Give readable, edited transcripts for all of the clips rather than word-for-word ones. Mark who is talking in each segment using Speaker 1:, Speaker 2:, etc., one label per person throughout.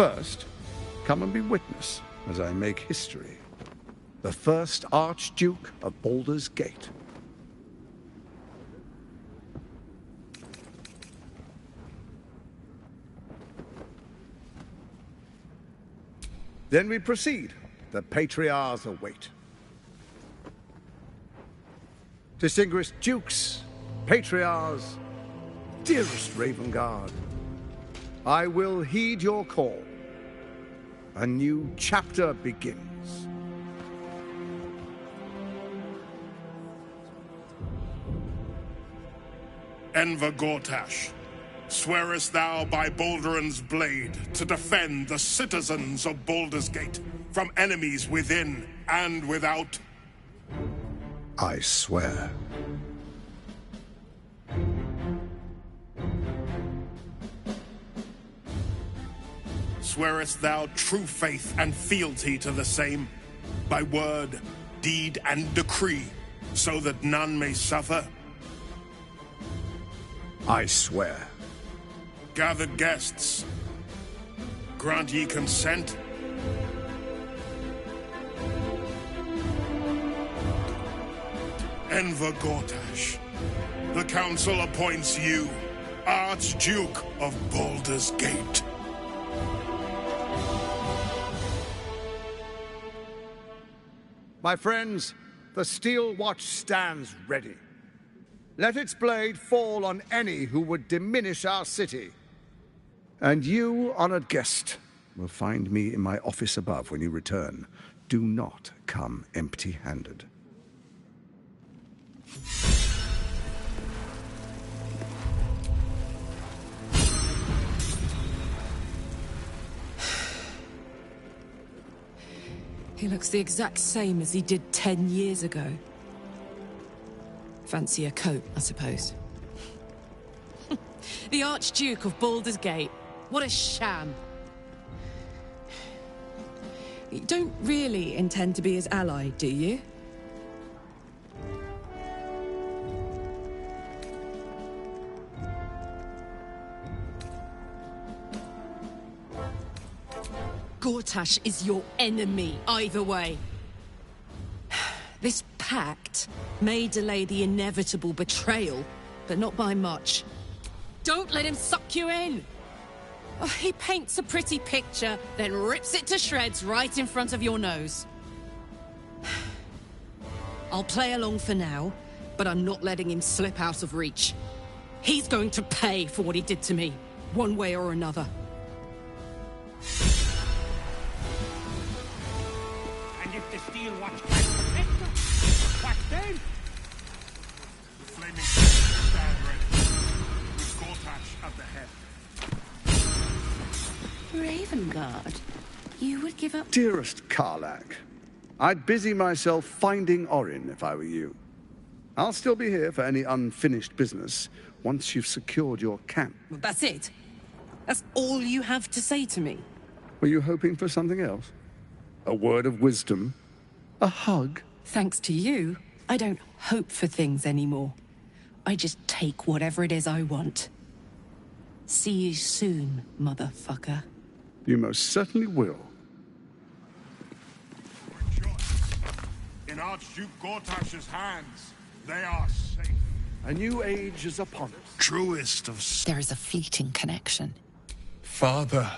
Speaker 1: First, come and be witness as I make history. The first Archduke of Baldur's Gate. Then we proceed. The patriarchs await. Distinguished dukes, patriarchs, dearest Ravengard, I will heed your call. A new chapter begins.
Speaker 2: Enver Gortash, swearest thou by Balduran's blade to defend the citizens of Baldur's Gate from enemies within and without?
Speaker 1: I swear.
Speaker 2: Swearest thou true faith and fealty to the same, by word, deed, and decree, so that none may suffer?
Speaker 1: I swear.
Speaker 2: Gathered guests, grant ye consent? Enver Gortash, the council appoints you Archduke of Baldur's Gate.
Speaker 1: My friends, the steel watch stands ready. Let its blade fall on any who would diminish our city. And you, honored guest, will find me in my office above when you return. Do not come empty-handed.
Speaker 3: He looks the exact same as he did 10 years ago. Fancy a coat, I suppose. The Archduke of Baldur's Gate. What a sham. You don't really intend to be his ally, do you? Gortash is your enemy, either way. This pact may delay the inevitable betrayal, but not by much. Don't let him suck you in! Oh, he paints a pretty picture, then rips it to shreds right in front of your nose. I'll play along for now, but I'm not letting him slip out of reach. He's going to pay for what he did to me, one way or another.
Speaker 4: And if the steel watch can't protect them, what then?
Speaker 2: The flaming stand ready, with Gortash at the head.
Speaker 5: Ravengard, you would give up...
Speaker 1: Dearest Karlach, I'd busy myself finding Orin if I were you. I'll still be here for any unfinished business once you've secured your camp.
Speaker 3: Well, that's it. That's all you have to say to me.
Speaker 1: Were you hoping for something else? A word of wisdom? A hug?
Speaker 3: Thanks to you, I don't hope for things anymore. I just take whatever it is I want. See you soon, motherfucker.
Speaker 1: You most certainly will.
Speaker 2: In Archduke Gortash's hands, they are safe.
Speaker 1: A new age is upon us.
Speaker 2: Truest of...
Speaker 5: There is a fleeting connection.
Speaker 2: Father,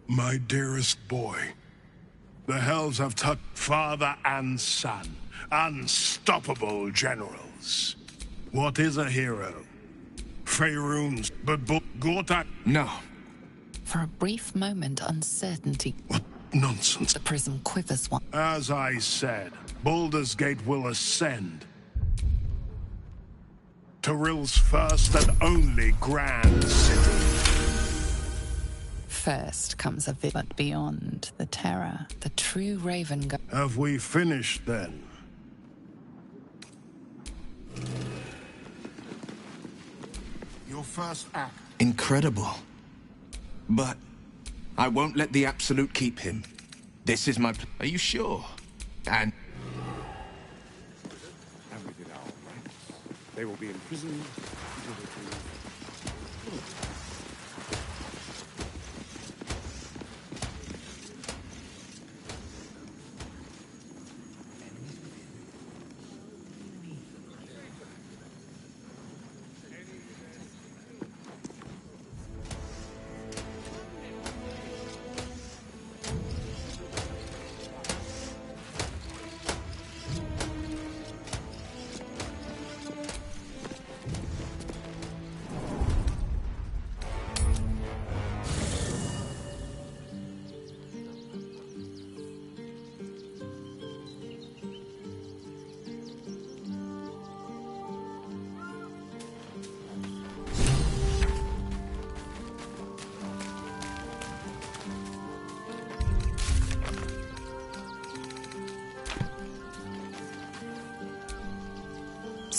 Speaker 2: my dearest boy. The Hells have touched father and son. Unstoppable generals. What is a hero? Faerun's, but Gortash...
Speaker 6: No.
Speaker 5: For a brief moment, uncertainty.
Speaker 2: What nonsense.
Speaker 5: The prism quivers one.
Speaker 2: As I said, Baldur's Gate will ascend. Tyrill's first and only grand city.
Speaker 5: First comes a but beyond the terror, the true Ravengard.
Speaker 2: Have we finished then? Your first act.
Speaker 6: Incredible. But I won't let the Absolute keep him. This is my... Are you sure? And...
Speaker 1: And we did our rights. They will be imprisoned until they can...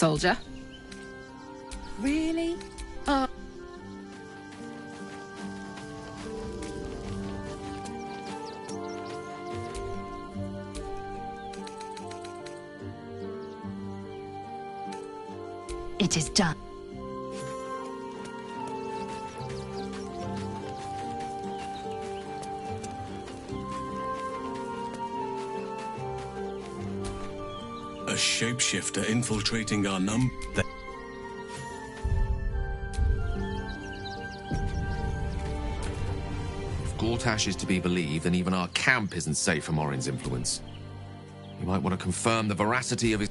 Speaker 5: soldier.
Speaker 3: Really?
Speaker 5: It is done.
Speaker 7: A shapeshifter infiltrating our If
Speaker 8: Gortash is to be believed, then even our camp isn't safe from Orin's influence. You might want to confirm the veracity of his...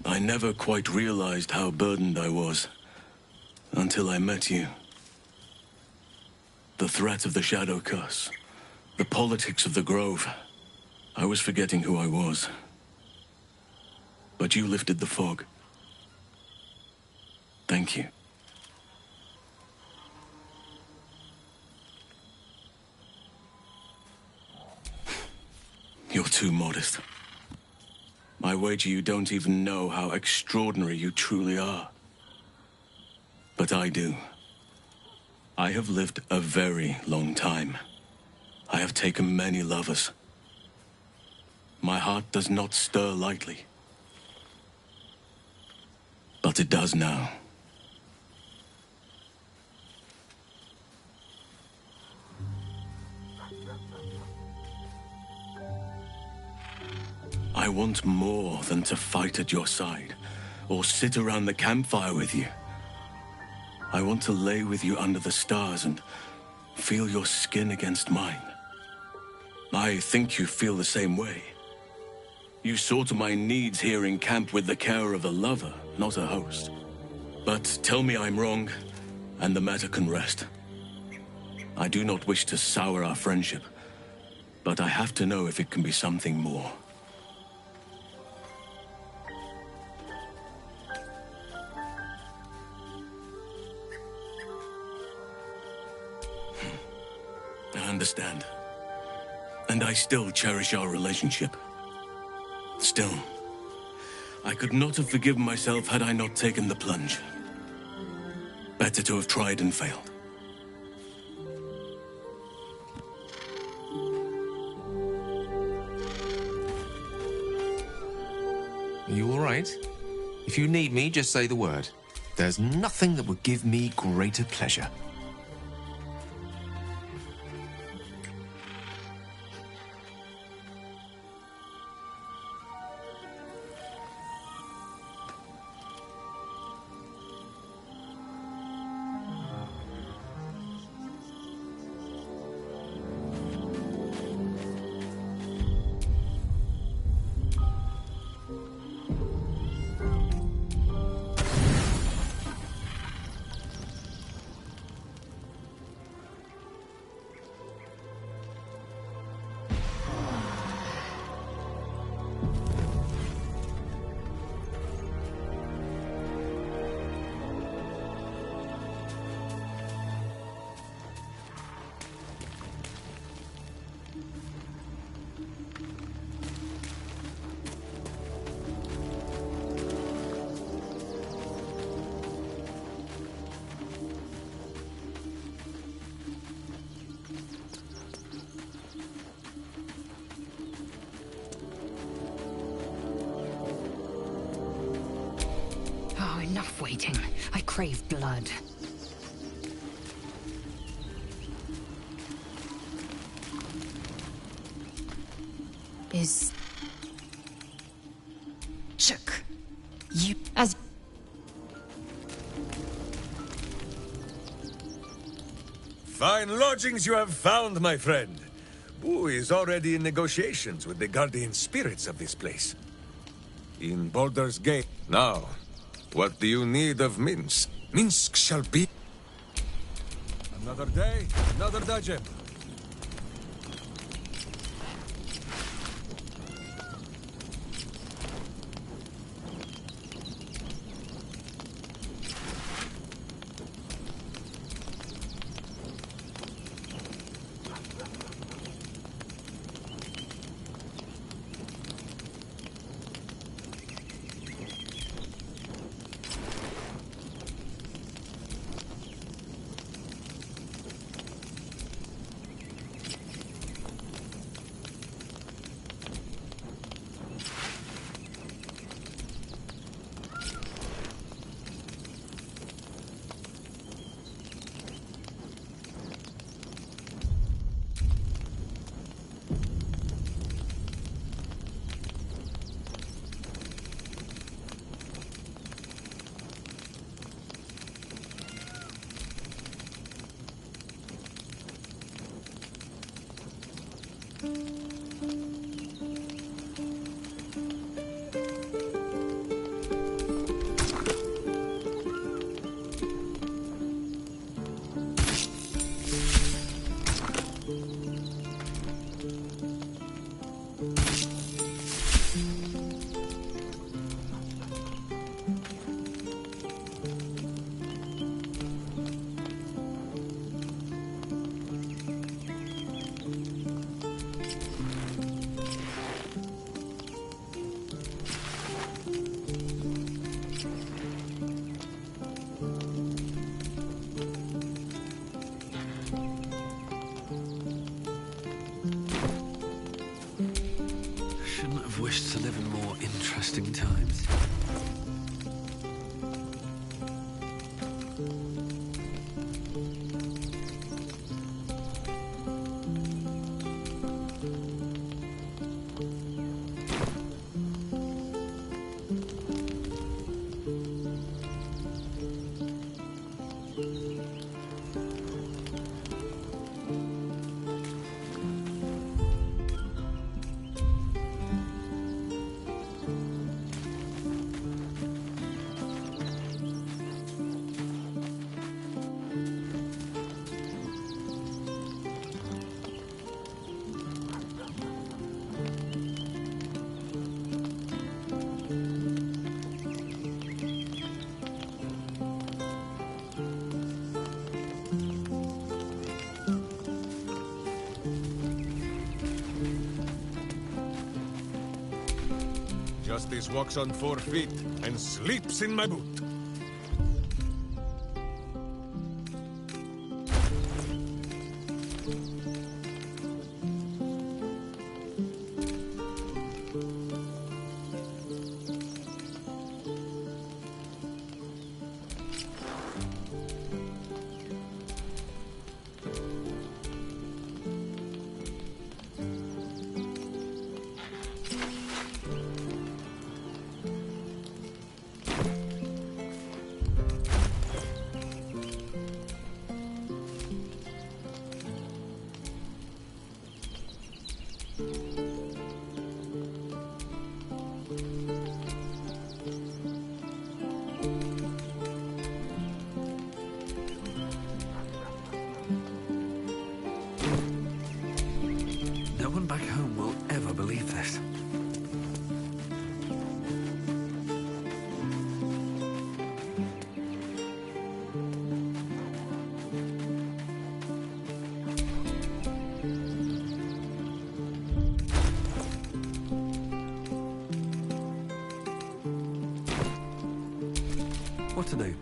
Speaker 7: I never quite realized how burdened I was until I met you. The threat of the Shadow Curse, the politics of the Grove. I was forgetting who I was. But you lifted the fog. Thank you. You're too modest. I wager you don't even know how extraordinary you truly are. But I do. I have lived a very long time. I have taken many lovers. My heart does not stir lightly. But it does now. I want more than to fight at your side, or sit around the campfire with you. I want to lay with you under the stars and feel your skin against mine. I think you feel the same way. You saw to my needs here in camp with the care of a lover, not a host. But tell me I'm wrong, and the matter can rest. I do not wish to sour our friendship, but I have to know if it can be something more. I understand. And I still cherish our relationship. Still, I could not have forgiven myself had I not taken the plunge. Better to have tried and failed.
Speaker 8: Are you all right? If you need me, just say the word. There's nothing that would give me greater pleasure.
Speaker 5: Enough waiting. I crave blood.
Speaker 9: Is...
Speaker 5: Shook.
Speaker 3: As
Speaker 9: Fine lodgings you have found, my friend. Boo is already in negotiations with the guardian spirits of this place. In Baldur's Gate. Now, what do you need of Minsk? Minsk shall be... Another day, another dungeon.
Speaker 10: Shouldn't have wished to live in more interesting times.
Speaker 9: Justice walks on 4 feet and sleeps in my boot. No one back home will ever believe this. What to do?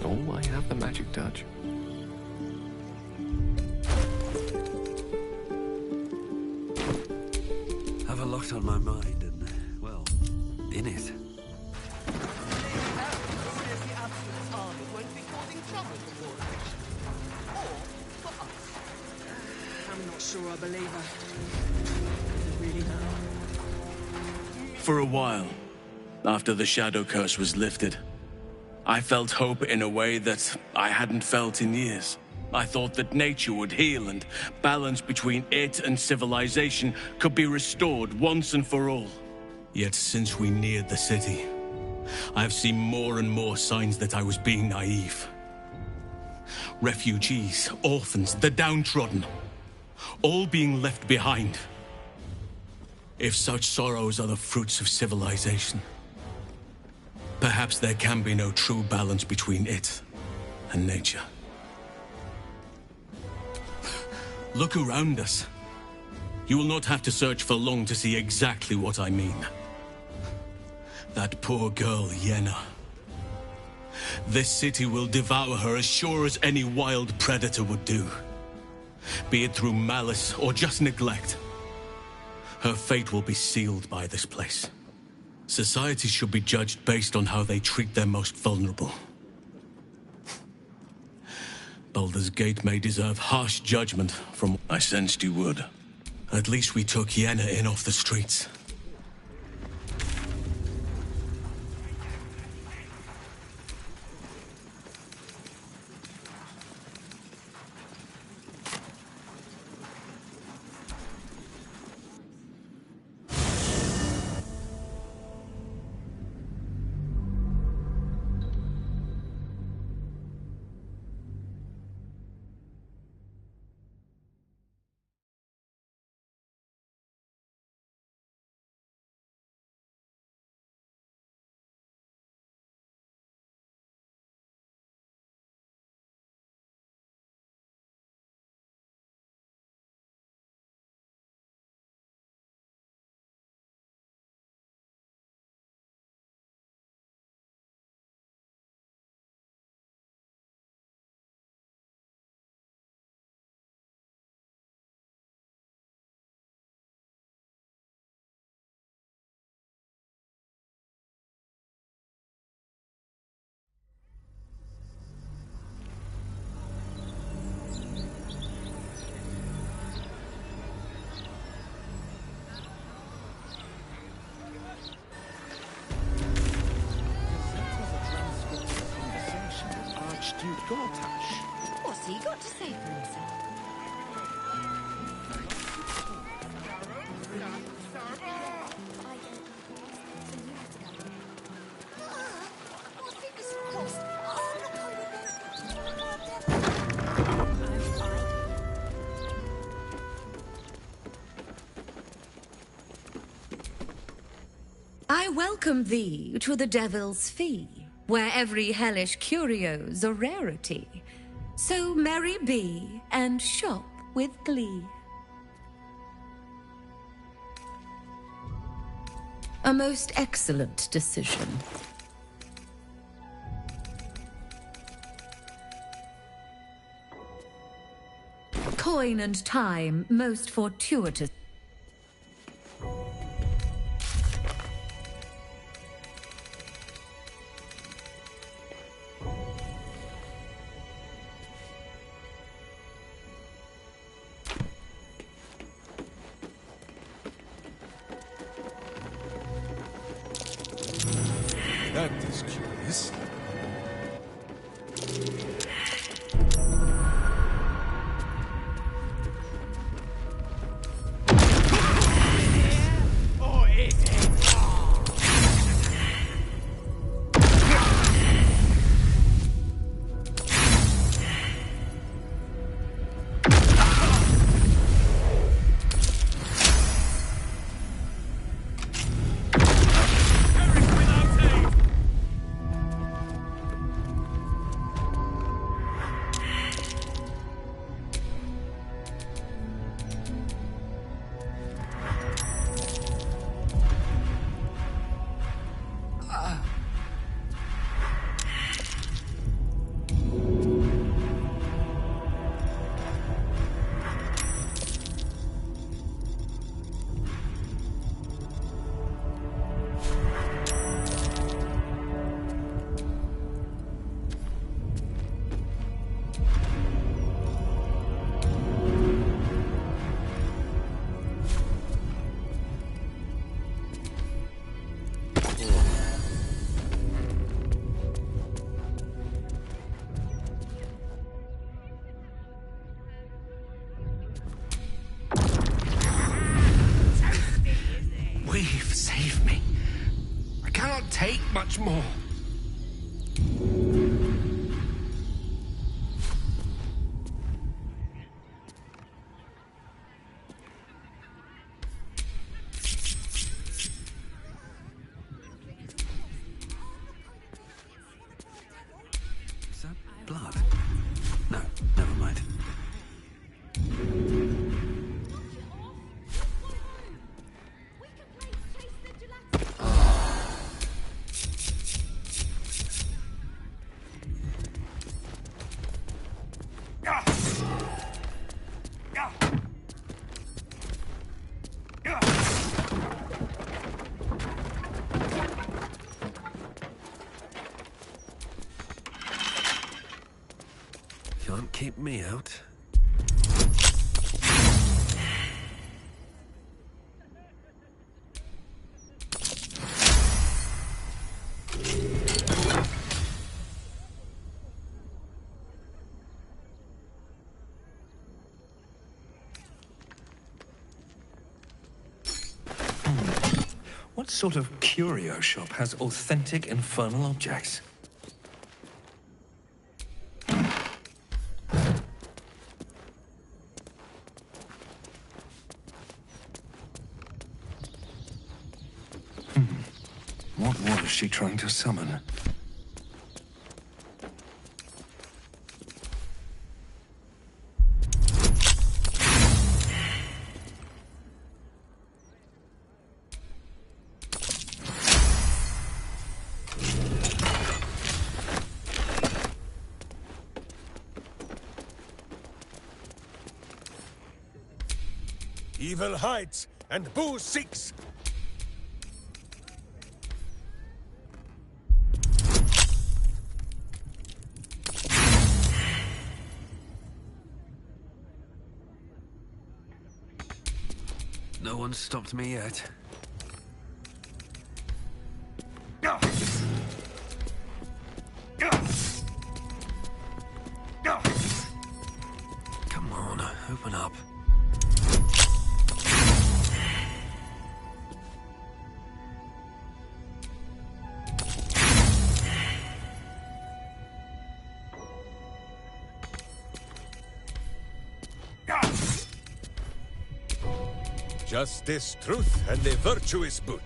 Speaker 8: Oh, I have the magic touch.
Speaker 10: lot on my mind and, well, in it.
Speaker 3: I'm not sure I believe her. Really know.
Speaker 7: For a while, after the Shadow Curse was lifted, I felt hope in a way that I hadn't felt in years. I thought that nature would heal and balance between it and civilization could be restored once and for all. Yet since we neared the city, I've seen more and more signs that I was being naive. Refugees, orphans, the downtrodden, all being left behind. If such sorrows are the fruits of civilization, perhaps there can be no true balance between it and nature. Look around us. You will not have to search for long to see exactly what I mean. That poor girl, Yenna. This city will devour her as sure as any wild predator would do. Be it through malice or just neglect. Her fate will be sealed by this place. Society should be judged based on how they treat their most vulnerable. Baldur's Gate may deserve harsh judgment from... I sensed you would. At least we took Yenna in off the streets.
Speaker 11: What's he got to say for himself?
Speaker 12: I welcome thee to the Devil's Fee, where every hellish curio's a rarity. So merry be, and shop with glee. A most excellent decision. Coin and time most fortuitous.
Speaker 9: That is curious.
Speaker 10: hate much more. Is that blood? No, never mind. Can't keep me out. What sort of curio shop has authentic infernal objects? What was she trying to summon?
Speaker 9: Evil hides, and Boo seeks.
Speaker 10: No one's stopped me yet. Come on, open up.
Speaker 9: Justice, truth, and a virtuous boot.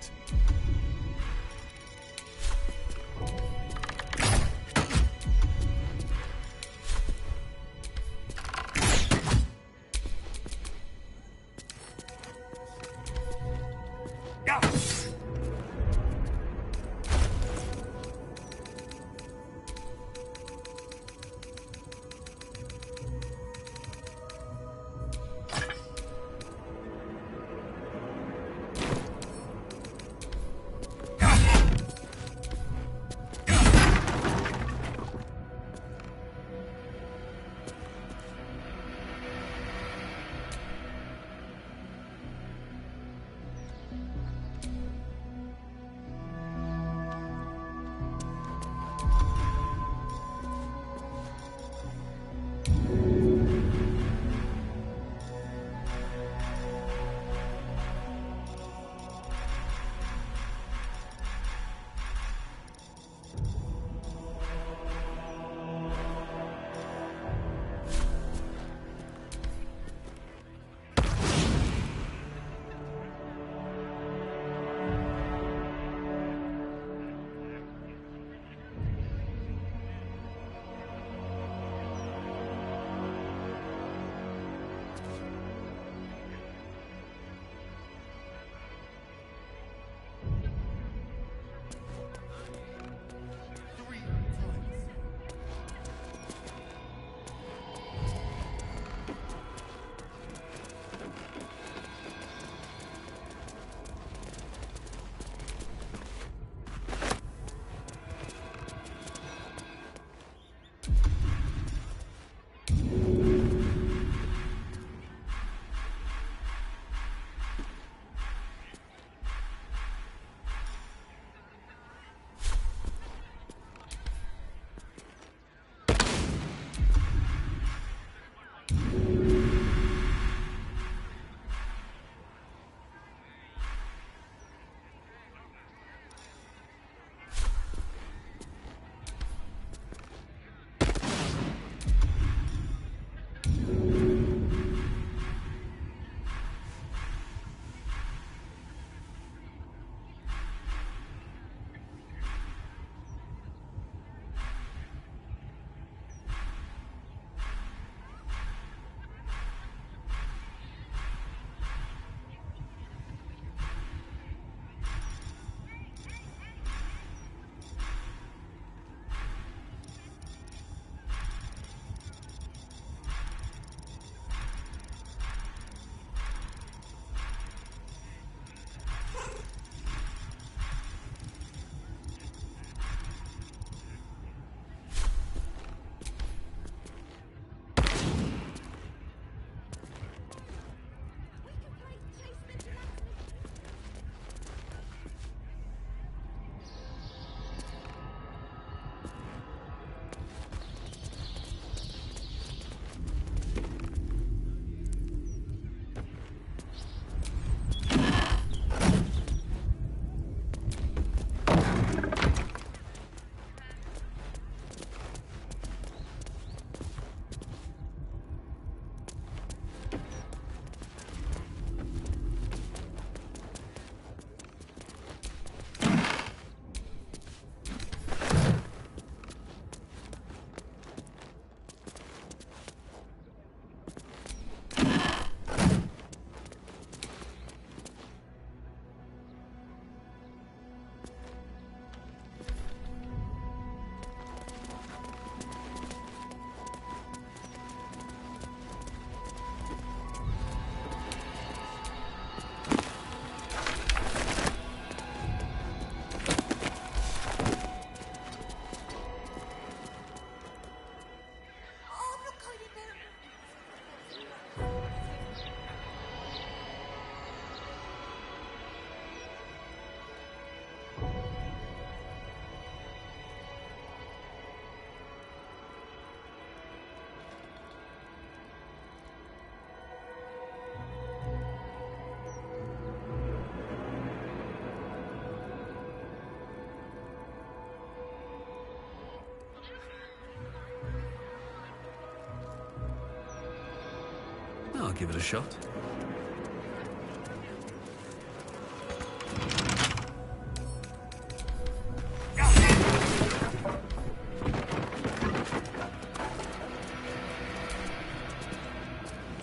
Speaker 10: I'll give it a shot.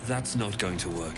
Speaker 10: That's not going to work.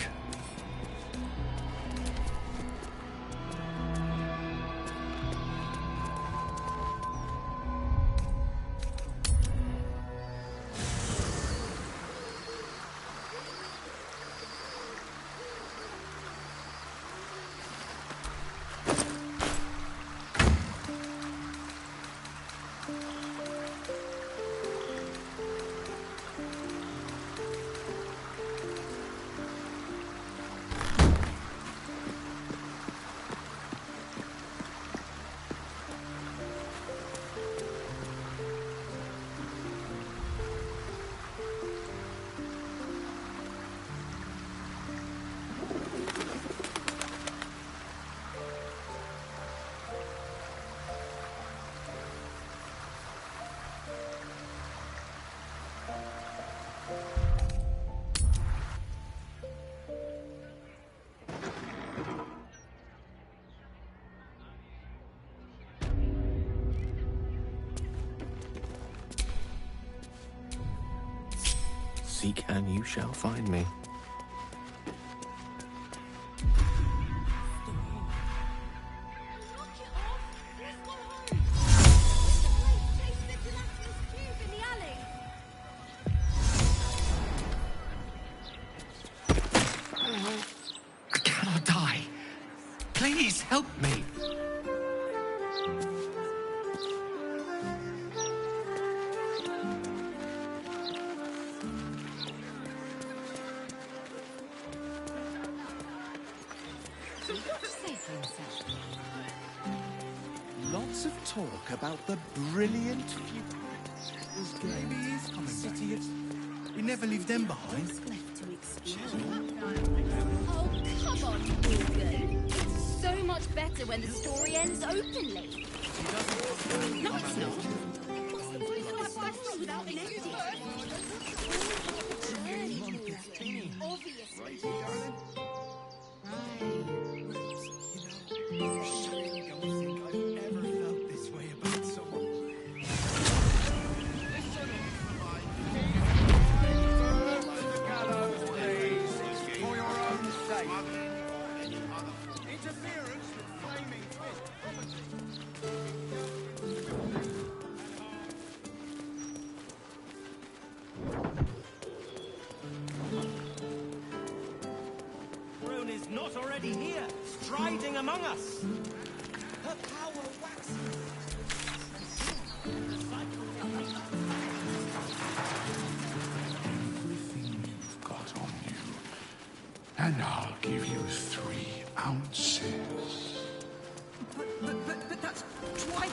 Speaker 8: Seek and you shall find me.
Speaker 6: I cannot die. Please help me.
Speaker 13: Lots of talk about the brilliant future. Maybe he's coming city back. We never leave them behind.
Speaker 11: Oh, come on, Morgan. It's so much better when the story ends openly. No, it's not. What's the point of life by free without an ending? Obviously.
Speaker 4: Is not already here, striding among us. Her power waxes.
Speaker 14: Everything you've got on you, and I'll give you 3 ounces.
Speaker 3: But that's twice.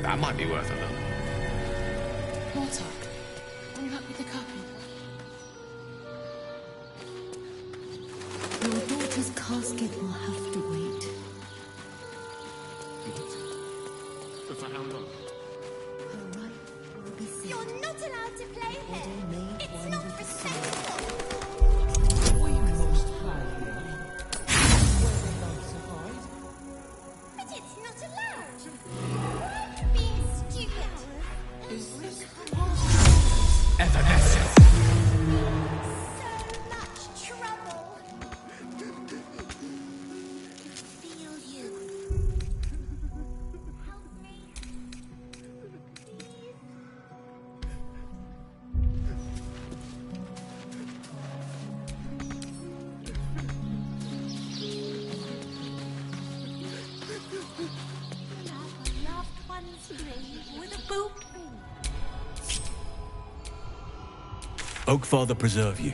Speaker 8: That might be worth a look.
Speaker 5: Mortok, any luck with the copy?
Speaker 12: Your daughter's casket will have to wait.
Speaker 14: But for how long?
Speaker 12: Her right will be safe.
Speaker 11: You're not allowed to play here. It's not respectful.
Speaker 13: We must have him. Where they don't survive.
Speaker 11: But it's not allowed. Being stupid.
Speaker 13: Is this
Speaker 6: Evanescence.
Speaker 11: So much trouble. Feel you. Help me. Love a loved one's grave with a boot.
Speaker 7: Oakfather preserve you.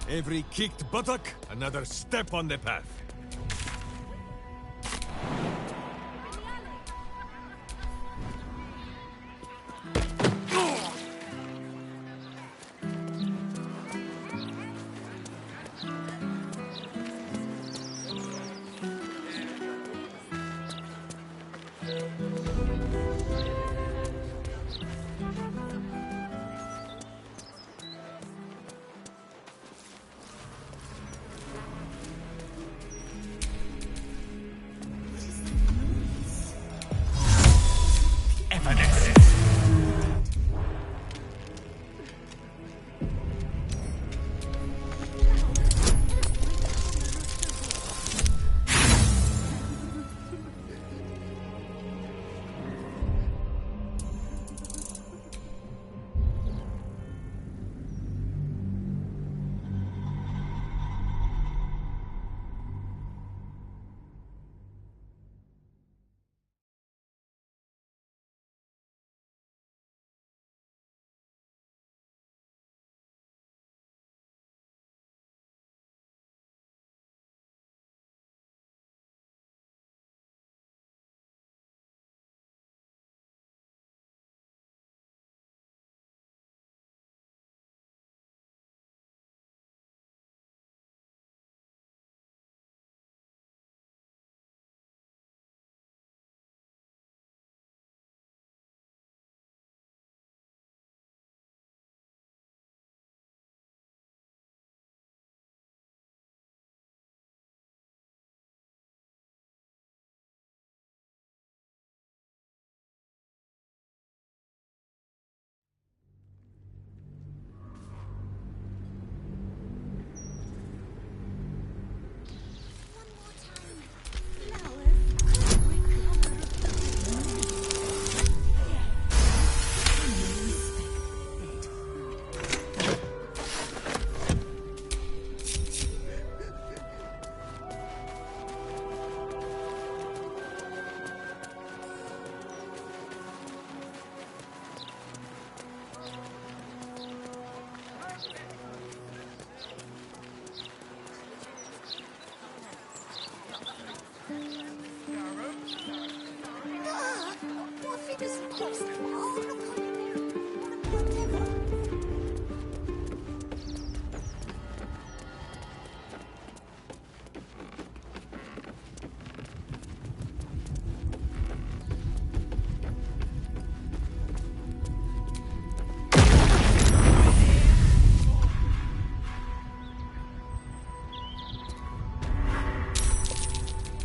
Speaker 9: Every kicked buttock, another step on the path.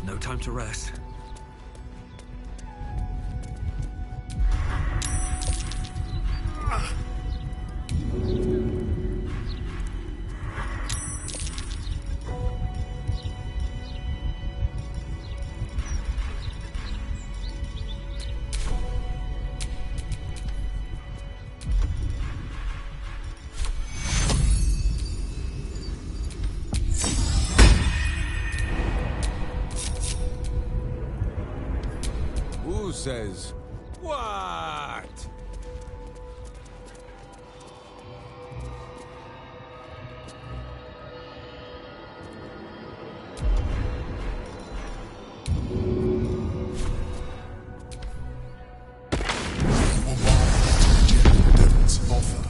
Speaker 10: No time to rest.
Speaker 9: Who says what?
Speaker 2: Offer,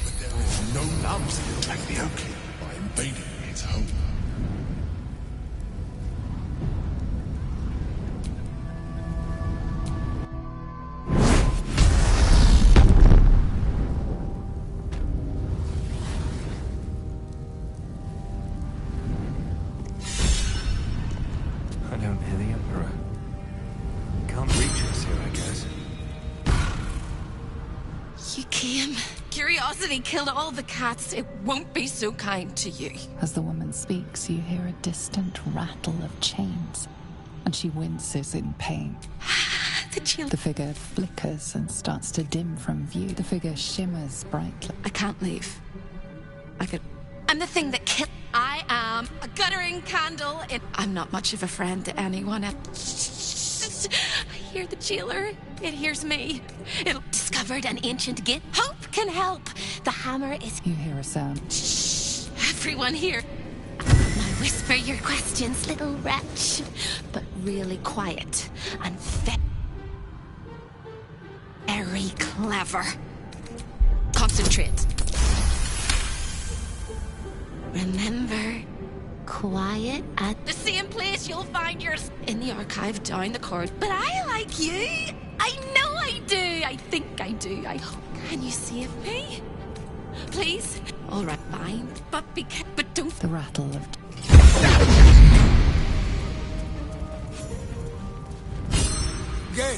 Speaker 2: but there is no loves that attack the Oakley by invading its home.
Speaker 10: I don't hear the Emperor. Can't reach us here, I guess.
Speaker 3: You came. Curiosity killed all the cats. It won't be so kind to you.
Speaker 5: As the woman speaks, you hear a distant rattle of chains, and she winces in pain. The figure flickers and starts to dim from view. The figure shimmers brightly.
Speaker 3: I can't leave. I'm the thing that killed. I am a guttering candle. I'm not much of a friend to anyone. I hear the jailer. It hears me. It discovered an ancient gift. Hope can help. The hammer is.
Speaker 5: You hear a sound.
Speaker 3: Have everyone here.
Speaker 11: Now whisper your questions, little wretch. But really quiet and very clever.
Speaker 3: Concentrate.
Speaker 11: Remember, quiet at
Speaker 3: The same place you'll find yours in the archive down the corridor. But I like you. I know I do. I think I do. I hope. Can you save me? Please? All right, fine. But don't.
Speaker 5: The rattle of...
Speaker 9: Gay,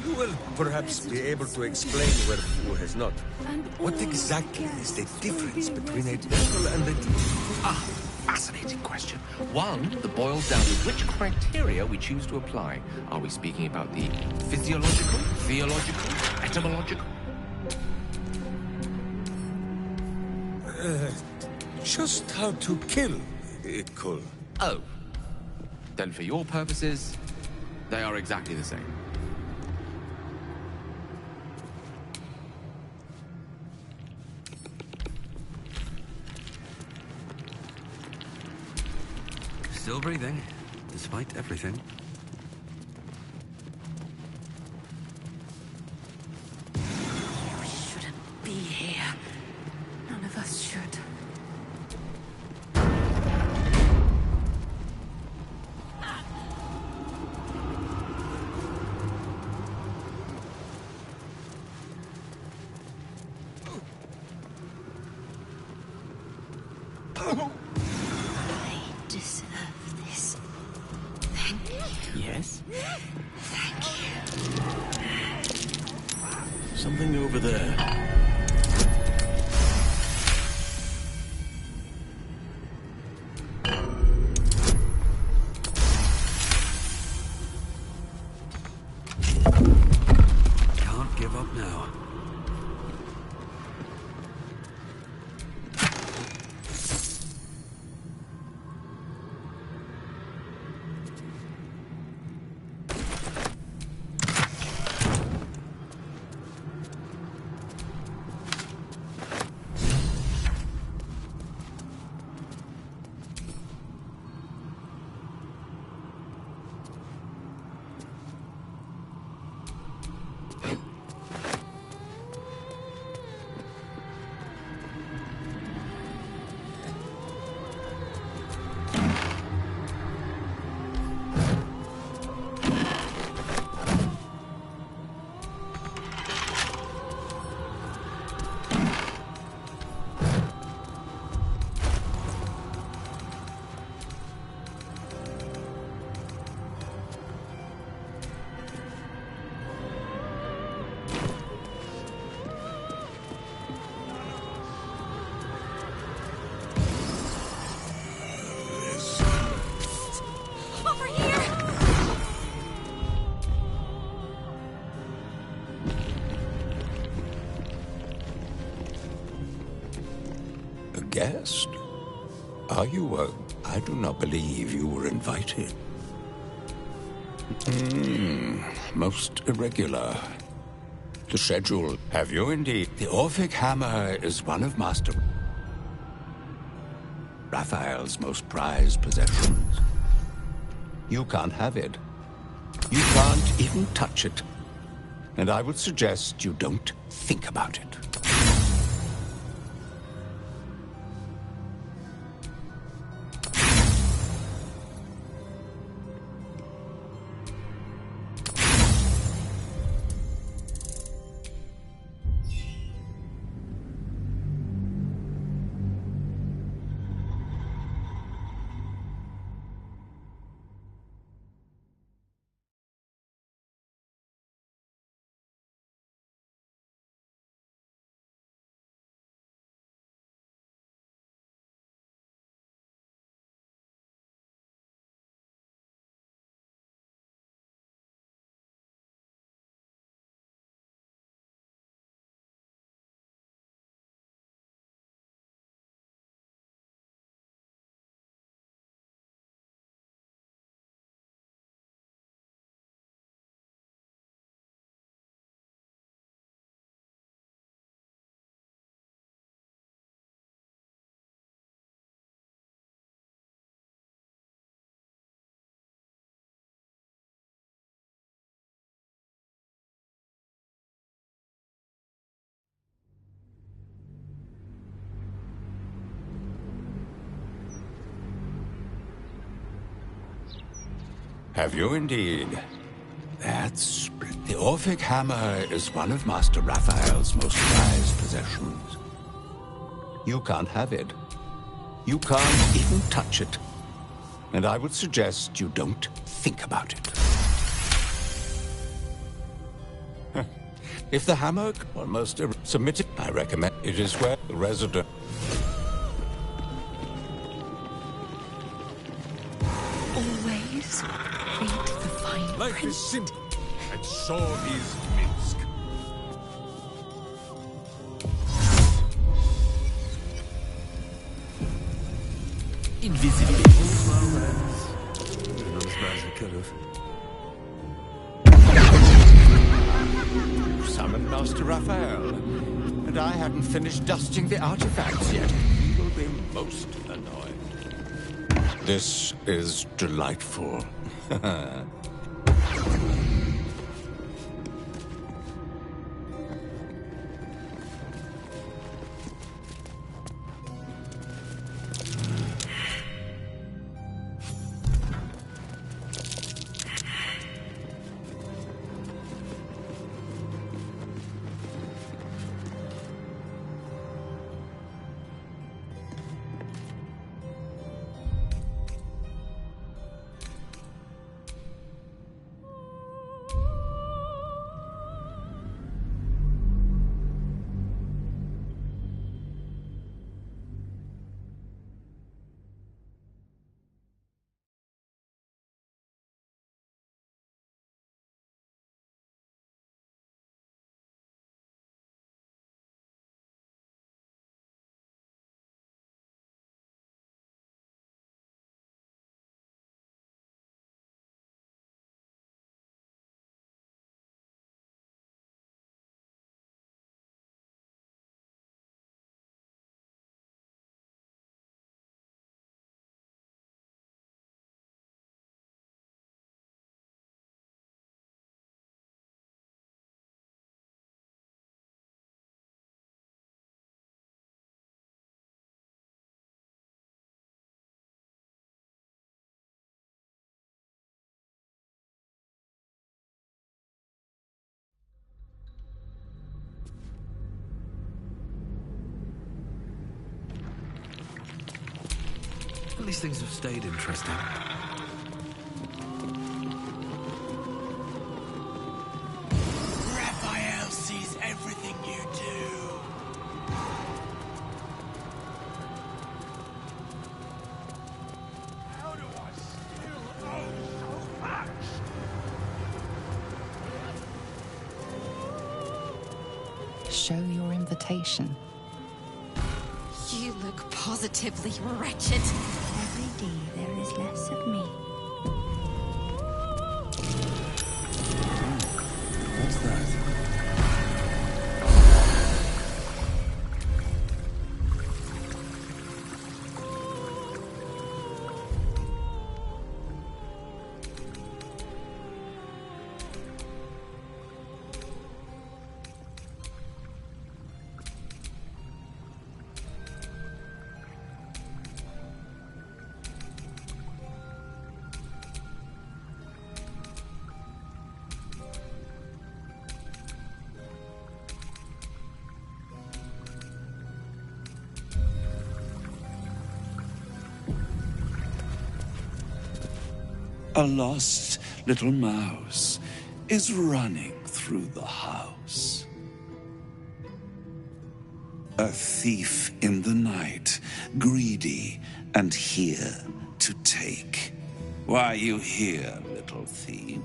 Speaker 9: you will perhaps be able to explain where Fu has not. What exactly is the difference between a devil and a demon?
Speaker 8: Ah, fascinating question. One that boils down to which criteria we choose to apply. Are we speaking about the physiological, theological, etymological?
Speaker 9: Just how to kill it could.
Speaker 8: Oh. Then for your purposes, they are exactly the same.
Speaker 15: Still breathing, despite everything.
Speaker 12: You shouldn't be here. None of us should. I deserve this. Thank you.
Speaker 7: Yes?
Speaker 12: Thank you.
Speaker 7: Something over there.
Speaker 15: Can't give up now.
Speaker 3: Over here!
Speaker 14: A guest? Are you I do not believe you were invited. Most irregular. The schedule. Have you indeed? The Orphic Hammer is one of Master Raphael's most prized possessions. You can't have it. You can't even touch it. And I would suggest you don't think about it. Have you indeed? That's... The Orphic Hammer is one of Master Raphael's most prized possessions. You can't have it. You can't even touch it. And I would suggest you don't think about it. If the hammer almost submitted, I recommend it is where the resident...
Speaker 5: Always read the fine print.
Speaker 9: Life is simple, and so is Minsk.
Speaker 15: Invisibility. Not as bad as I could have.
Speaker 14: You summoned Master Raphael, and I hadn't finished dusting the artifacts yet. He will be most annoyed. This is delightful.
Speaker 15: At least things have stayed interesting.
Speaker 13: Raphael sees everything you do. How do I still owe so much?
Speaker 5: Show your invitation.
Speaker 11: You look positively wretched. Every day there is less of me.
Speaker 15: What's that?
Speaker 16: A lost little mouse is running through the house. A thief in the night, greedy and here to take. Why are you here, little thief?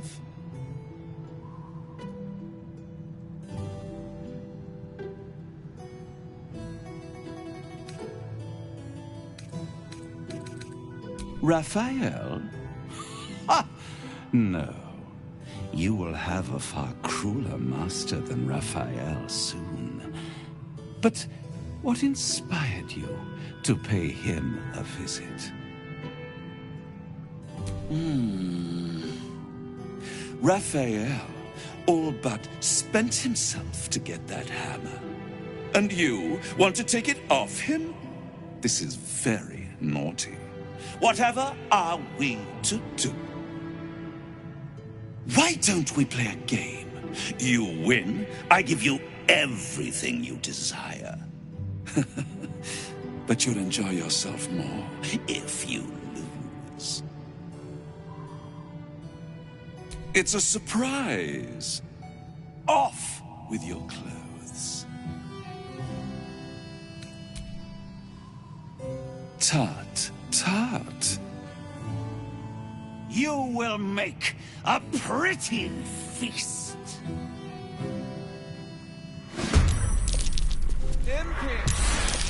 Speaker 16: Raphael? Ha! No. You will have a far crueler master than Raphael soon. But what inspired you to pay him a visit? Raphael all but spent himself to get that hammer. And you want to take it off him? This is very naughty. Whatever are we to do? Why don't we play a game? You win, I give you everything you desire. But you'll enjoy yourself more if you lose. It's a surprise. Off with your clothes. Tut, tut. You will make a pretty feast.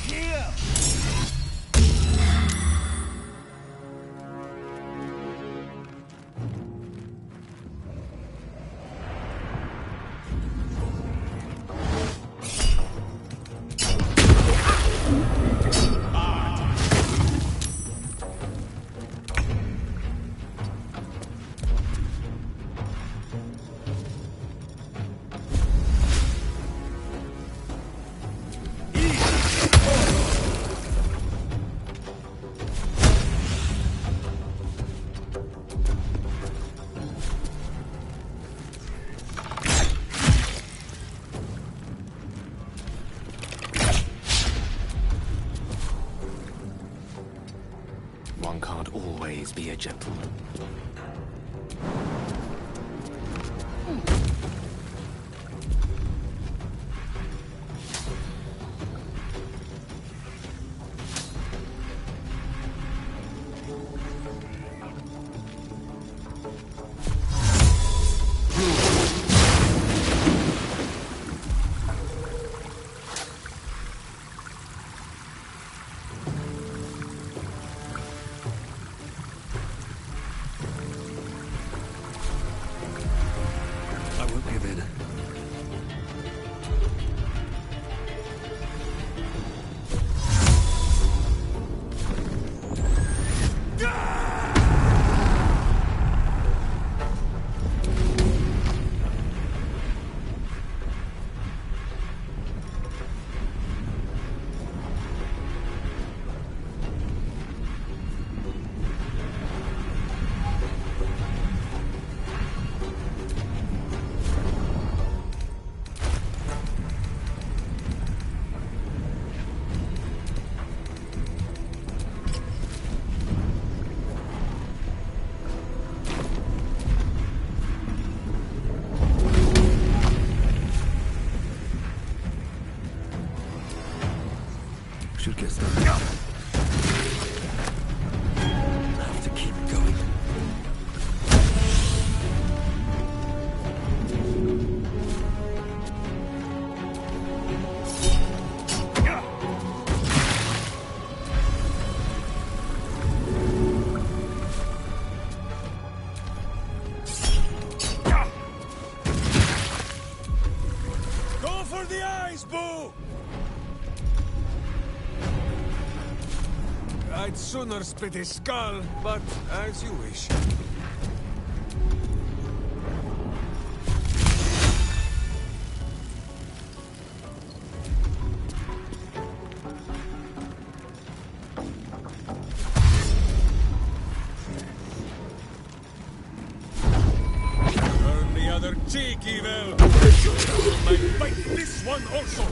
Speaker 16: Here.
Speaker 8: One can't always be a gentleman.
Speaker 15: Should get started. Have to keep going.
Speaker 9: Go for the eyes, Boo! I'd sooner split his skull, but as you wish. Turn the other cheek, evil! I bite this one also!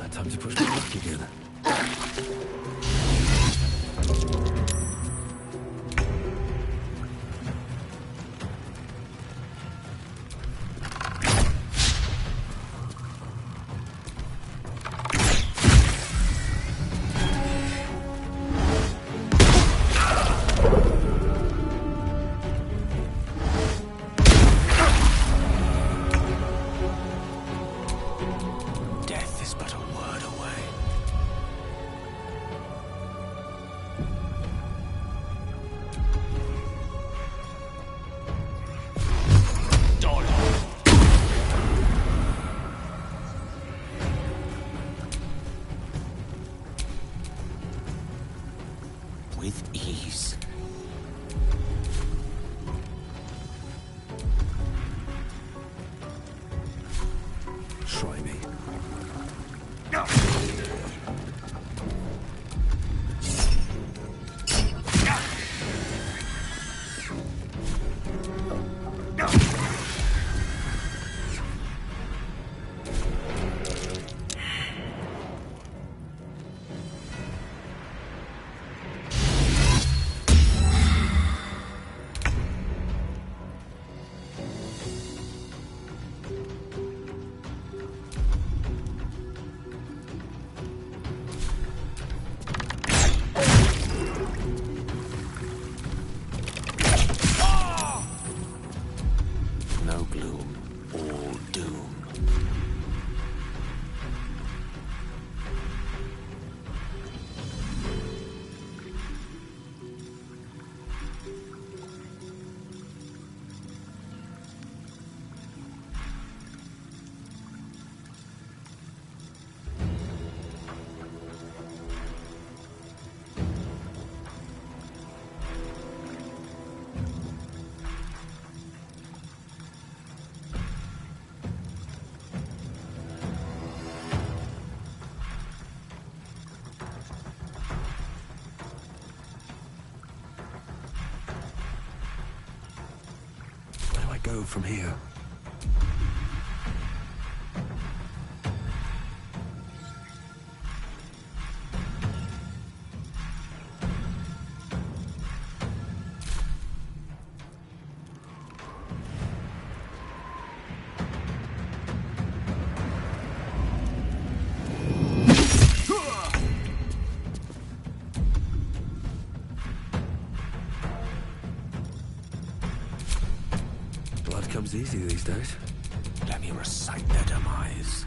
Speaker 15: Time to push my luck again.
Speaker 8: Death is but a word away.
Speaker 17: with ease.
Speaker 15: Try me.
Speaker 17: No gloom, all doom.
Speaker 15: Where do I go from here? Blood comes easy these days.
Speaker 17: Let me recite their demise.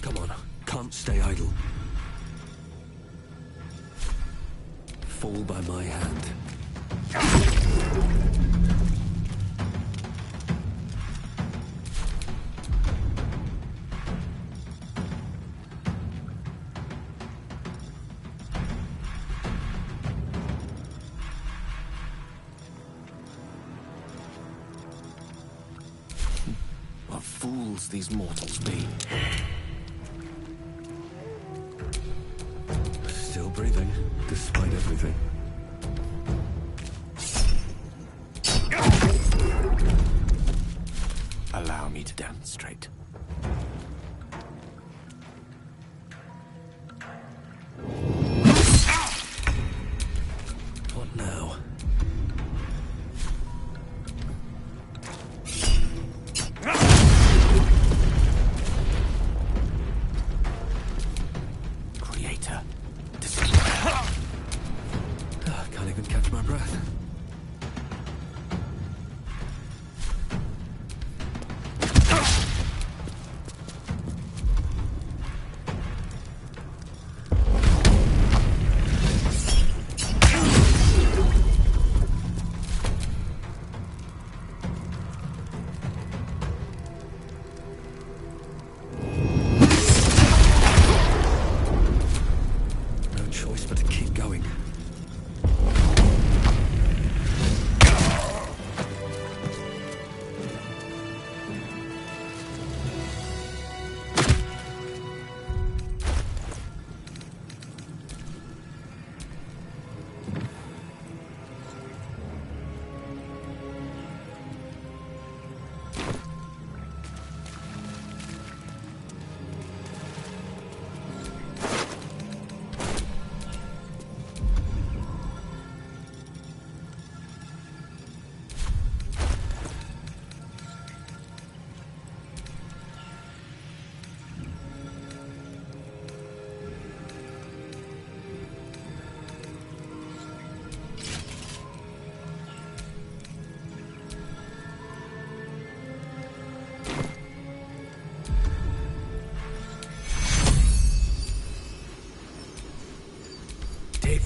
Speaker 15: Come on, can't stay idle. Fall by my hand.
Speaker 17: What fools these mortals be.
Speaker 15: Still breathing, despite everything.
Speaker 17: Allow me to demonstrate.
Speaker 15: What now?
Speaker 17: Creator.
Speaker 15: Can't even catch my breath.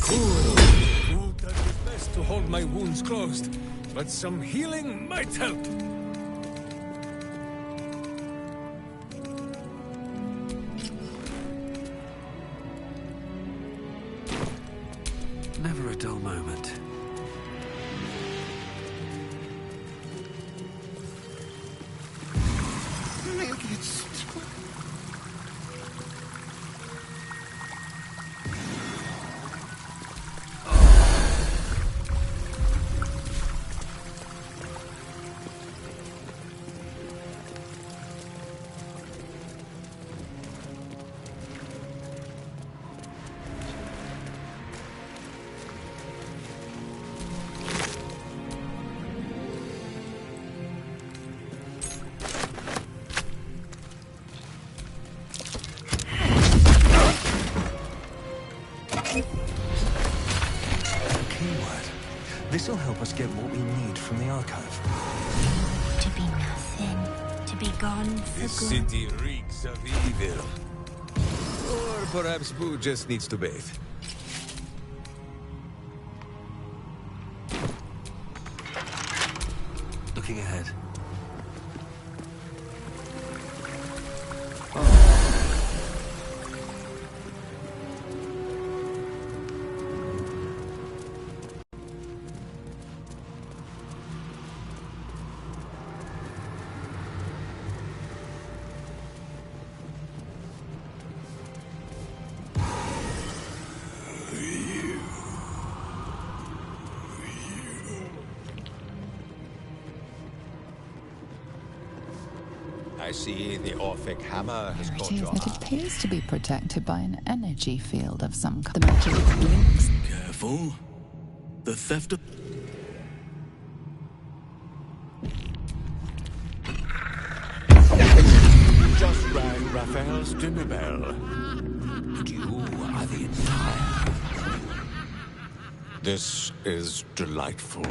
Speaker 9: Who does his best to hold my wounds closed, but some healing might help.
Speaker 15: Never a dull moment.
Speaker 13: Make it stop.
Speaker 10: This'll help us get what we need from the archive.
Speaker 11: To be nothing. To be gone for
Speaker 9: This
Speaker 11: good.
Speaker 9: city reeks of evil. Or perhaps Boo just needs to bathe.
Speaker 10: Looking ahead.
Speaker 14: I see the Orphic hammer has
Speaker 5: Here
Speaker 14: caught
Speaker 5: it is.
Speaker 14: your
Speaker 5: It
Speaker 14: eye.
Speaker 5: appears to be protected by an energy field of some kind. The magic blinks.
Speaker 7: Careful. The theft of...
Speaker 14: You just rang Raphael's dinner bell. And you are the entire... This is delightful.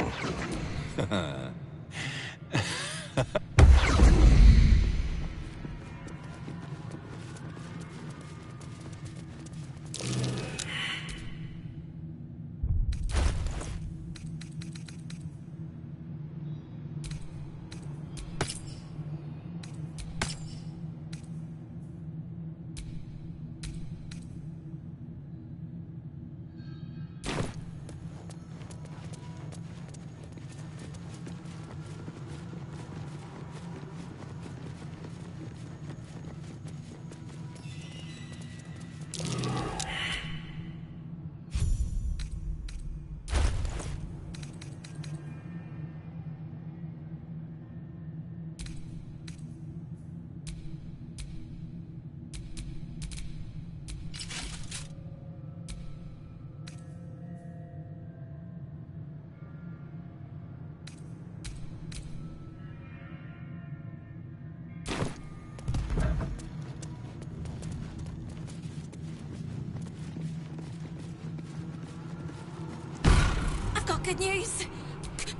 Speaker 3: I've got good news.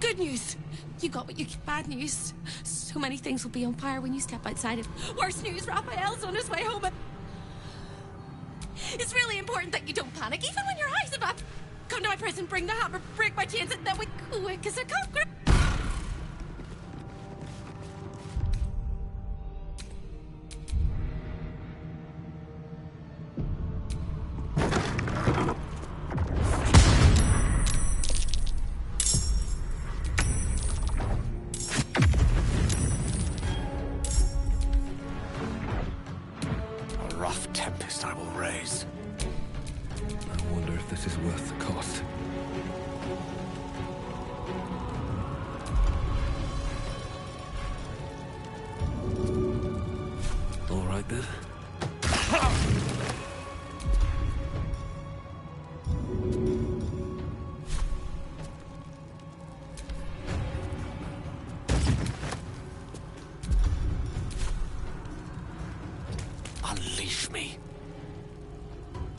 Speaker 3: Good news. You got what you... Bad news. So many things will be on fire when you step outside it. Worse news, Raphael's on his way home. It's really important that you don't panic, even when your eyes are up. Come to my prison, bring the hammer, break my chains, and then we quick as a cockroach.
Speaker 17: A rough tempest I will raise.
Speaker 15: I wonder if this is worth the cost. All right then.
Speaker 17: Unleash me.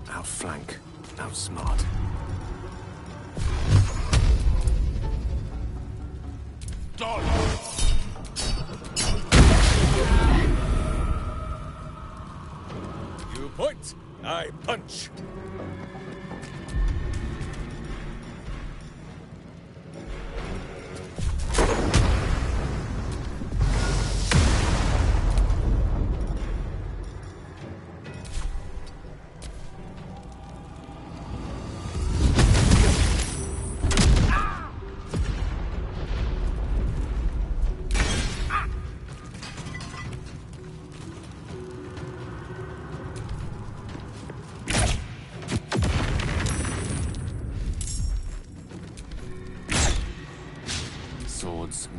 Speaker 17: Outflank. Outsmart.
Speaker 9: You point, I punch.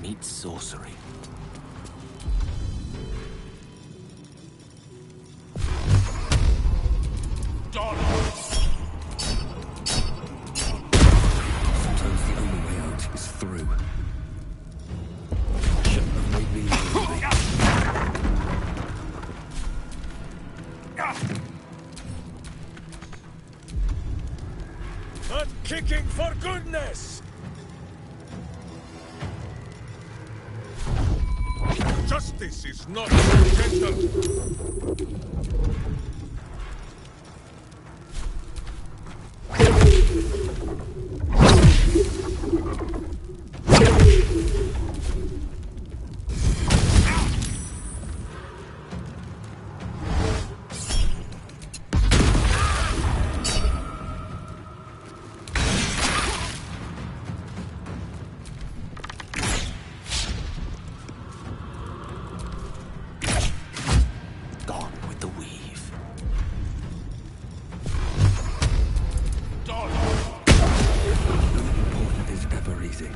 Speaker 17: meets sorcery.
Speaker 15: Sometimes the only way out is through. Shouldn't have made me leave.
Speaker 9: Not kicking for goodness! Justice is not so gentle!
Speaker 17: Gone with the weave.
Speaker 15: Important is ever easy.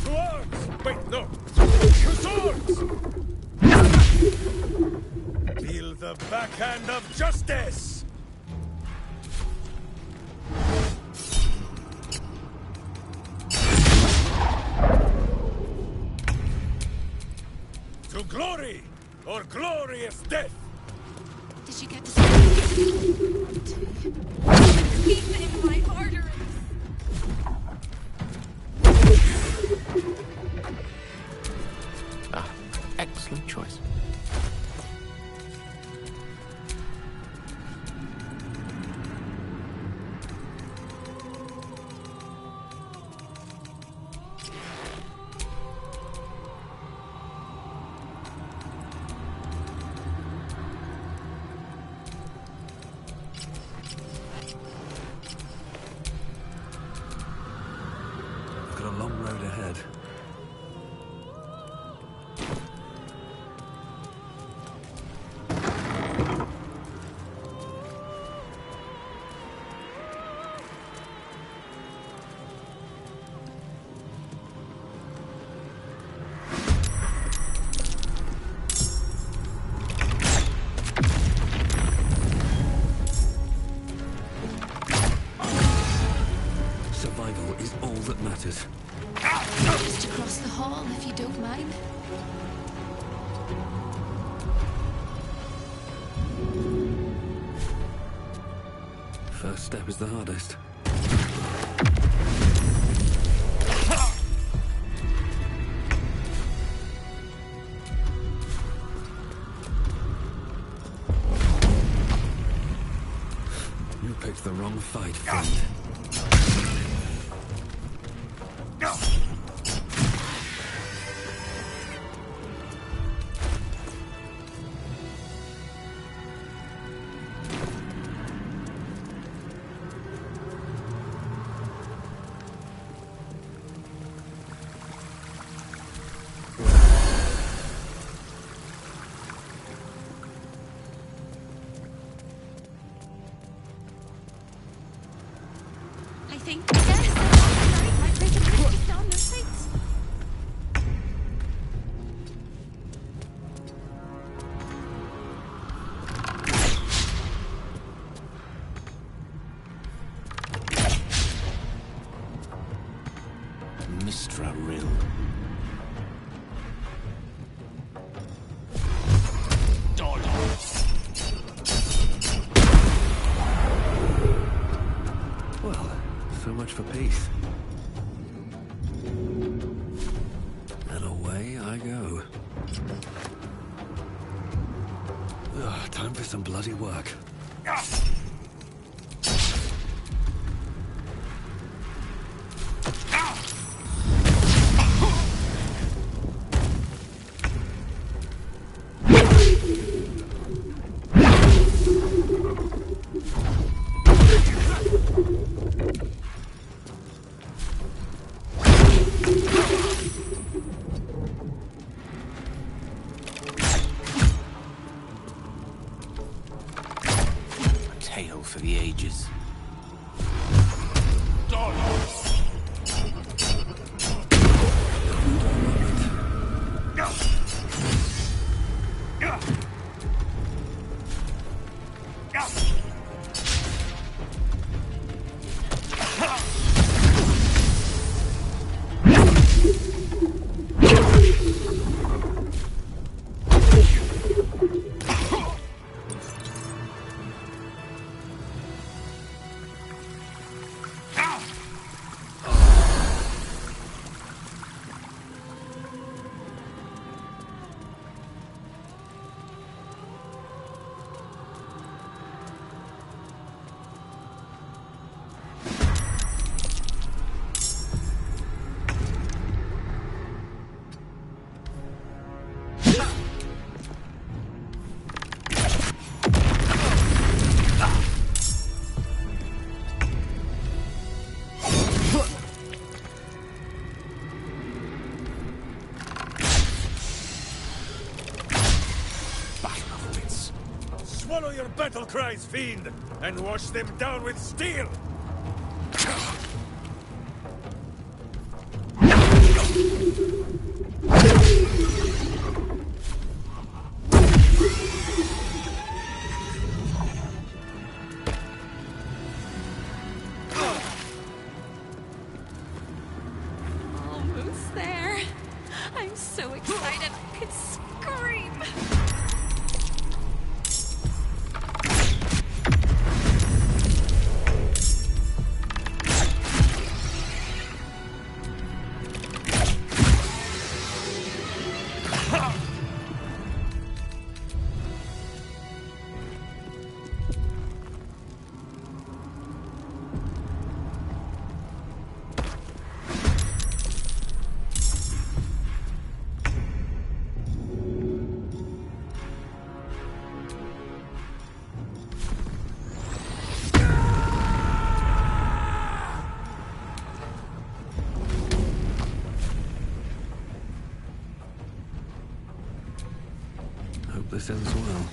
Speaker 9: To arms! Wait, no! To swords! Feel the backhand of justice! To glory, or glorious death!
Speaker 11: Did you get to see Keep it in my arteries.
Speaker 17: Ah, excellent choice.
Speaker 15: I've got a long road ahead. Survival is all that matters.
Speaker 5: Just across the hall, if you don't mind.
Speaker 15: First step is the hardest. You picked the wrong fight, friend.
Speaker 11: I think. Yes, sorry, might take a break just down those sights.
Speaker 17: Mistra Rill.
Speaker 15: Well, so much for peace. And away I go. Ugh, time for some bloody work.
Speaker 9: Swallow your battle cries, fiend, and wash them down with steel!
Speaker 11: Almost there. I'm so excited I could scream.
Speaker 15: Hope this ends well.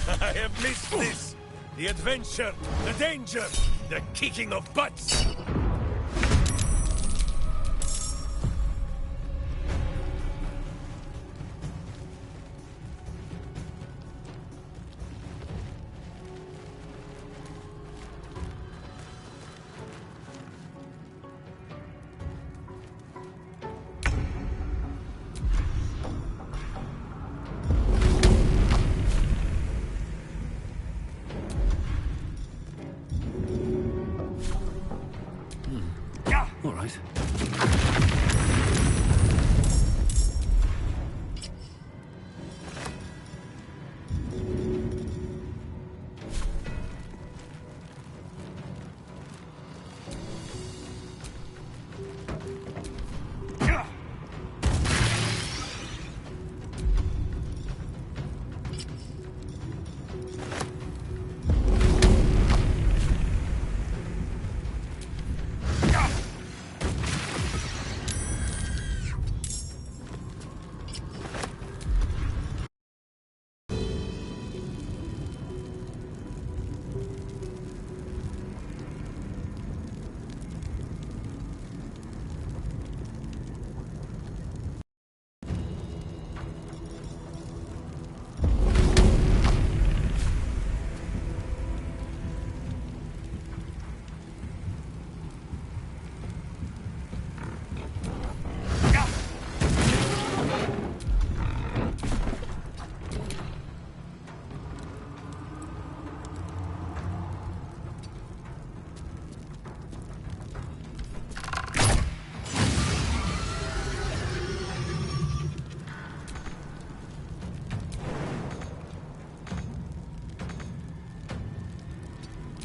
Speaker 9: I have missed this! The adventure, the danger, the kicking of butts!
Speaker 15: All right.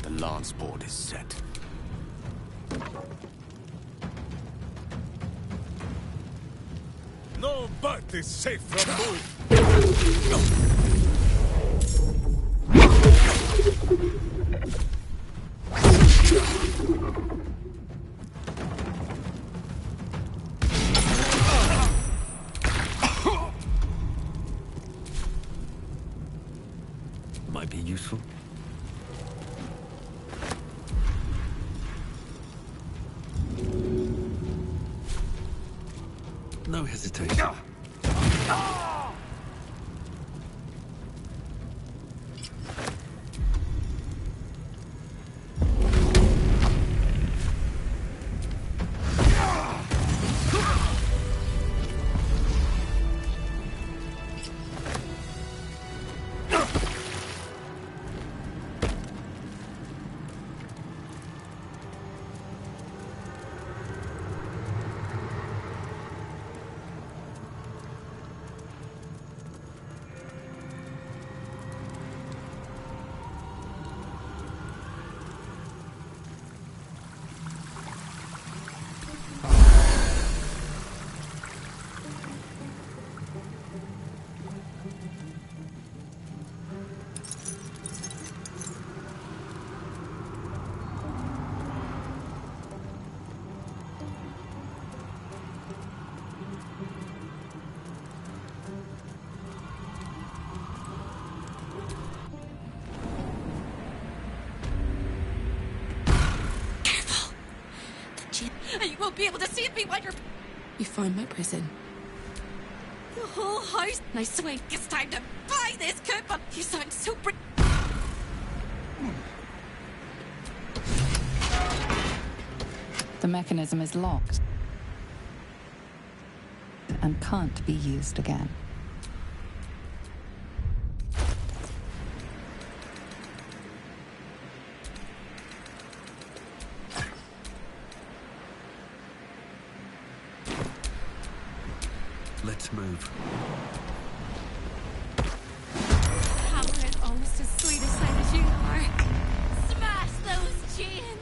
Speaker 17: The lance board is set.
Speaker 9: No butt is safe from move!
Speaker 15: Might be useful. No hesitation.
Speaker 3: and you won't be able to see me while you're... You find my prison. The whole house. And I swear it's time to buy this coupon. You sound so
Speaker 5: The mechanism is locked and can't be used again.
Speaker 15: Let's move.
Speaker 3: Power is almost as sweet a sight as you are. Smash those chains!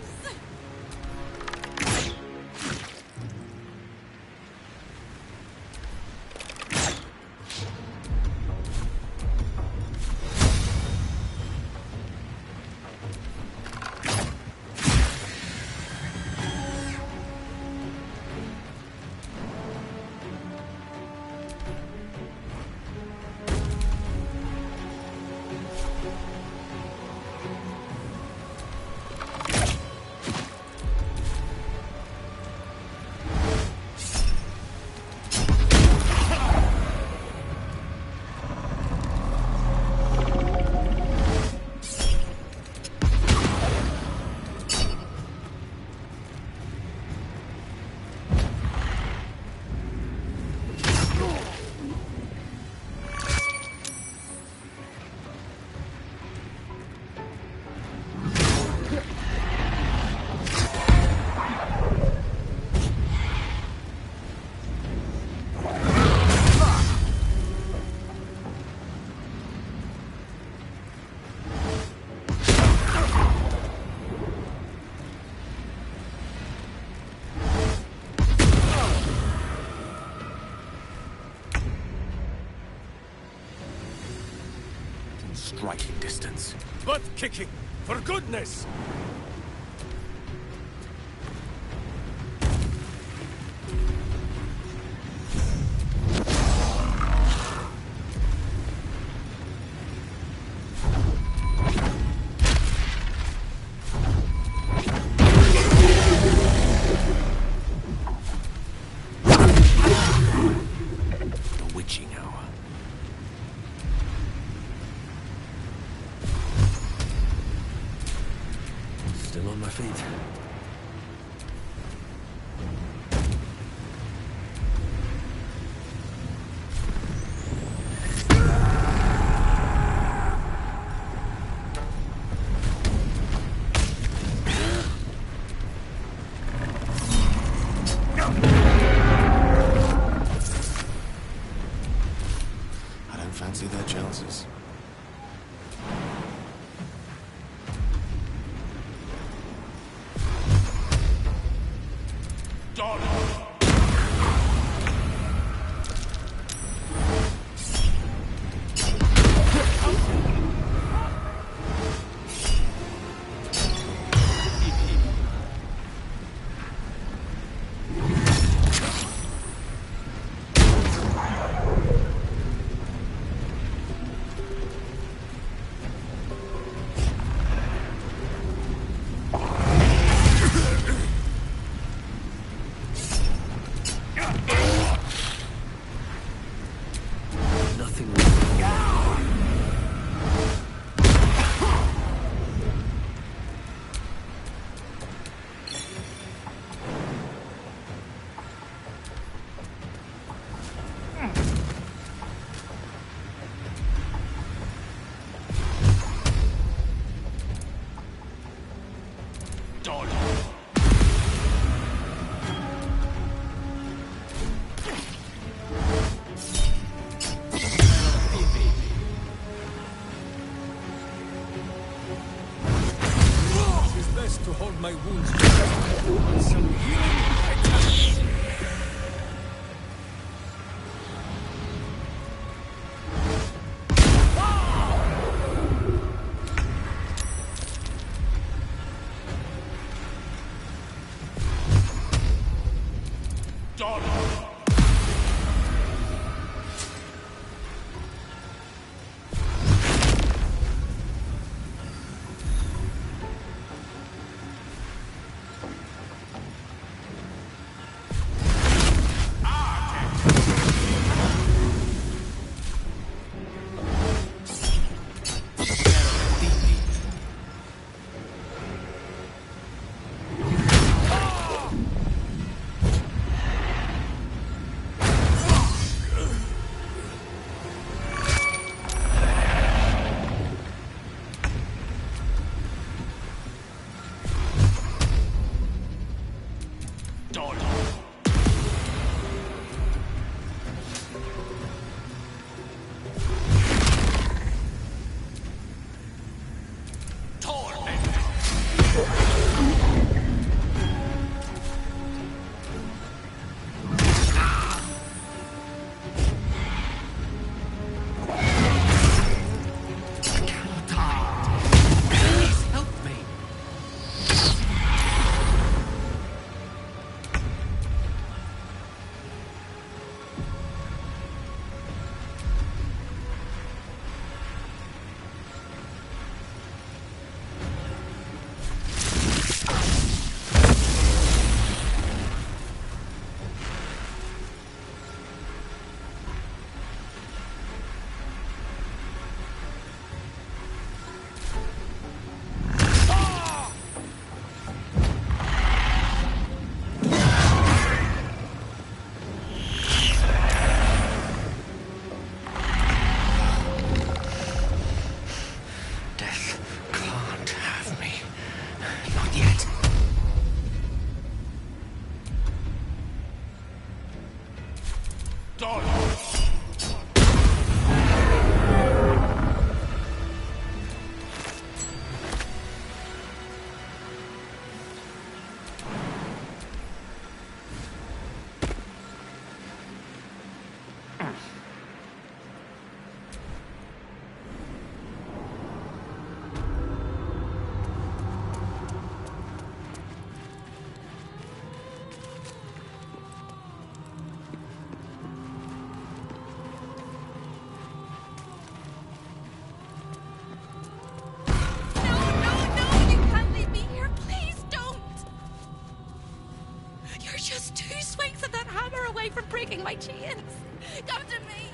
Speaker 17: Striking distance.
Speaker 9: Butt kicking! For goodness!
Speaker 17: The witching hour.
Speaker 15: Still on my feet.
Speaker 17: I don't fancy their chances.
Speaker 2: dodge!
Speaker 11: My chains! Come to me!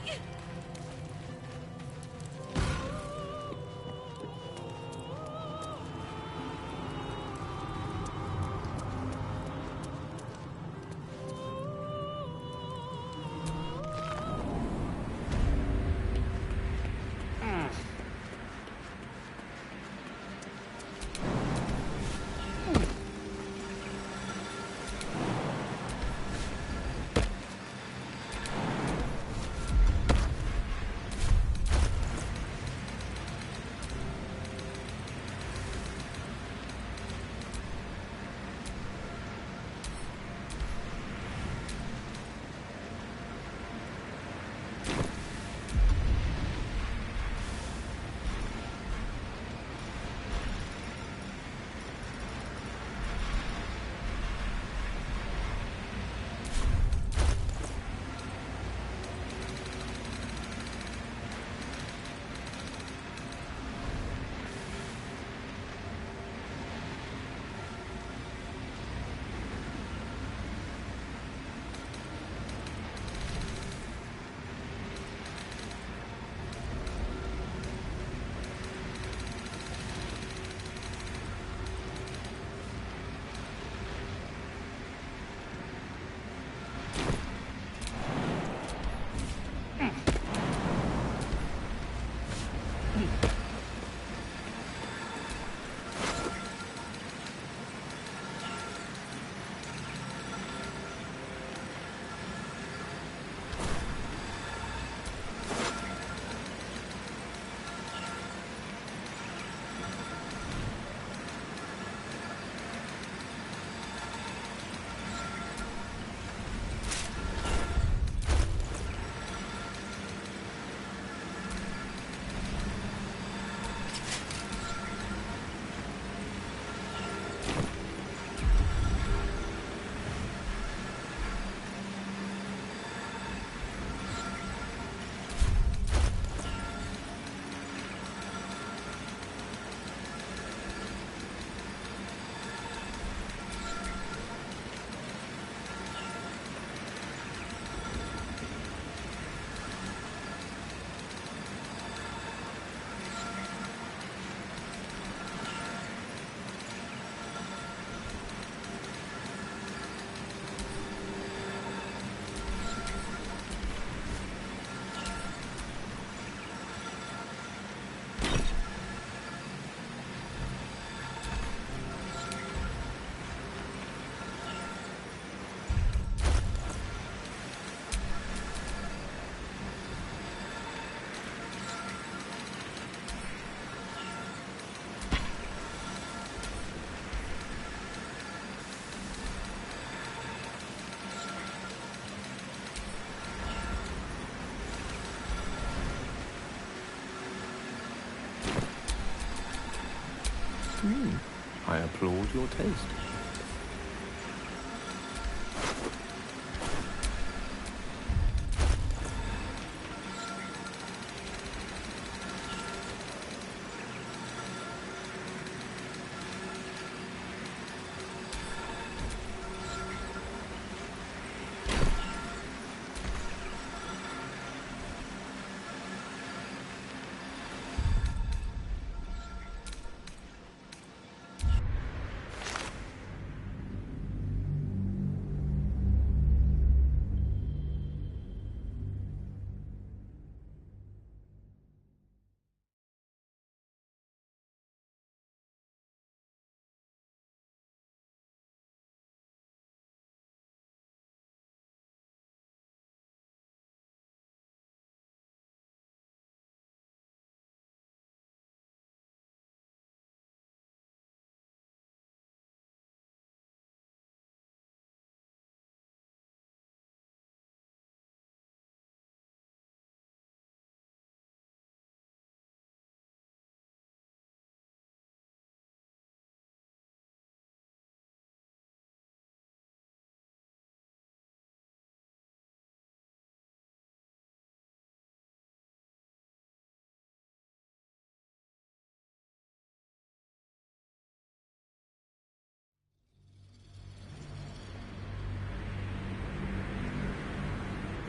Speaker 8: I applaud your taste.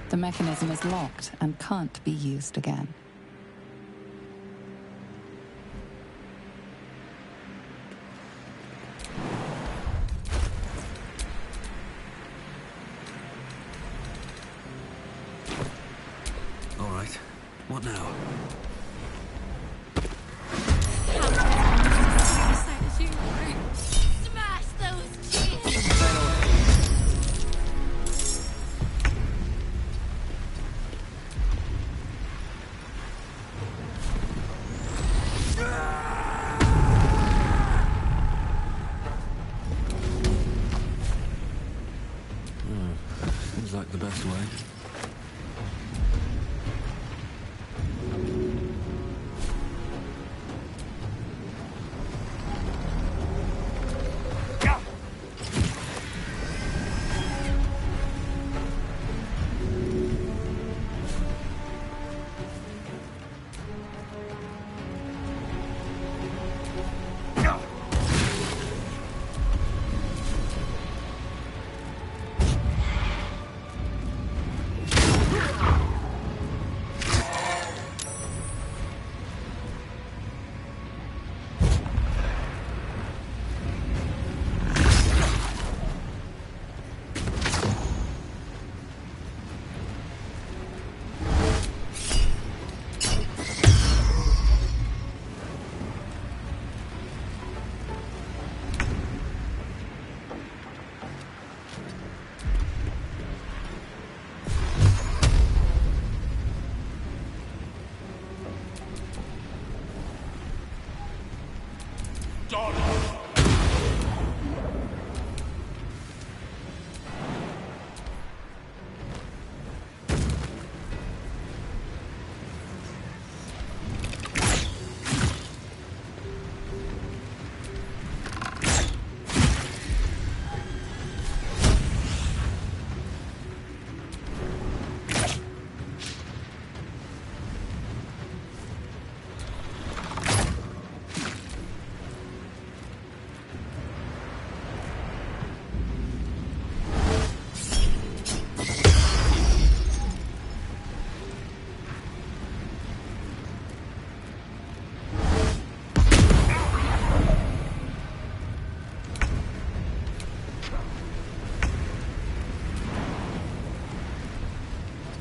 Speaker 5: The mechanism is locked and can't be used again.
Speaker 15: All right. What now?
Speaker 11: Smash those cheers!
Speaker 15: Seems like the best way.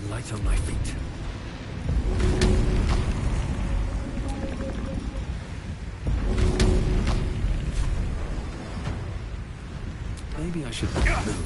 Speaker 15: Light on my feet. Maybe I should move.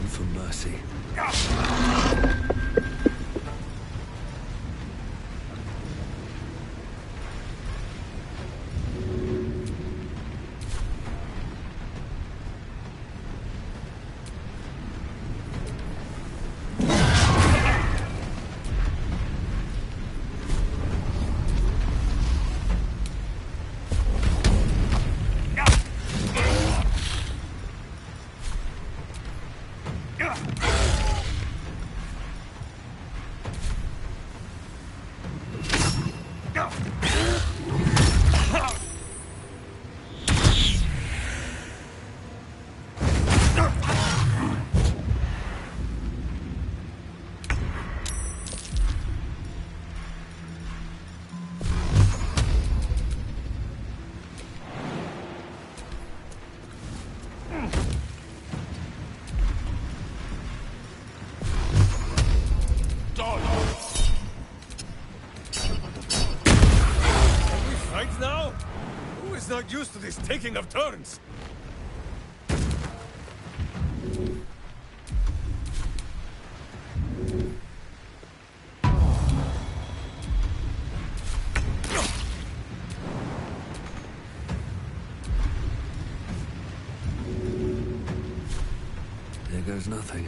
Speaker 15: For mercy.
Speaker 9: He's not used to this taking of turns.
Speaker 15: There goes nothing.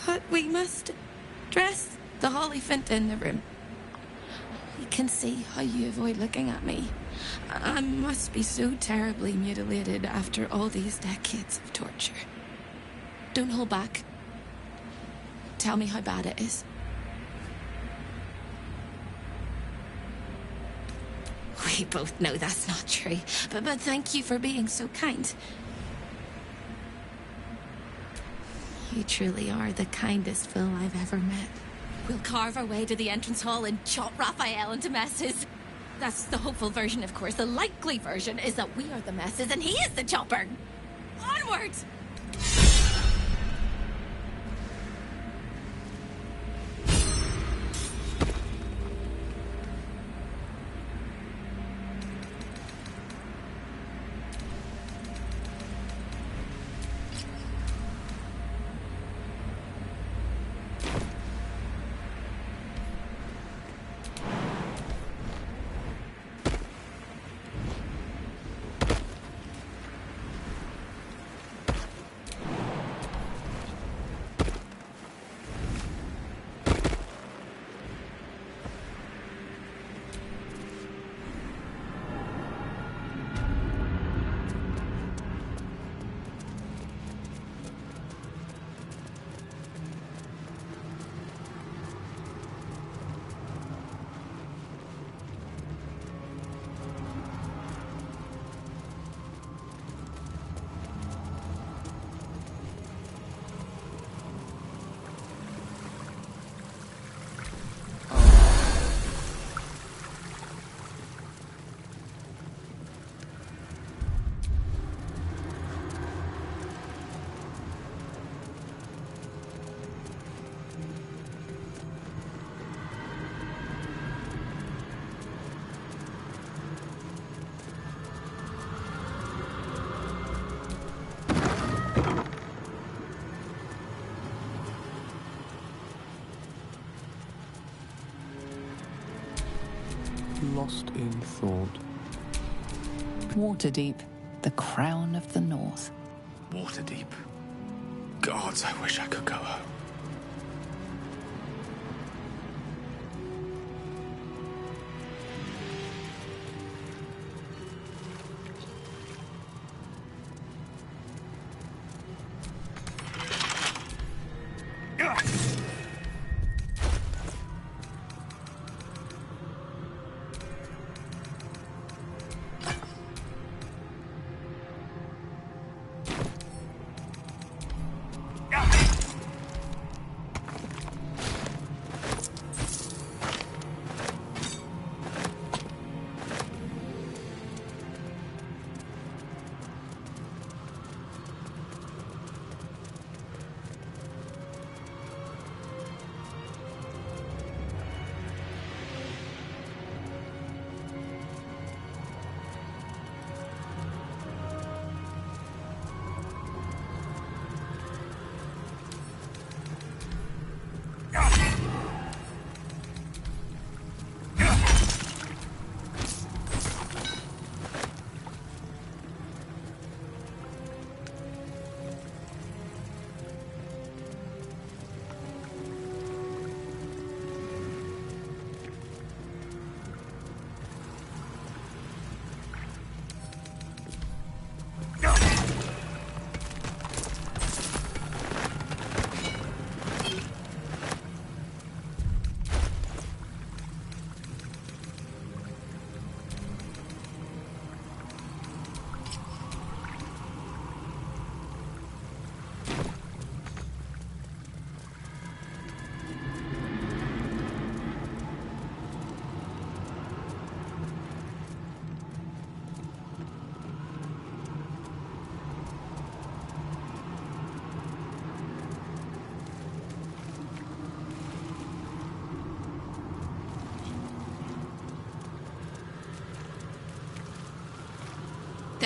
Speaker 3: But we must dress the Hollyphant in the room. I can see how you avoid looking at me. I must be so terribly mutilated after all these decades of torture. Don't hold back. Tell me how bad it is. We both know that's not true, but thank you for being so kind. You truly are the kindest fool I've ever met. We'll carve our way to the entrance hall and chop Raphael into messes. That's the hopeful version, of course. The likely version is that we are the messes and he is the chopper. Onwards!
Speaker 10: Lost in thought.
Speaker 5: Waterdeep, the crown of the north.
Speaker 6: Waterdeep. Gods, I wish I could go home.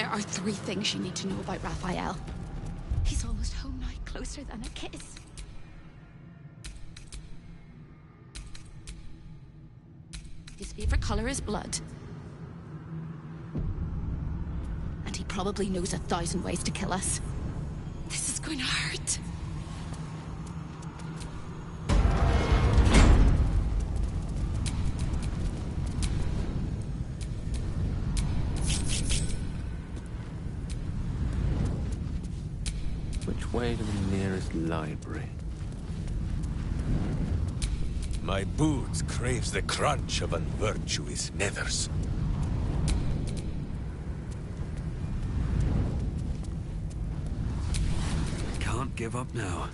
Speaker 11: There are 3 things you need to know about Raphael. He's almost home now, closer than a kiss. His favorite color is blood. And he probably knows 1,000 ways to kill us. This is going to hurt.
Speaker 8: Which way to the nearest library?
Speaker 9: My boots craves the crunch of unvirtuous nethers.
Speaker 15: Can't give up now.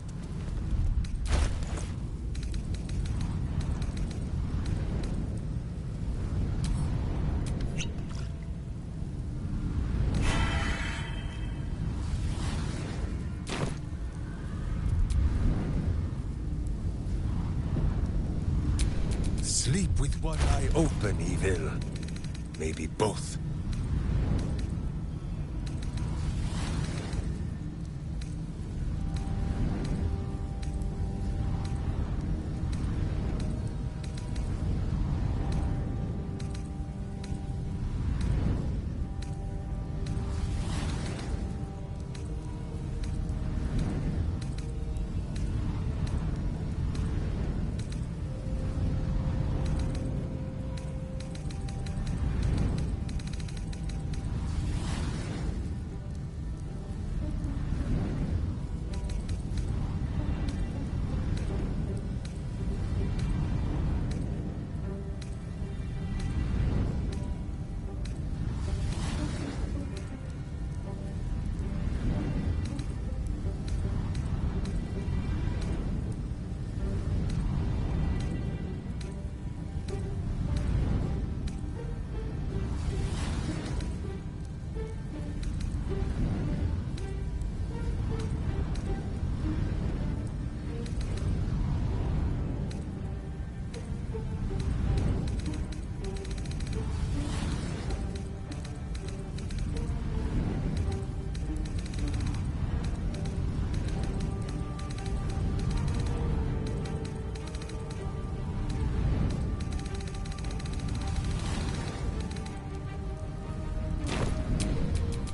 Speaker 9: Sleep with one eye open, evil. Maybe both.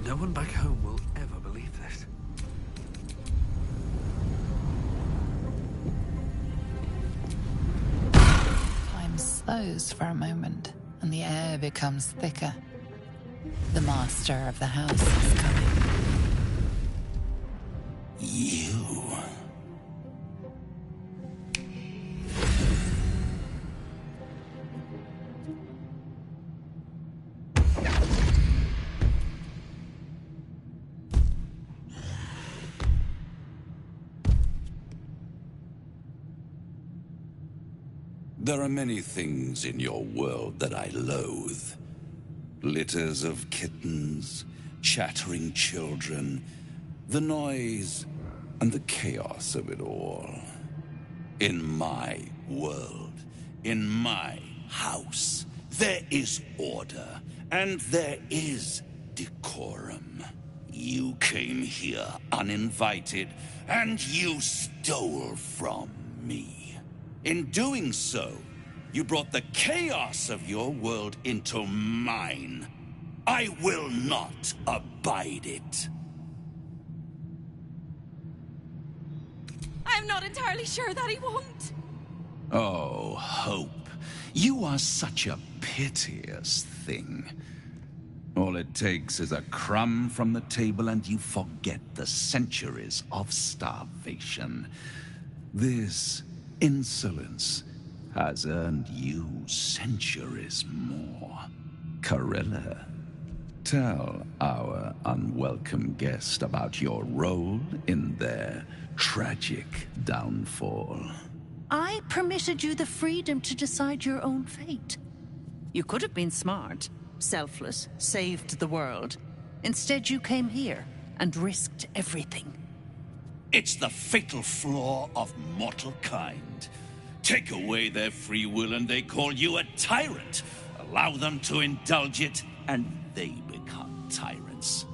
Speaker 15: No one back home will ever believe this.
Speaker 5: Time slows for a moment, and the air becomes thicker. The master of the house is coming.
Speaker 16: You. There are many things in your world that I loathe. Litters of kittens, chattering children, the noise and the chaos of it all. In my world, in my house, there is order and there is decorum. You came here uninvited and you stole from me. In doing so, you brought the chaos of your world into mine. I will not abide it.
Speaker 11: I'm not entirely sure that he won't.
Speaker 16: Oh, Hope. You are such a piteous thing. All it takes is a crumb from the table and you forget the centuries of starvation. This insolence has earned you centuries more. Carilla, tell our unwelcome guest about your role in their tragic downfall.
Speaker 18: I permitted you the freedom to decide your own fate. You could have been smart, selfless, saved the world. Instead, you came here and risked everything.
Speaker 16: It's the fatal flaw of mortal kind. Take away their free will and they call you a tyrant. Allow them to indulge it and they become tyrants. once.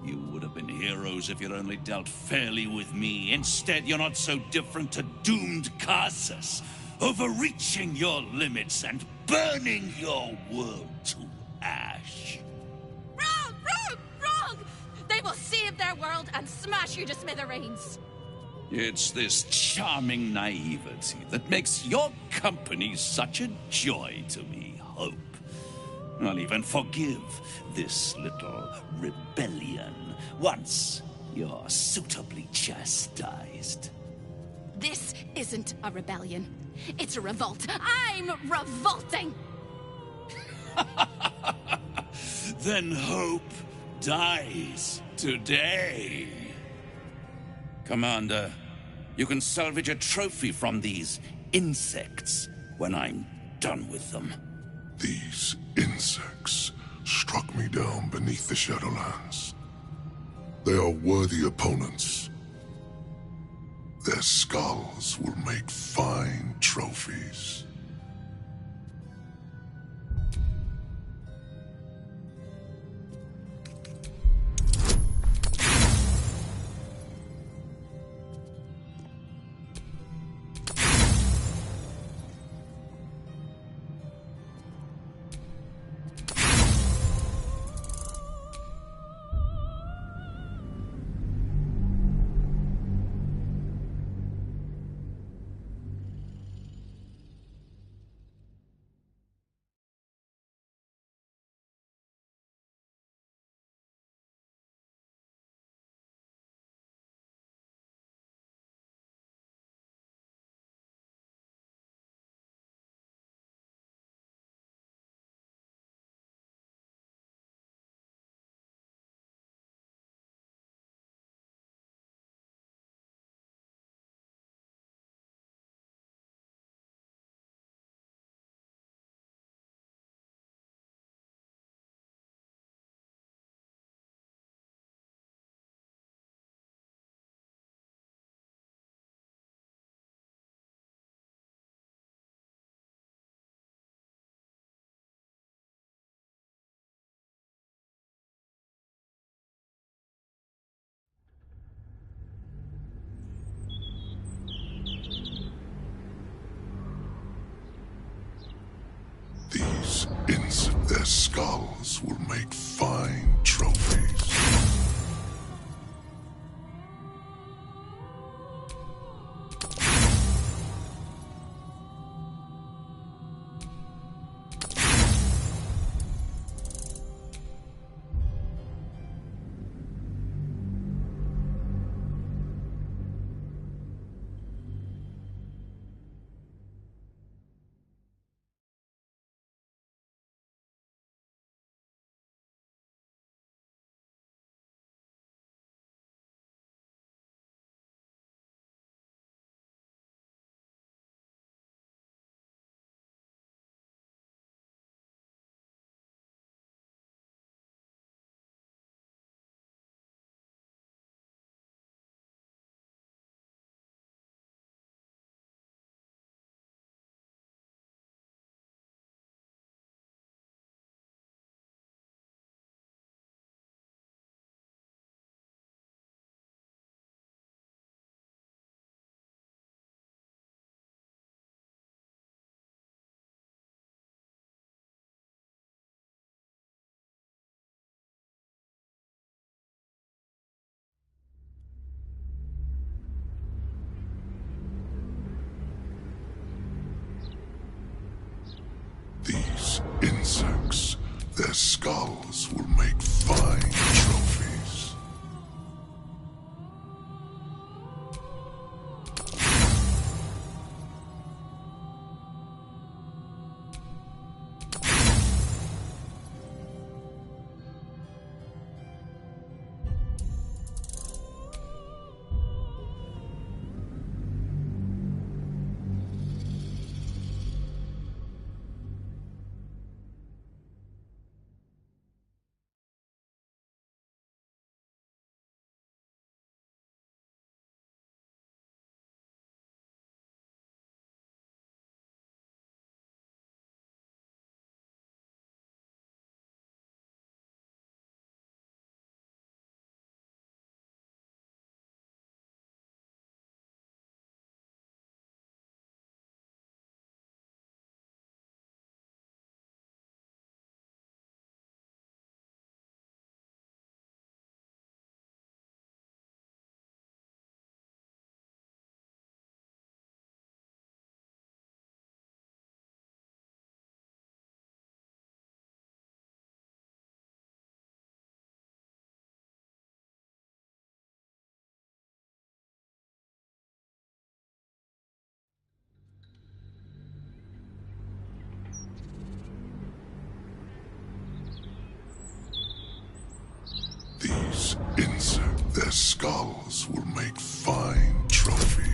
Speaker 16: You would have been heroes if you'd only dealt fairly with me. Instead, you're not so different to doomed Karsus, overreaching your limits and burning your world to ash.
Speaker 11: Wrong! Wrong! Wrong! They will save their world and smash you to smithereens.
Speaker 16: It's this charming naivety that makes your company such a joy to me, Hope. I'll even forgive this little rebellion once you're suitably chastised.
Speaker 11: This isn't a rebellion. It's a revolt. I'm revolting!
Speaker 16: Then Hope dies today. Commander, you can salvage a trophy from these insects when I'm done with them.
Speaker 19: These insects struck me down beneath the Shadowlands. They are worthy opponents. Their skulls will make fine trophies. These insects, their skulls will make fine trophies. These insects, their skulls will make fine trophies. Their skulls will make fine trophies.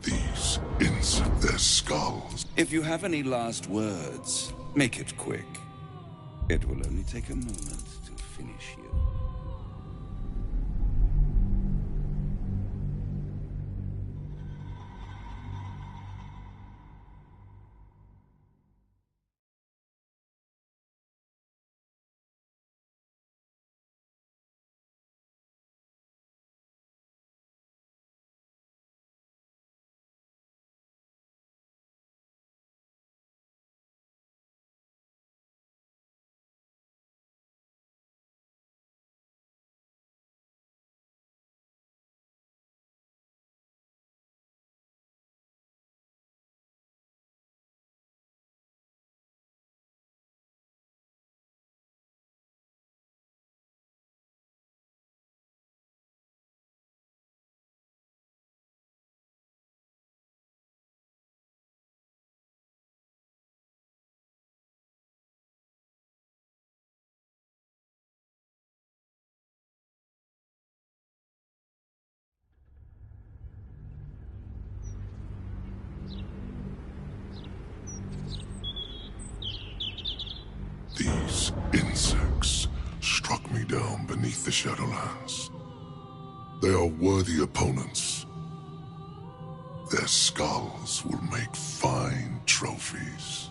Speaker 19: These insect their skulls.
Speaker 16: If you have any last words, make it quick. It will only take a moment to finish you.
Speaker 19: These insects struck me down beneath the Shadowlands. They are worthy opponents. Their skulls will make fine trophies.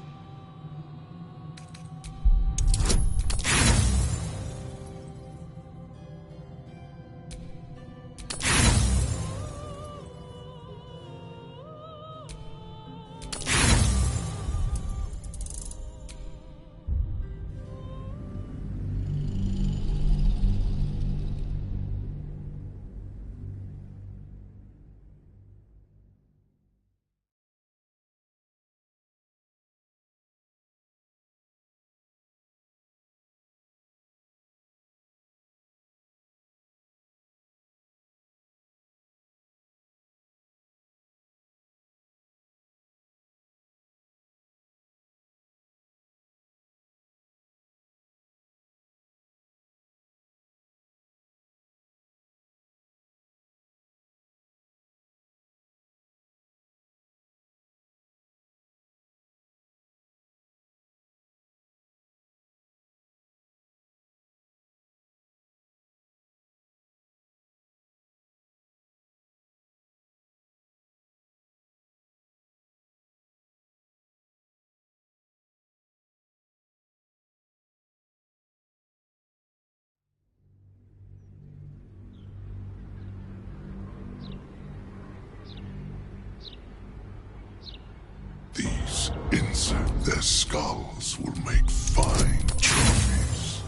Speaker 19: These insect their skulls will make fine trophies.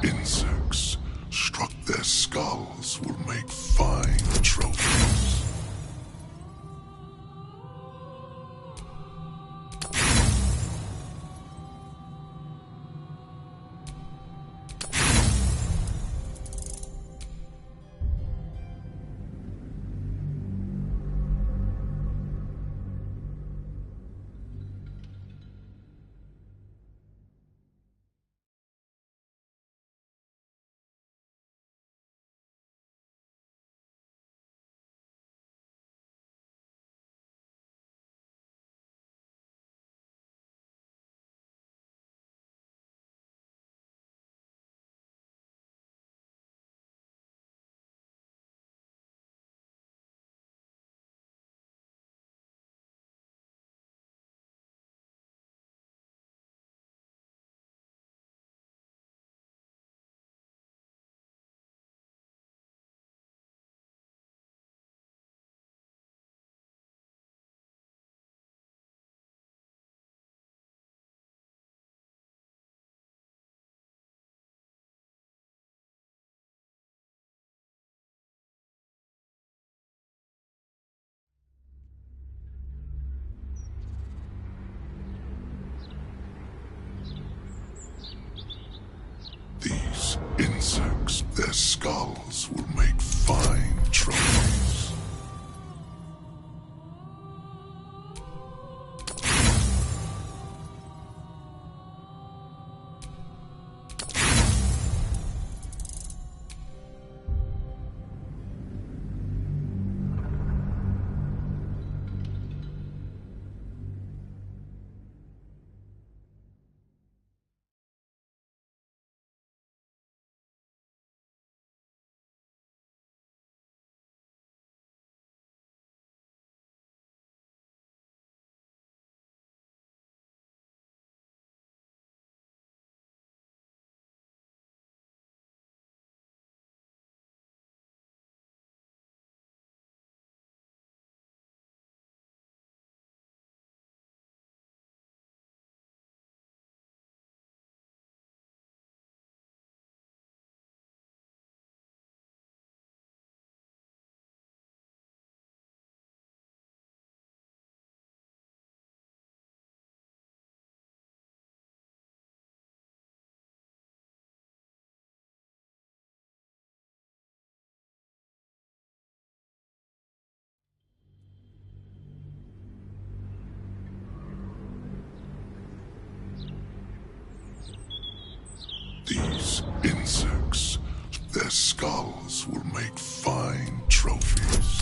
Speaker 19: insects struck their skulls will make fine trophies. These insects, their skulls will make fine trophies. These insects, their skulls will make fine trophies.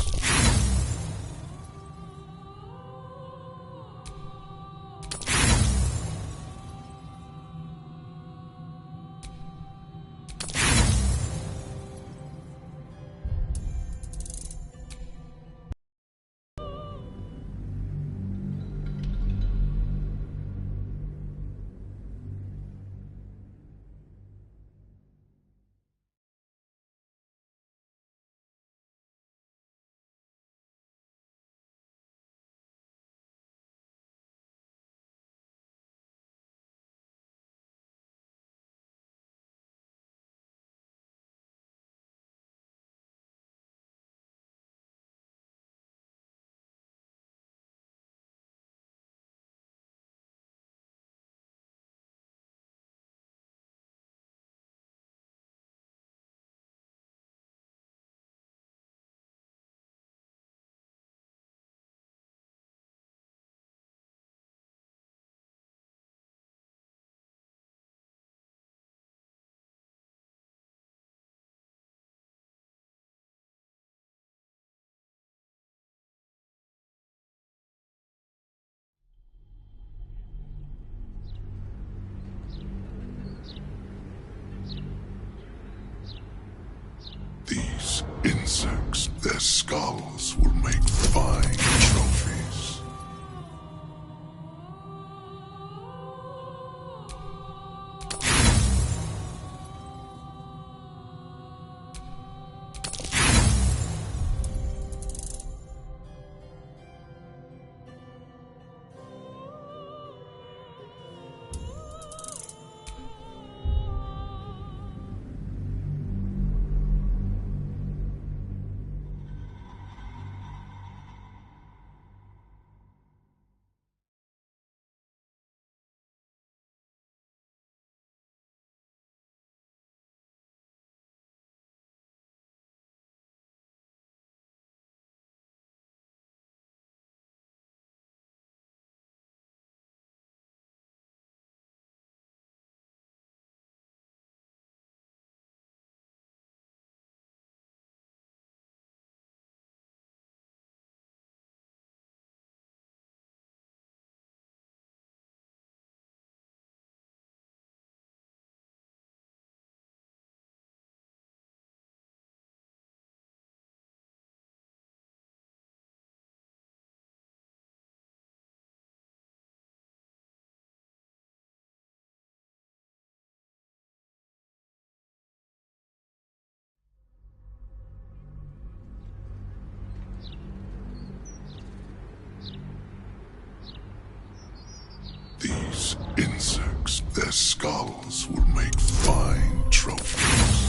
Speaker 19: These insects, their skulls will make fine trophies. Their skulls will make fine trophies.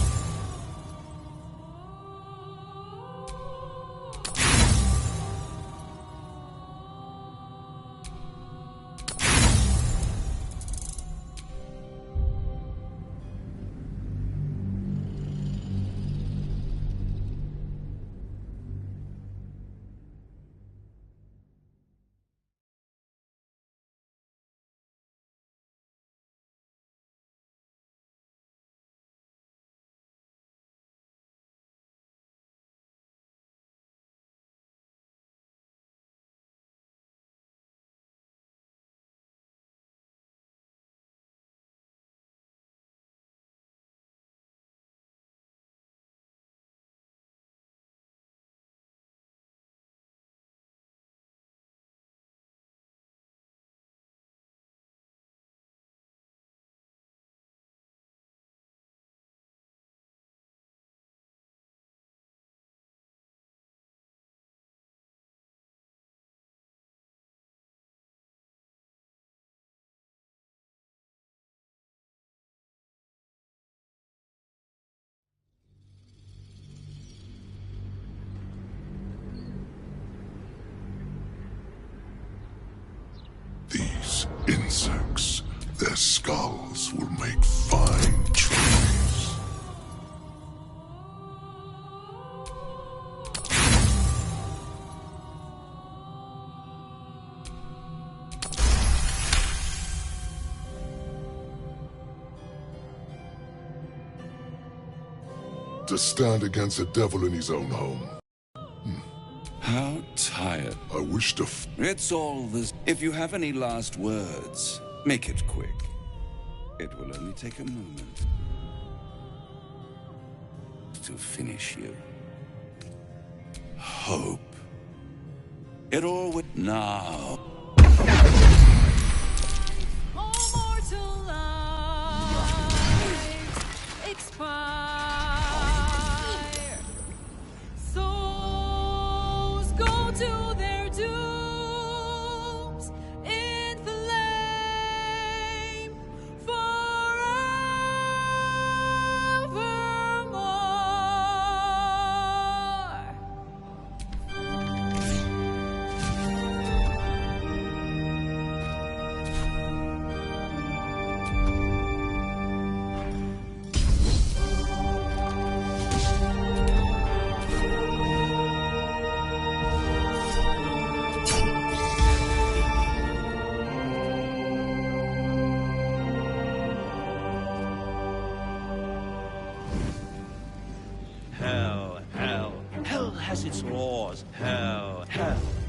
Speaker 19: These insects, their skulls will make fine trophies. To stand against a devil in his own home.
Speaker 16: How tired.
Speaker 19: I wish to
Speaker 16: It's all this. If you have any last words, make it quick. It will only take a moment to finish you. Hope. It all would now.
Speaker 3: All mortal lives expire. Souls go to their dooms in flame forevermore.
Speaker 20: Hell has its laws. Hell.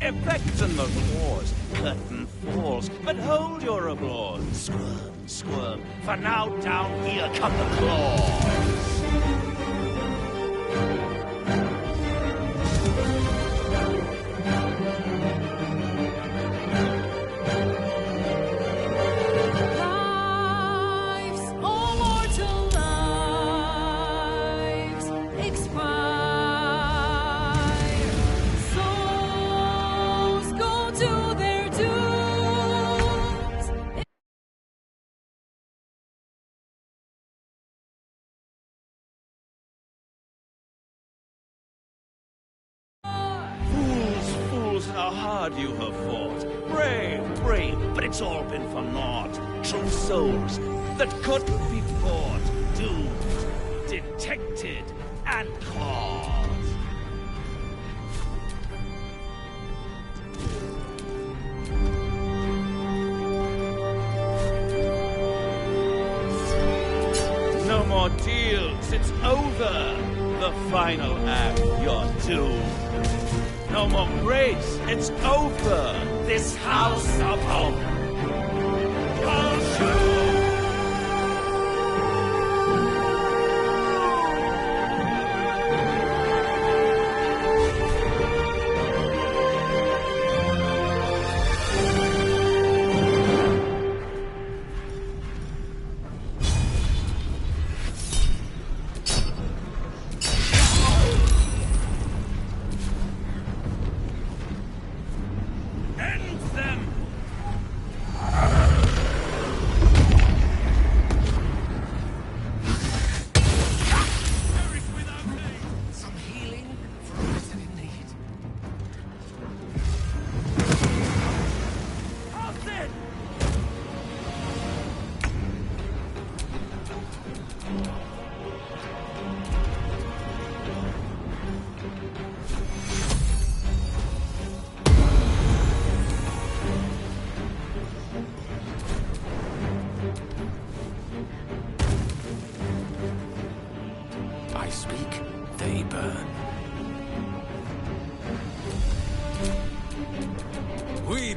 Speaker 20: Effects and the cause. Curtain falls, but hold your applause. Squirm, for now down here come the claws.
Speaker 3: Lives, all mortal lives expire. Souls go to their dooms.
Speaker 20: Fools, how hard you have fought. Brave, but it's all been for naught. True souls that couldn't be bought. Doomed, detected, and caught. No more deals, it's over. The final act, you're doomed. No more grace, it's over. This house of hope. Consumed. End them!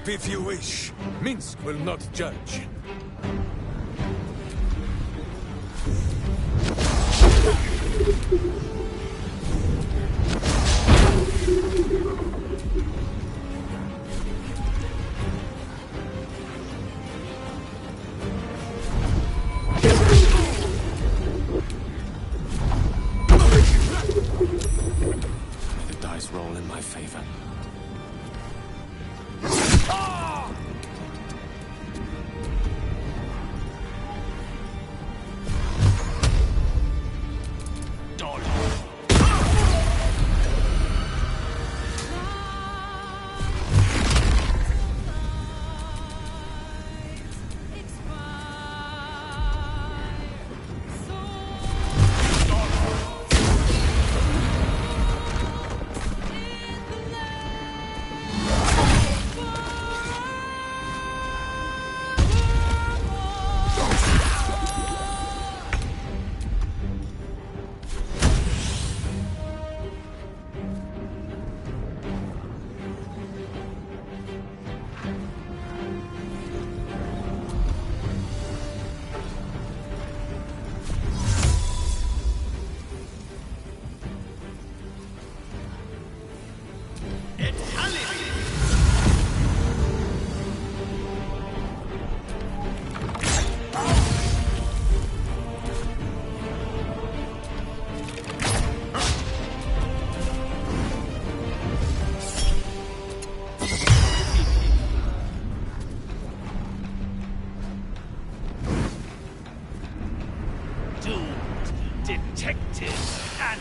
Speaker 9: Weep if you wish. Minsk will not judge.
Speaker 15: The dice roll in my favor.
Speaker 20: Detective and...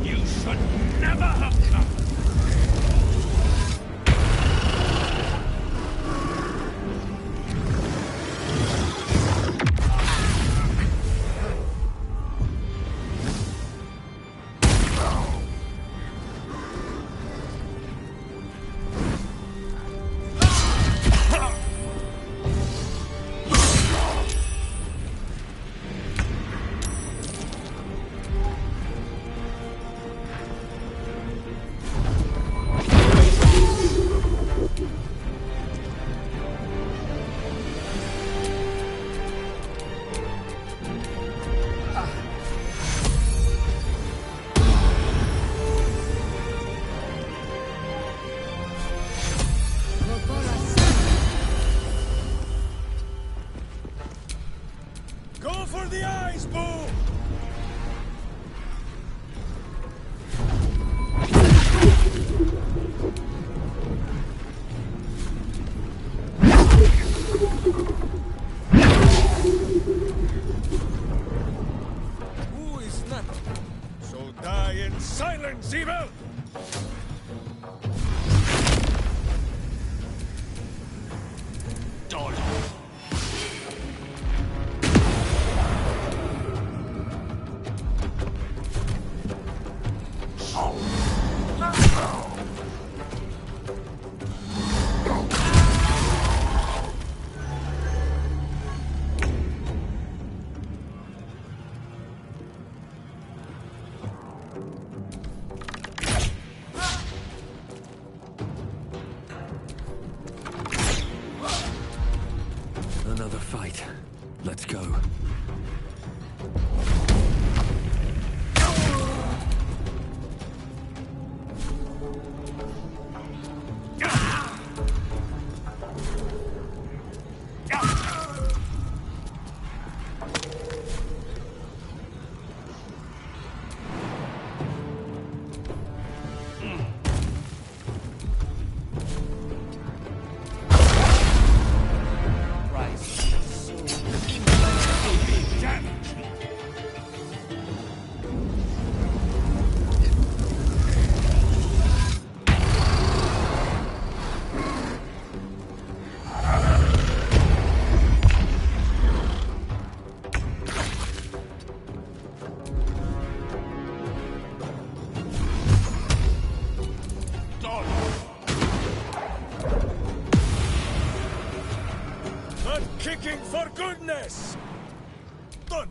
Speaker 20: You should never have come.
Speaker 9: Go for the eyes, Boo! Who is not? So die in silence, evil!
Speaker 15: Another fight. Let's go.
Speaker 9: Working for goodness! Done!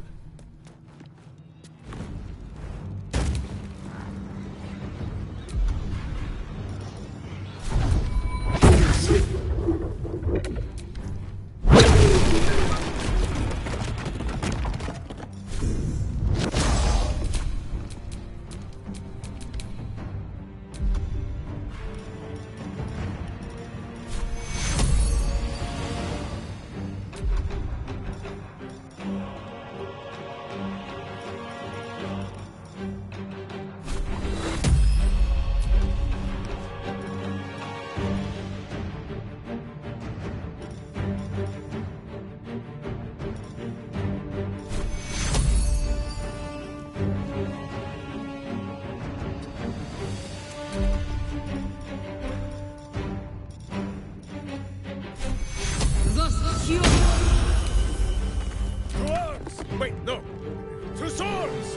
Speaker 9: To arms! Wait, no! To swords!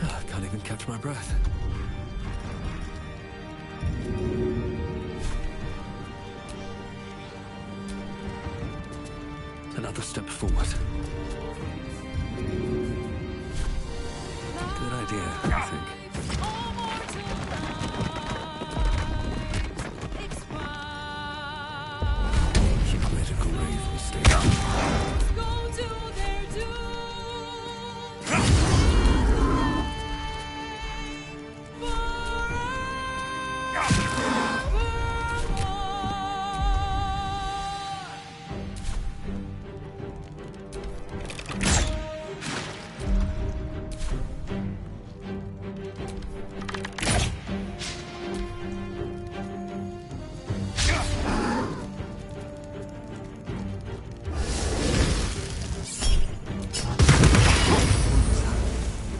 Speaker 15: I can't even catch my breath. Another step forward. Good idea, I think. Your critical grave will stay.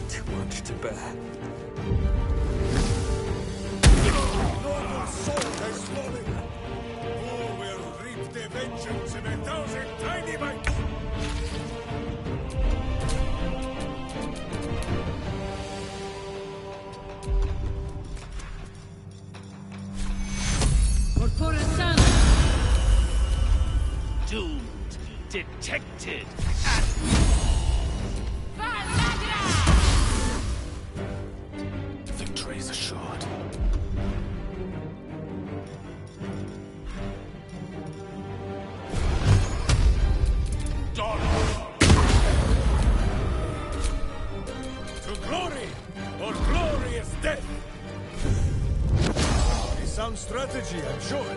Speaker 15: Too much to bear.
Speaker 9: Noble soul has fallen! Who will reap the vengeance in 1,000 tiny bites?
Speaker 20: Doomed, detected,
Speaker 8: Victory is assured.
Speaker 9: To glory, or glorious death! A sound strategy, I'm sure.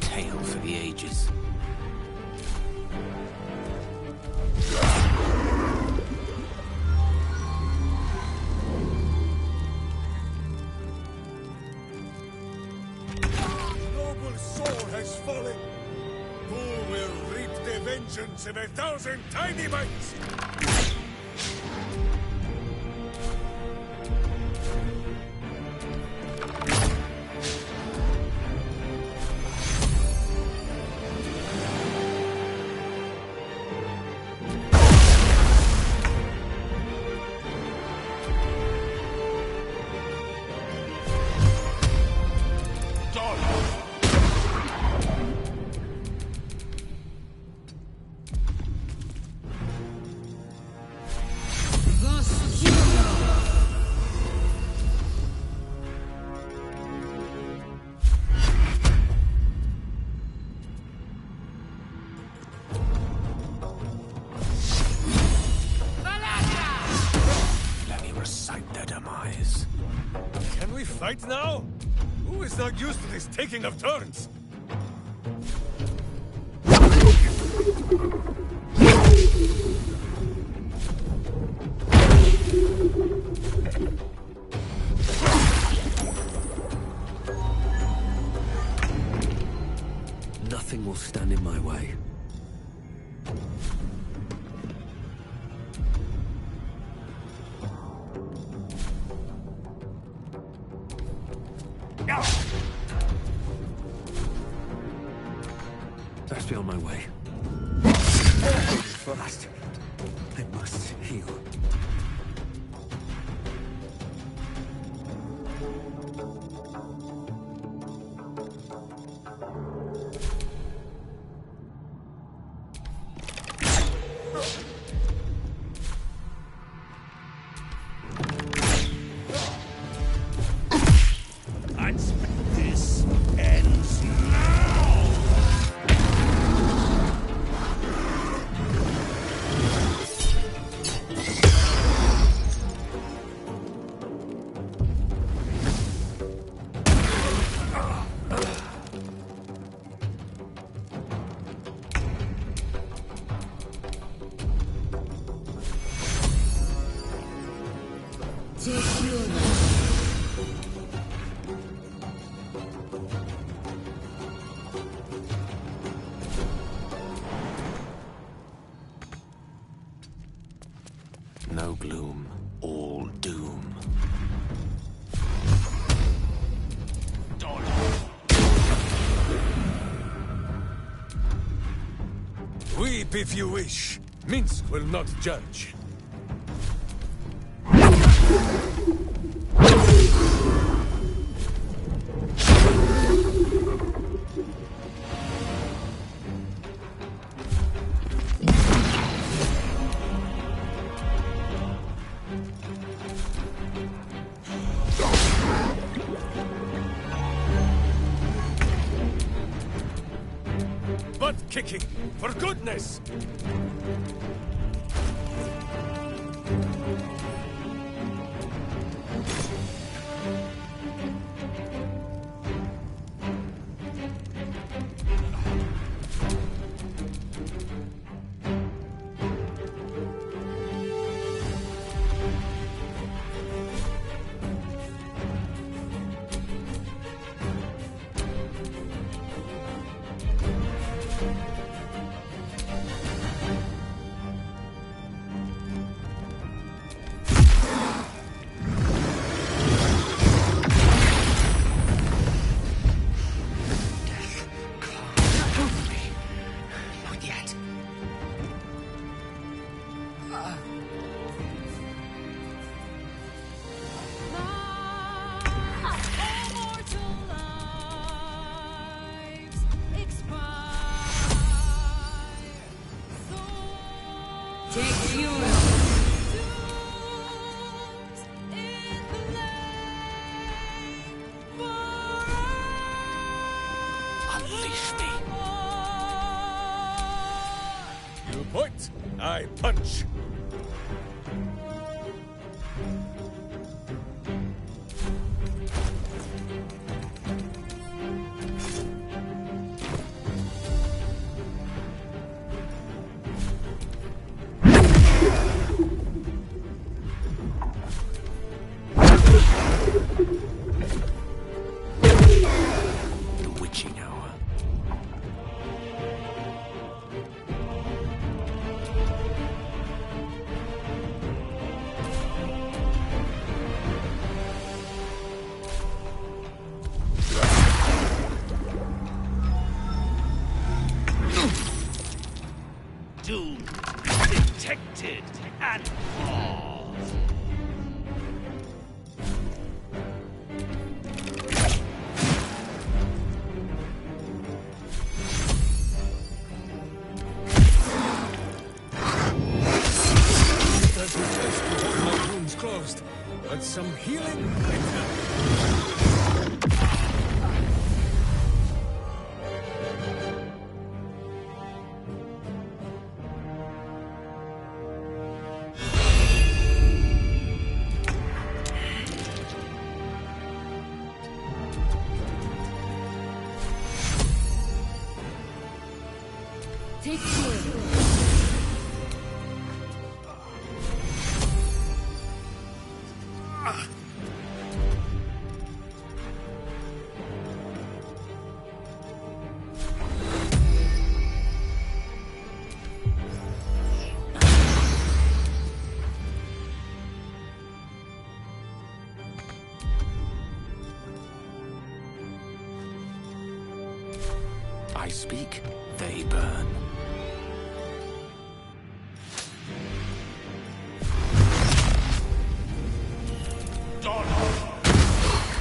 Speaker 8: Tale for the ages.
Speaker 9: Noble soul has fallen. Who will reap the vengeance in 1,000 tiny bites? Fight now? Who is not used to this taking of turns?
Speaker 15: Nothing will stand in my way. That's beyond my way. First, I must heal.
Speaker 20: This ends now!
Speaker 15: No gloom, all doom.
Speaker 9: Weep if you wish. Minsk will not judge. Butt kicking, for goodness!
Speaker 15: Unleash me.
Speaker 9: You point, I punch.
Speaker 15: The witching hour.
Speaker 11: Take care.
Speaker 8: I speak, they burn.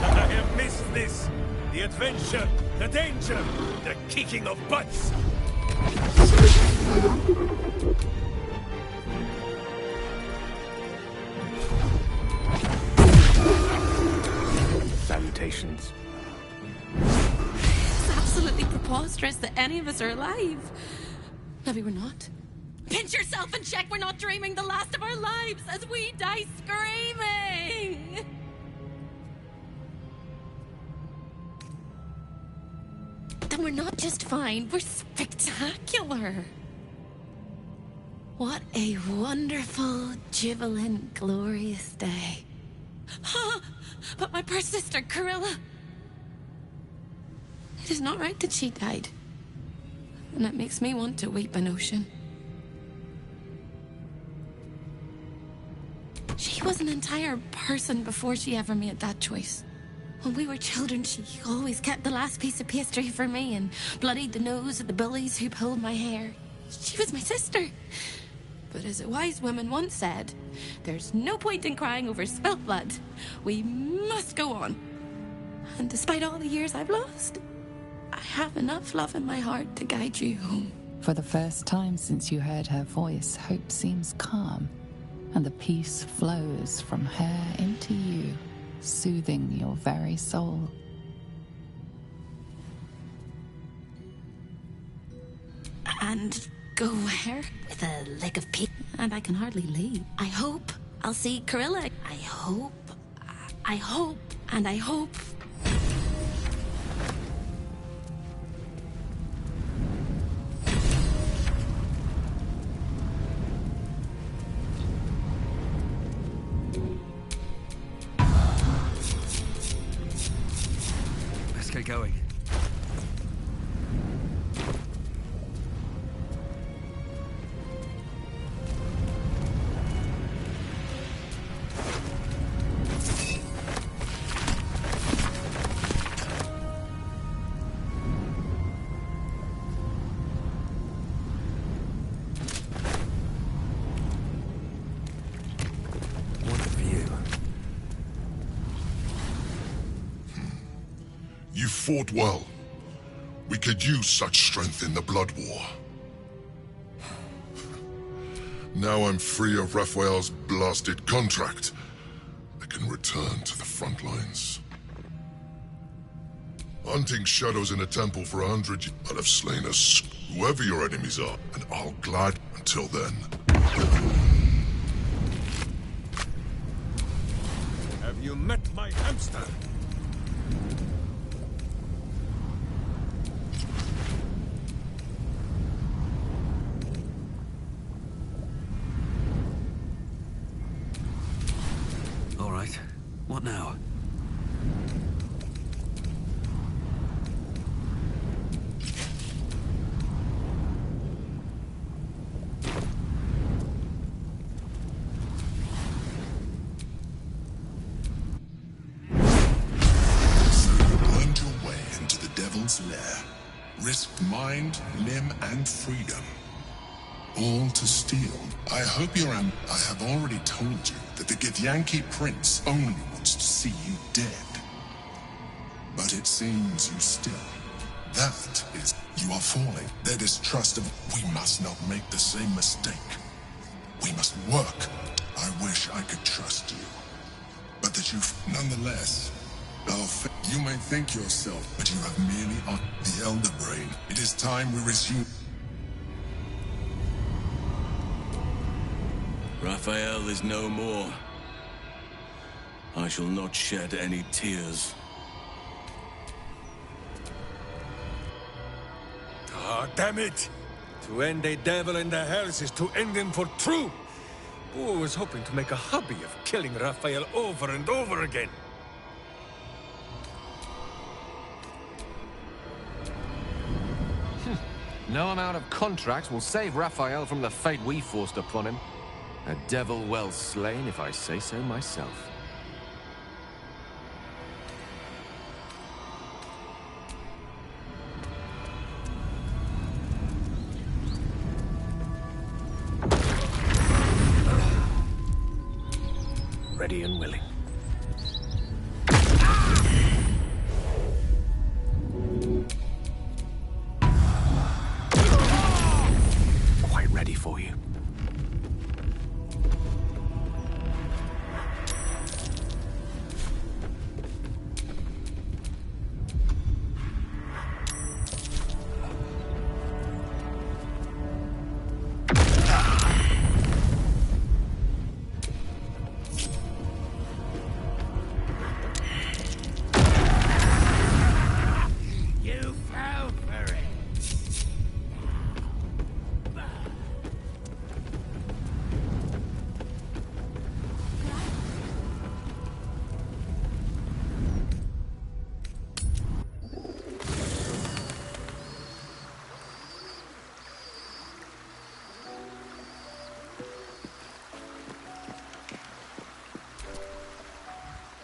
Speaker 9: I have missed this. The adventure, the danger, the kicking of butts.
Speaker 8: Salutations.
Speaker 3: It's absolutely preposterous that any of us are alive. Maybe we're not. Pinch yourself and check we're not dreaming the last of our lives as we die screaming! Then we're not just fine, we're spectacular! What a wonderful, jubilant, glorious day. Huh? But my poor sister, Corilla. It is not right that she died. And it makes me want to weep an ocean. She was an entire person before she ever made that choice. When we were children, she always kept the last piece of pastry for me and bloodied the nose of the bullies who pulled my hair. She was my sister. But as a wise woman once said, there's no point in crying over spilt blood. We must go on. And despite all the years I've lost, I have enough love in my heart to guide you home.
Speaker 5: For the first time since you heard her voice, hope seems calm, and the peace flows from her into you, soothing your very soul.
Speaker 3: And go where? With a lick of pee. And I can hardly leave. I hope I'll see Corilla. I hope, and I hope.
Speaker 15: Let's get going.
Speaker 7: What a view.
Speaker 19: You fought well. We could use such strength in the Blood War. Now I'm free of Raphael's blasted contract. I can return to the front lines. Hunting shadows in a temple for 100 years. I'll have slain us, whoever your enemies are, and I'll glad until then.
Speaker 9: Have you met my hamster?
Speaker 15: All right. What now?
Speaker 19: Blend your way into the Devil's Lair. Risked mind, limb, and freedom. All to steal. I hope you're I have already told you that the Githyanki Prince only wants to see you dead. But it seems you still. That is, you are falling. Their distrust of... We must not make the same mistake. We must work. I wish I could trust you. But that you... Nonetheless, you may think yourself, but you have merely on the Elder Brain. It is time we resume...
Speaker 7: Raphael is no more. I shall not shed any tears.
Speaker 9: Ah, damn it! To end a devil in the hells is to end him for true. Boo was hoping to make a hobby of killing Raphael over and over again.
Speaker 8: No amount of contracts will save Raphael from the fate we forced upon him. A devil well slain, if I say so myself. Ready and willing. Quite ready for you.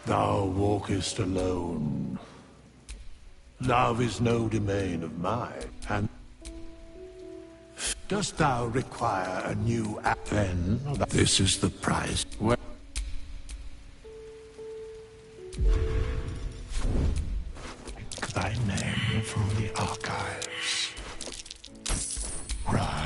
Speaker 21: Thou walkest alone. Love is no domain of mine, and dost thou require a new act? Then this is the price. Thy name from the archives. Rise.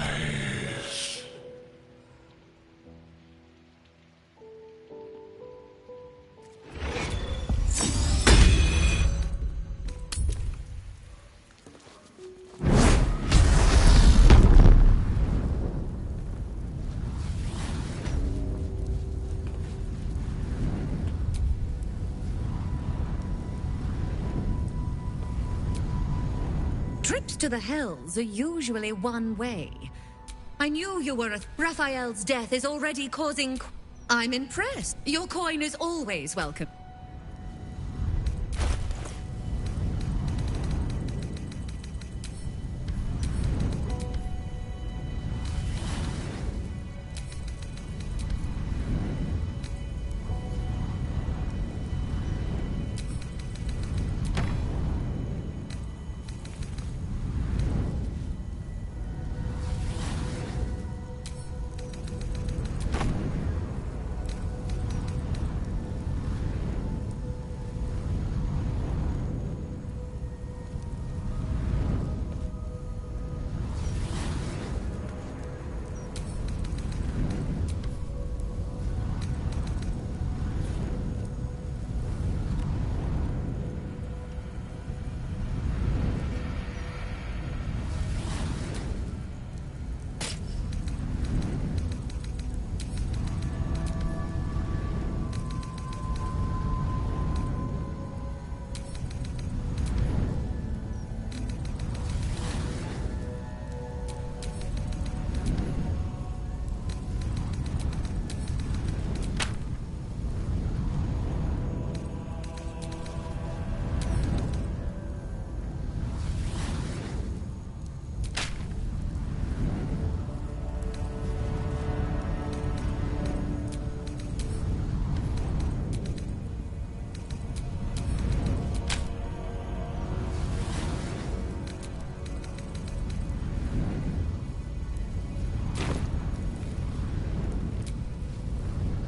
Speaker 12: Trips to the Hells are usually one way. I knew you were Raphael's death is already causing... I'm impressed. Your coin is always welcome.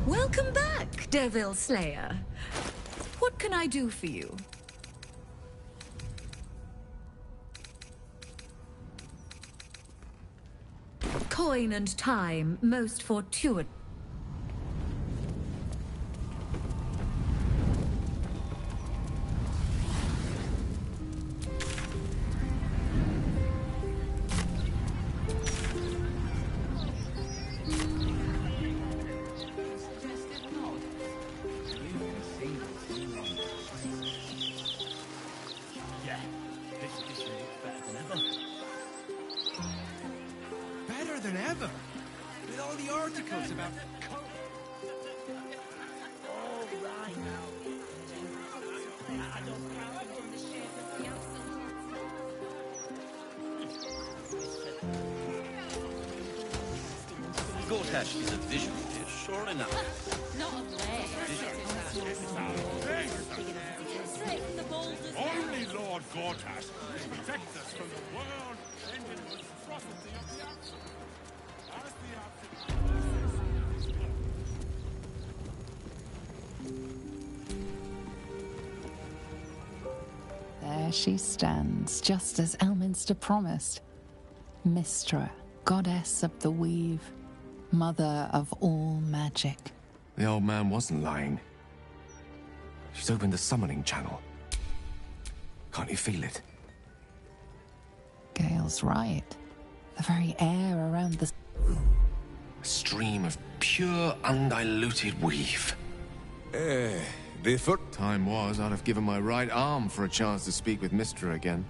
Speaker 12: Welcome back, Devil Slayer. What can I do for you? Coin and time, most fortuitous.
Speaker 10: than ever. With all the articles about...
Speaker 4: Gortash is a visual dish, sure enough.
Speaker 3: Not a
Speaker 2: Only Lord Gortash can protect us from the world ending with prophecy of the Absolute. As the
Speaker 5: There she stands, just as Elminster promised. Mystra, goddess of the weave, mother of all magic.
Speaker 8: The old man wasn't lying. She's opened the summoning channel. Can't you feel it?
Speaker 5: Gale's right. The very air around the...
Speaker 8: A stream of pure, undiluted weave.
Speaker 9: Before...
Speaker 8: Time was, I'd have given my right arm for a chance to speak with Mystra again.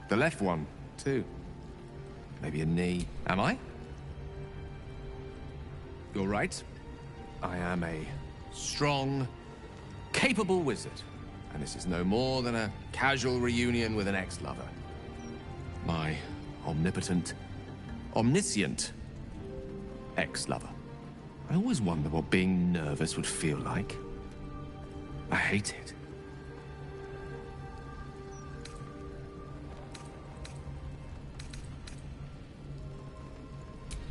Speaker 8: The left one, too. Maybe a knee. Am I? You're right. I am a strong, capable wizard. And this is no more than a casual reunion with an ex-lover. My omnipotent, omniscient ex-lover. I always wonder what being nervous would feel like. I hate it.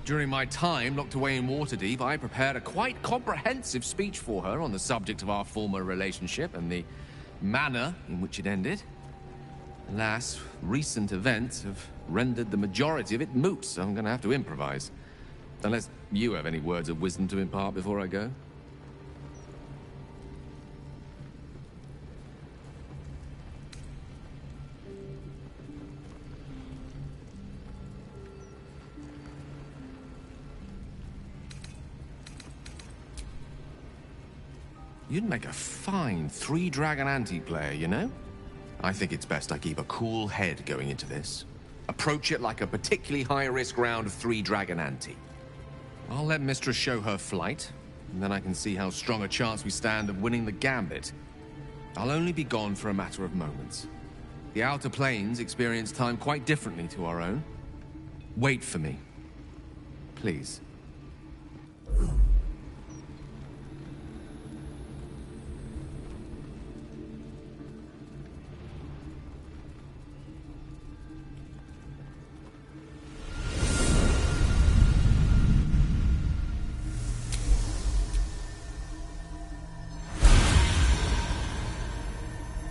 Speaker 8: During my time locked away in Waterdeep, I prepared a quite comprehensive speech for her on the subject of our former relationship and the manner in which it ended. Alas, recent events have rendered the majority of it moot, so I'm going to have to improvise. Unless you have any words of wisdom to impart before I go. You'd make a fine three-dragon anti-player, you know? I think it's best I keep a cool head going into this. Approach it like a particularly high-risk round of three-dragon ante. I'll let Mistress show her flight, and then I can see how strong a chance we stand of winning the gambit. I'll only be gone for a matter of moments. The Outer Planes experience time quite differently to our own. Wait for me. Please.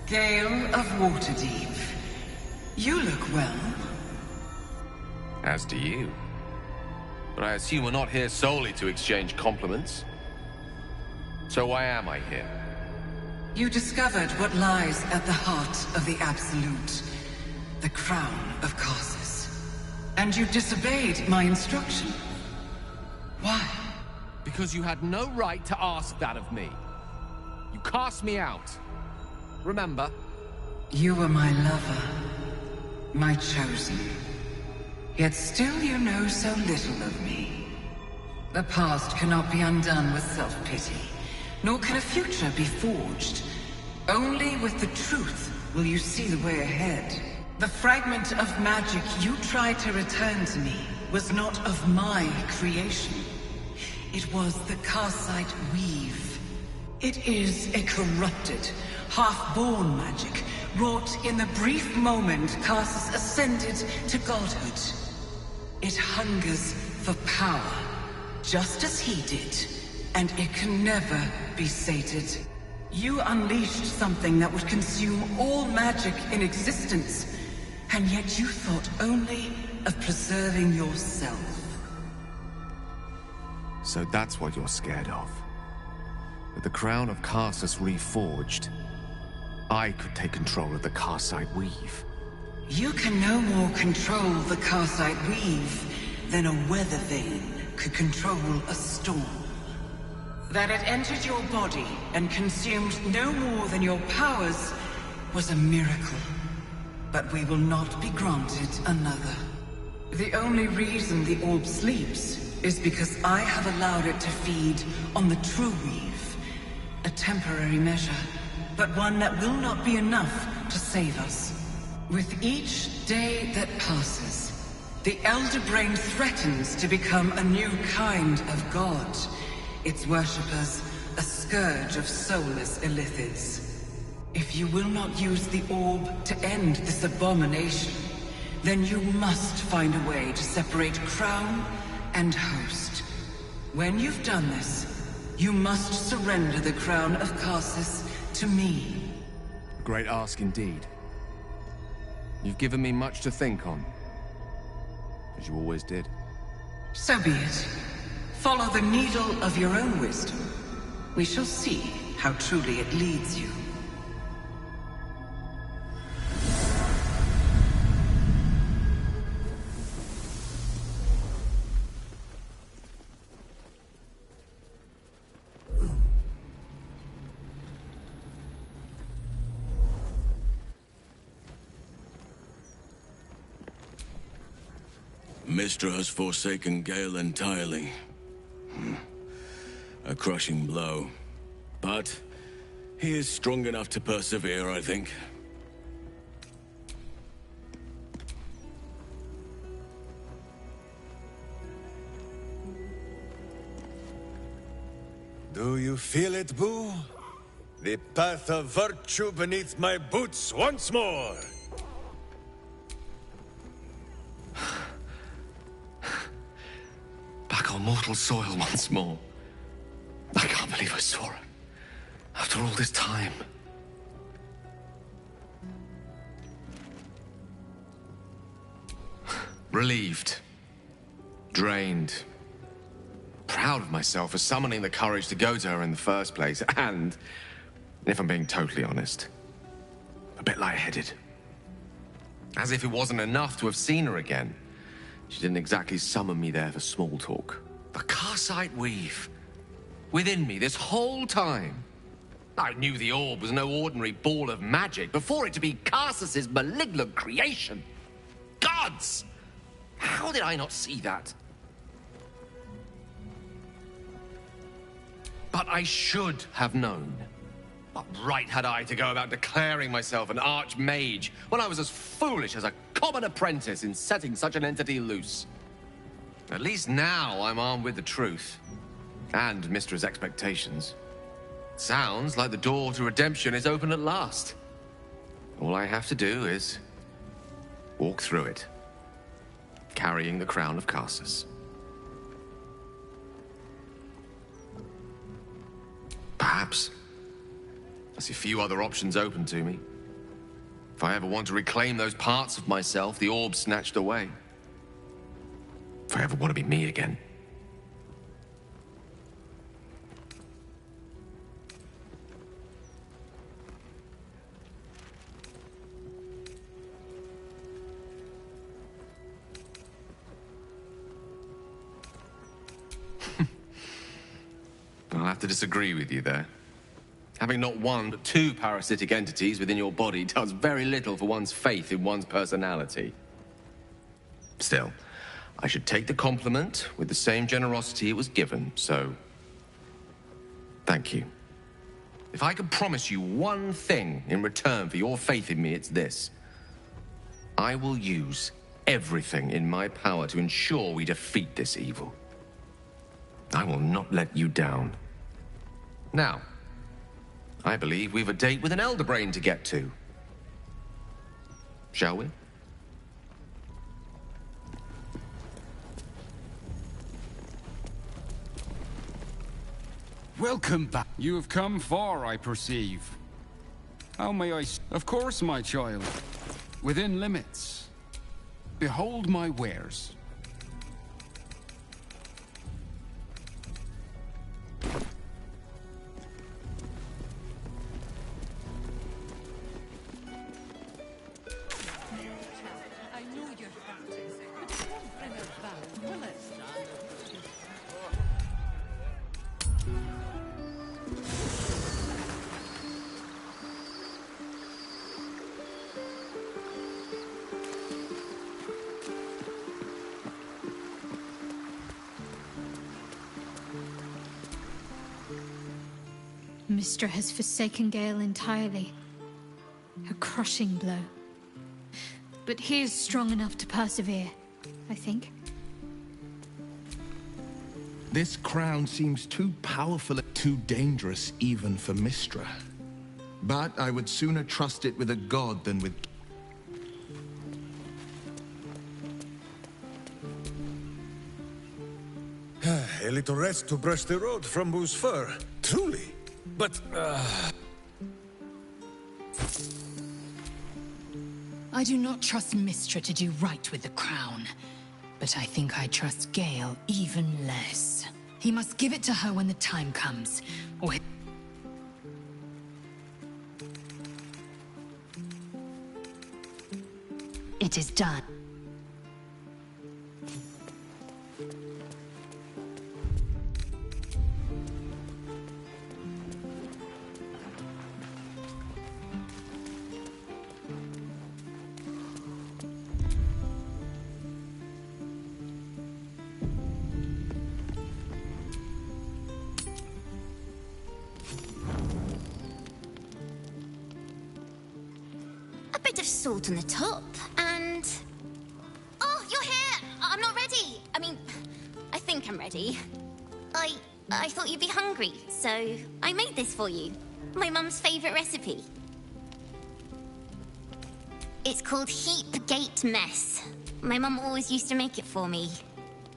Speaker 1: Gale of Waterdeep. You look well.
Speaker 8: As do you. But I assume we're not here solely to exchange compliments. So why am I here?
Speaker 1: You discovered what lies at the heart of the Absolute, the crown of Karsus. And you disobeyed my instruction. Why?
Speaker 8: Because you had no right to ask that of me. You cast me out. Remember?
Speaker 1: You were my lover, my chosen. Yet still you know so little of me. The past cannot be undone with self-pity, nor can a future be forged. Only with the truth will you see the way ahead. The fragment of magic you tried to return to me was not of my creation. It was the Karsite weave. It is a corrupted, half-born magic, wrought in the brief moment Karsus ascended to godhood. It hungers for power, just as he did, and it can never be sated. You unleashed something that would consume all magic in existence, and yet you thought only of preserving yourself.
Speaker 8: So that's what you're scared of. With the crown of Karsus reforged, I could take control of the Karsite weave.
Speaker 1: You can no more control the Karsite weave than a weather vane could control a storm. That it entered your body and consumed no more than your powers was a miracle. But we will not be granted another. The only reason the orb sleeps is because I have allowed it to feed on the true weave. A temporary measure, but one that will not be enough to save us. With each day that passes, the Elder Brain threatens to become a new kind of god. Its worshippers, a scourge of soulless illithids. If you will not use the orb to end this abomination, then you must find a way to separate crown and host. When you've done this, you must surrender the crown of Karsus to me.
Speaker 8: A great ask indeed. You've given me much to think on, as you always did.
Speaker 1: So be it. Follow the needle of your own wisdom. We shall see how truly it leads you.
Speaker 7: Mystra has forsaken Gale entirely. A crushing blow. But he is strong enough to persevere, I think.
Speaker 9: Do you feel it, Boo? The path of virtue beneath my boots once more!
Speaker 13: Back on mortal soil once more. I can't believe I saw it. After all this time.
Speaker 8: Relieved. Drained. Proud of myself for summoning the courage to go to her in the first place, and, if I'm being totally honest, a bit lightheaded. As if it wasn't enough to have seen her again. She didn't exactly summon me there for small talk. The Karsite weave. Within me this whole time. I knew the orb was no ordinary ball of magic before it to be Karsus's malignant creation. Gods! How did I not see that? But I should have known. What right had I to go about declaring myself an archmage when I was as foolish as a common apprentice in setting such an entity loose? At least now I'm armed with the truth. And Mystra's expectations. Sounds like the door to redemption is open at last. All I have to do is walk through it, carrying the crown of Karsus. Perhaps I see few other options open to me. If I ever want to reclaim those parts of myself the orb snatched away. If I ever want to be me again. I'll have to disagree with you there. Having not one, but two parasitic entities within your body does very little for one's faith in one's personality. Still, I should take the compliment with the same generosity it was given, so... thank you. If I could promise you one thing in return for your faith in me, it's this. I will use everything in my power to ensure we defeat this evil. I will not let you down. Now, I believe we've a date with an Elder Brain to get to. Shall we?
Speaker 22: Welcome back. You have come far, I perceive. How may I... Of course, my child. Within limits. Behold my wares.
Speaker 14: Mystra has forsaken Gale entirely. A crushing blow. But he is strong enough to persevere, I think.
Speaker 6: This crown seems too powerful, too dangerous even for Mystra. But I would sooner trust it with a god than with...
Speaker 9: A little rest to brush the road from Boo's fur, truly. But,
Speaker 17: I do not trust Mystra to do right with the crown. But I think I trust Gale even less. He must give it to her when the time comes, or... It is done.
Speaker 11: A bit of salt on the top, and... Oh, you're here! I'm not ready! I mean, I think I'm ready. I thought you'd be hungry, so I made this for you. My mum's favourite recipe. It's called Heap Gate Mess. My mum always used to make it for me.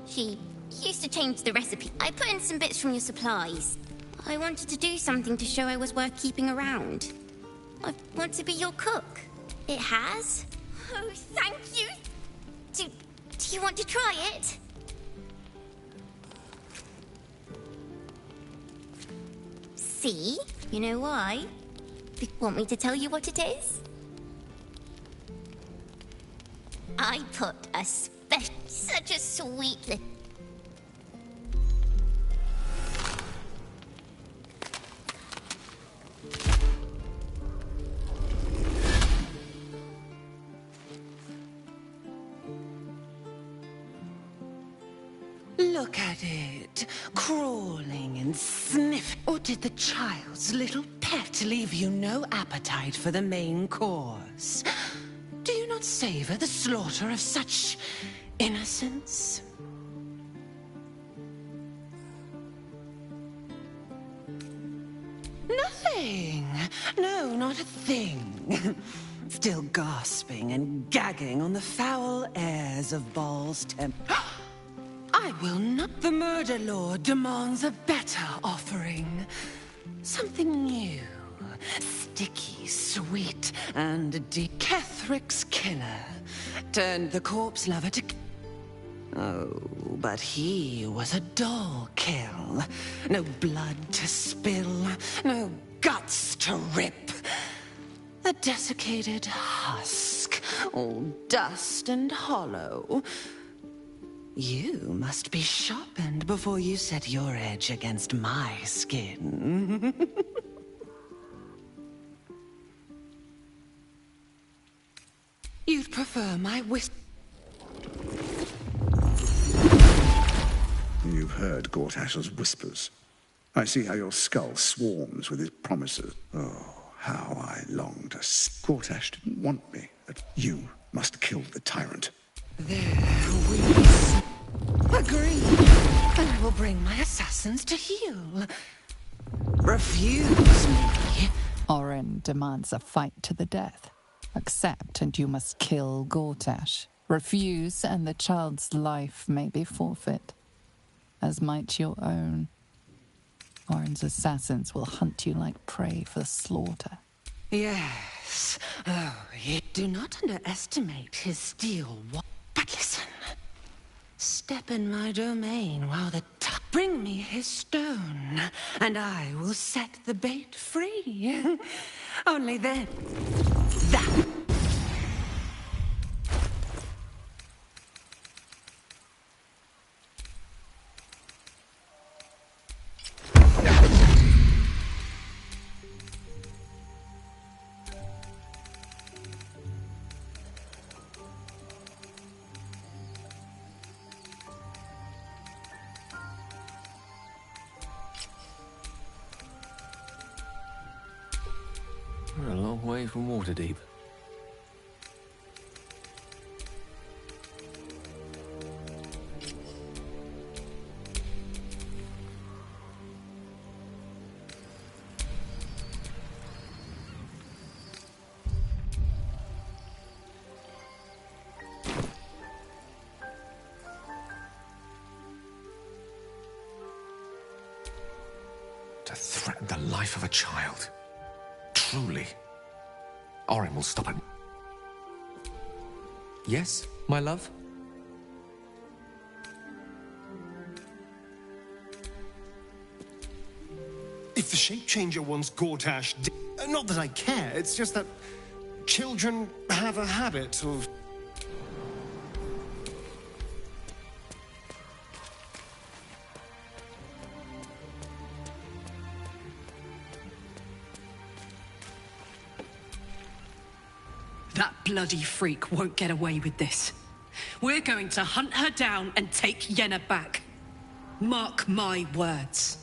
Speaker 11: She used to change the recipe. I put in some bits from your supplies. I wanted to do something to show I was worth keeping around. I want to be your cook. It has? Oh, thank you! Do you want to try it? See? You know why? Want me to tell you what it is? I put a such a sweet little...
Speaker 18: Look at it, crawling and sniffing. Or did the child's little pet leave you no appetite for the main course? Do you not savor the slaughter of such innocence? Nothing. No, not a thing. Still gasping and gagging on the foul airs of Baal's temple. I will not. The murder lord demands a better offering. Something new. Sticky, sweet, and deep. Kethric's killer turned the corpse lover to... Oh, but he was a dull kill. No blood to spill, no guts to rip. A desiccated husk, all dust and hollow. You must be sharpened before you set your edge against my skin. You'd prefer my
Speaker 23: You've heard Gortash's whispers. I see how your skull swarms with his promises. Oh, how I long to... Gortash didn't want me, but you must kill the tyrant.
Speaker 18: There we agree. And I will bring my assassins to heal. Refuse me.
Speaker 5: Oren demands a fight to the death. Accept and you must kill Gortash. Refuse and the child's life may be forfeit, as might your own. Oren's assassins will hunt you like prey for slaughter.
Speaker 18: Yes. Oh, you do not underestimate his steel wall. But listen. Step in my domain while the... Bring me his stone, and I will set the bait free. Only then... That...
Speaker 13: way from Waterdeep.
Speaker 8: To threaten the life of a child. Truly. Orin will stop it. Yes, my love?
Speaker 4: If the shape-changer wants Gortash... Not that I care, it's just that... children have a habit of...
Speaker 3: That bloody freak won't get away with this. We're going to hunt her down and take Yenna back. Mark my words.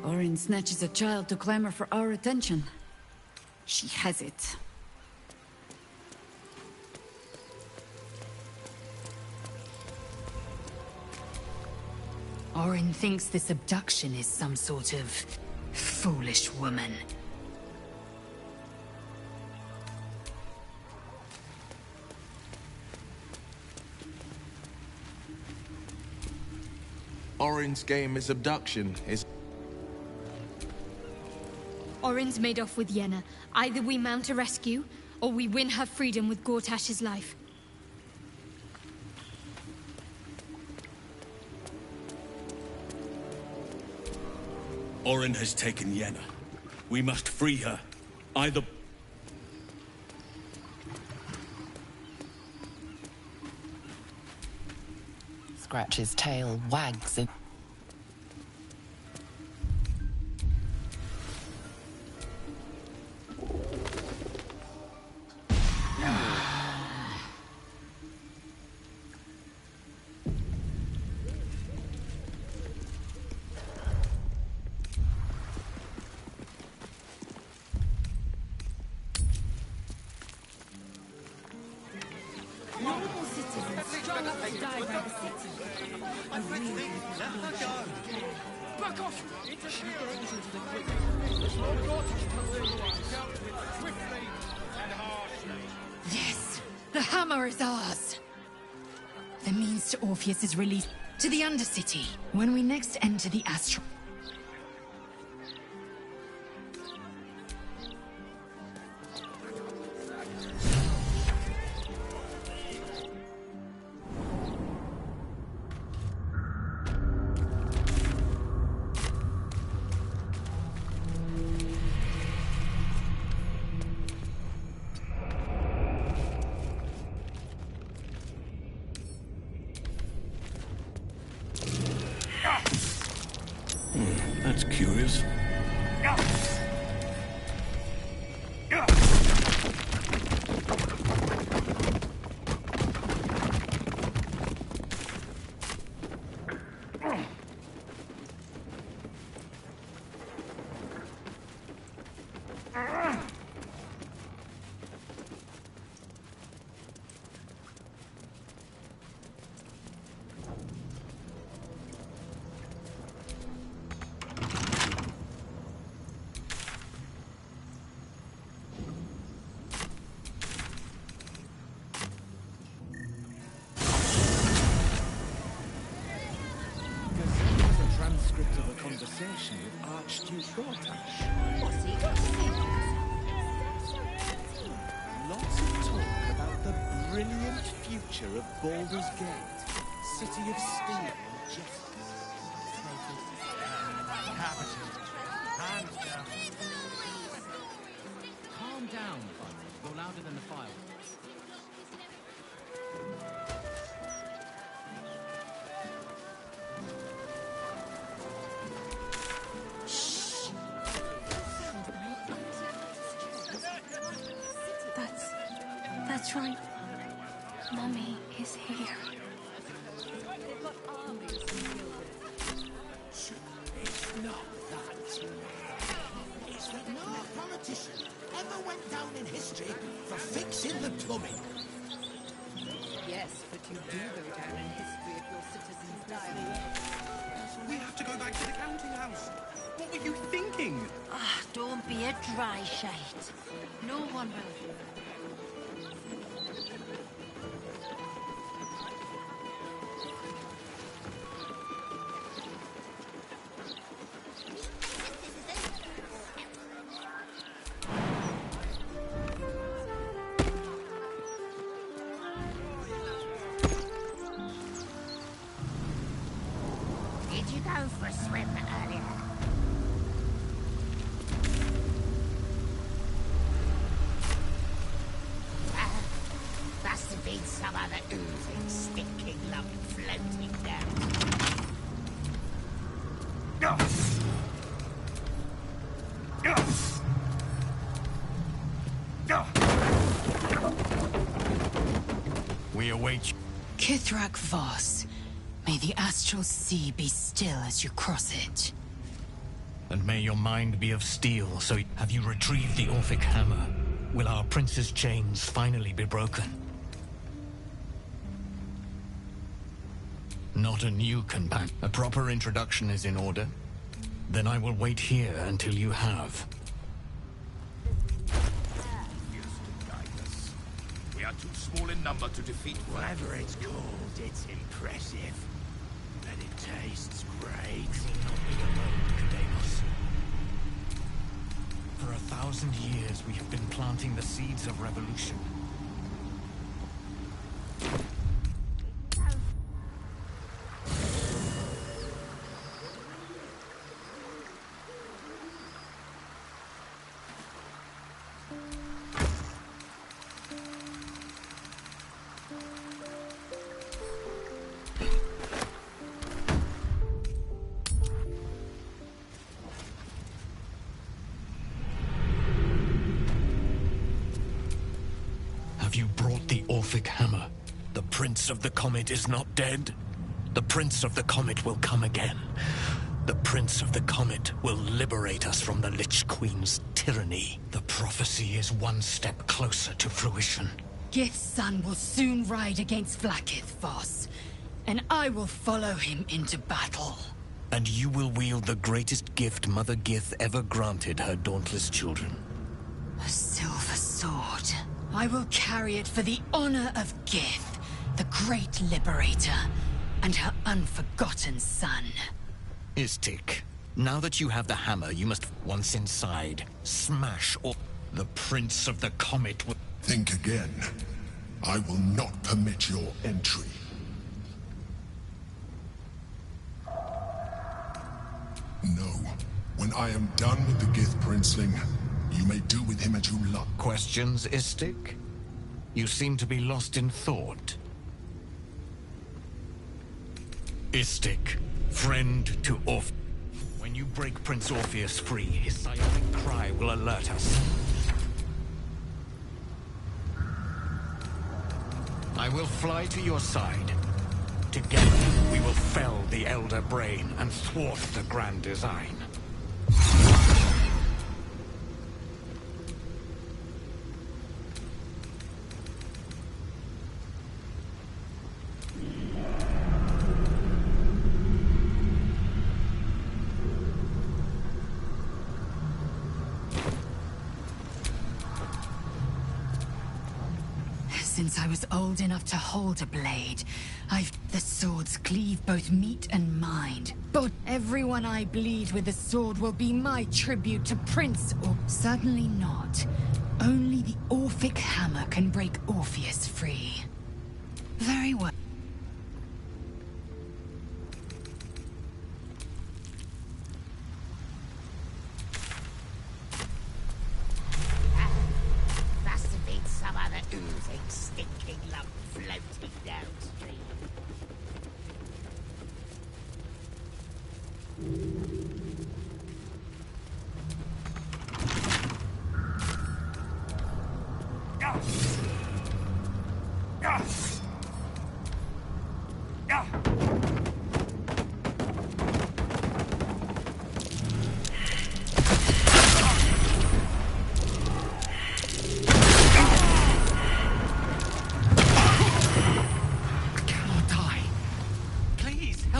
Speaker 15: Orin snatches a child to clamor for our attention. She has it.
Speaker 17: Orin thinks this abduction is some sort of foolish woman.
Speaker 6: Orin's game is abduction, is...
Speaker 14: Orin's made off with Yenna. Either we mount a rescue, or we win her freedom with Gortash's life.
Speaker 7: Orin has taken Yenna. We must free her. Either...
Speaker 5: Scratch's tail wags in...
Speaker 17: Yes! The hammer is ours! The means to Orpheus' release to the Undercity when we next enter the astral.
Speaker 7: That's curious.
Speaker 16: Transcript of a conversation with Archduke Gortash.
Speaker 15: What's he got to say?
Speaker 16: Lots of talk about the brilliant future of Baldur's Gate, City of Steel and Justice. Capital. Hands down. Calm down, Bunny. You're louder than the fireworks.
Speaker 11: That's right. Mummy is here.
Speaker 19: fixing the plumbing.
Speaker 15: Yes, but you do go down in history of your citizens dying.
Speaker 19: We have to go back to the counting house. What were you thinking?
Speaker 20: Ah, don't be a dry shite. No one will. Did you go for a swim earlier? Must have been some other oozing, stinking lump floating down.
Speaker 21: We await you.
Speaker 17: Kithrak Voss, may the astral sea be still as you cross it.
Speaker 21: And may your mind be of steel, so have you retrieved the Orphic hammer? Will our prince's chains finally be broken? Not a new companion. A proper introduction is in order. Then I will wait here until you have.
Speaker 19: We are too small in number to defeat whatever it's called. It's impressive. And it tastes great.
Speaker 21: Will not be alone, Cadenos. For 1,000 years we have been planting the seeds of revolution. Have you brought the Orphic hammer? The Prince of the Comet is not dead. The Prince of the Comet will come again. The Prince of the Comet will liberate us from the Lich Queen's tyranny. The prophecy is one step closer to fruition.
Speaker 17: Gith's son will soon ride against Vlaakith, Voss, and I will follow him into battle.
Speaker 21: And you will wield the greatest gift Mother Gith ever granted her dauntless children.
Speaker 17: A silver sword. I will carry it for the honor of Gith, the great liberator, and her unforgotten son.
Speaker 21: Istik, now that you have the hammer, you must, once inside, smash or the Prince of the Comet will...
Speaker 2: Think again. I will not permit your entry. No. When I am done with the Gith Princeling, you may do with him as you like.
Speaker 21: Questions, Istik? You seem to be lost in thought. Istik, friend to Orpheus. When you break Prince Orpheus free, his psionic cry will alert us. I will fly to your side. Together, we will fell the Elder Brain and thwart the grand design.
Speaker 17: Since I was old enough to hold a blade, the swords cleave both meat and mind. But everyone I bleed with the sword will be my tribute to Prince or... Suddenly not. Only the Orphic hammer can break Orpheus free. Very well.
Speaker 20: Must have been some other oozing, stinking lump floating downstream.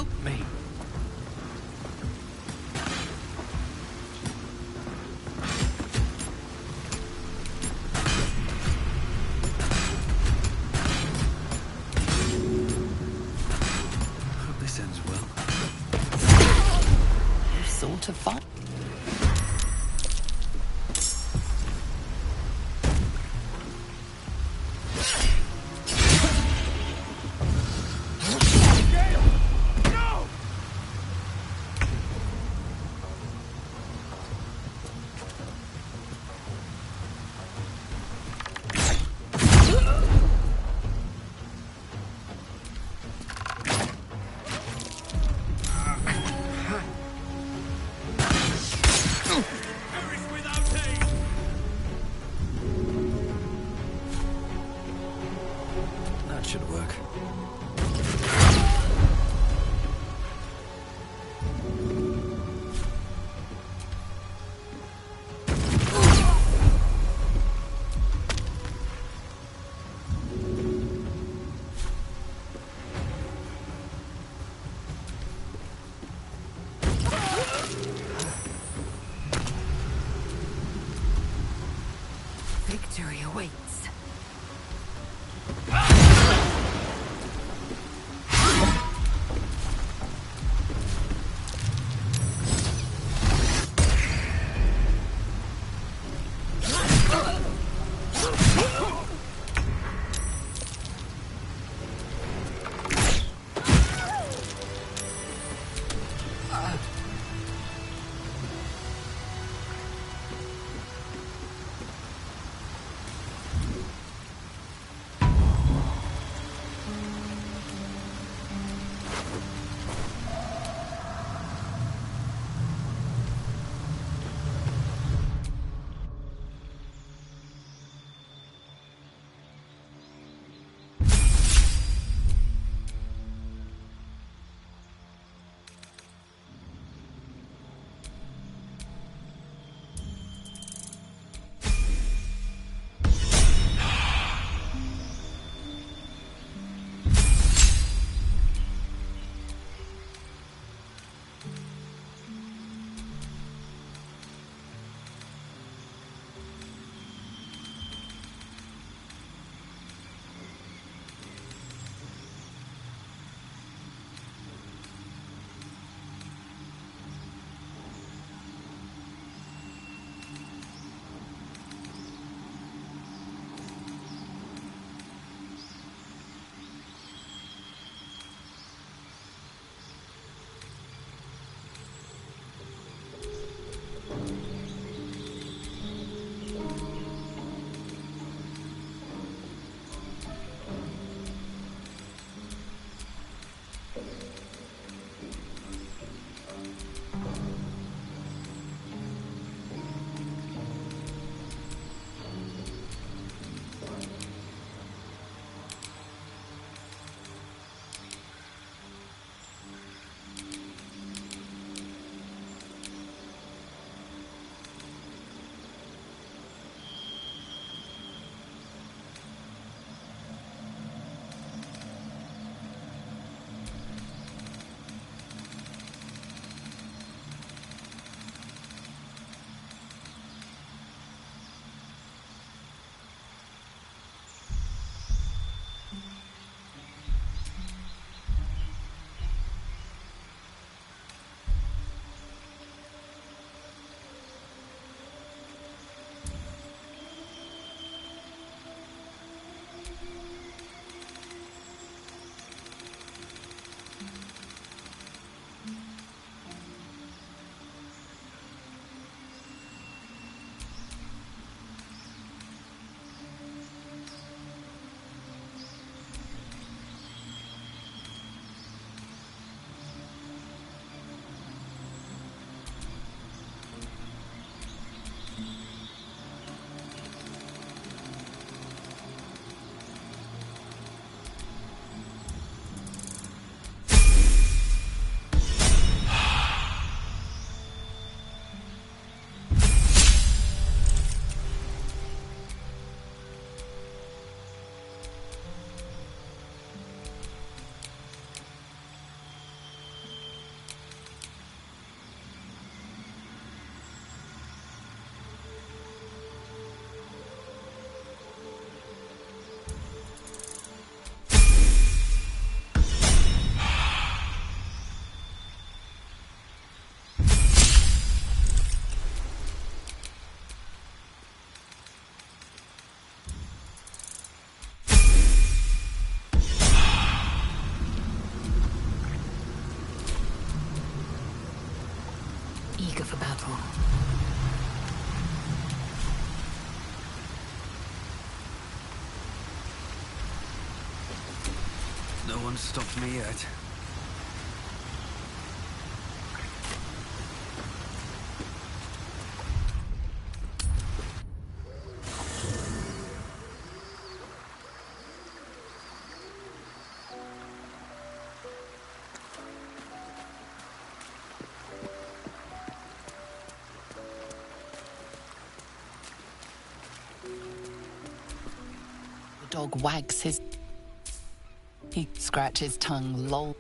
Speaker 13: help me. Hope this ends well.
Speaker 18: You thought of fun.
Speaker 17: eager for battle.
Speaker 1: No one stopped me yet.
Speaker 5: The dog wags his... He scratches tongue, lol.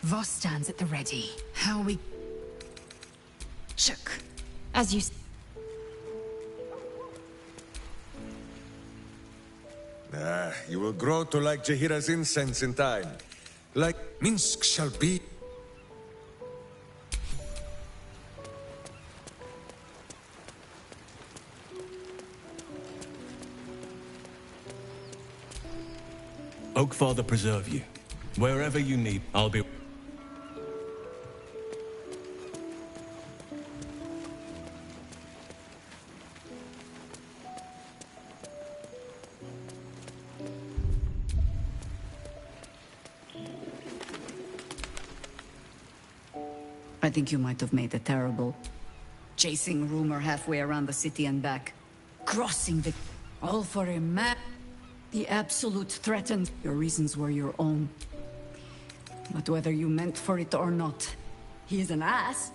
Speaker 17: Voss stands at the ready. How we... Shook. As you...
Speaker 9: You will grow to like Jahira's incense in time. Like Minsk shall be.
Speaker 7: Oakfather preserve you. Wherever you need, I'll be...
Speaker 15: I think you might have made a terrible... chasing rumor halfway around the city and back. Crossing the... all for a map. The Absolute threatened. Your reasons were your own. But whether you meant for it or not, he is an ass.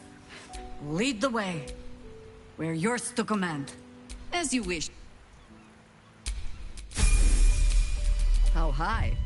Speaker 15: Lead the way. We're yours to command. As you wish. How high?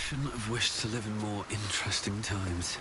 Speaker 1: Shouldn't have wished to live in more interesting times.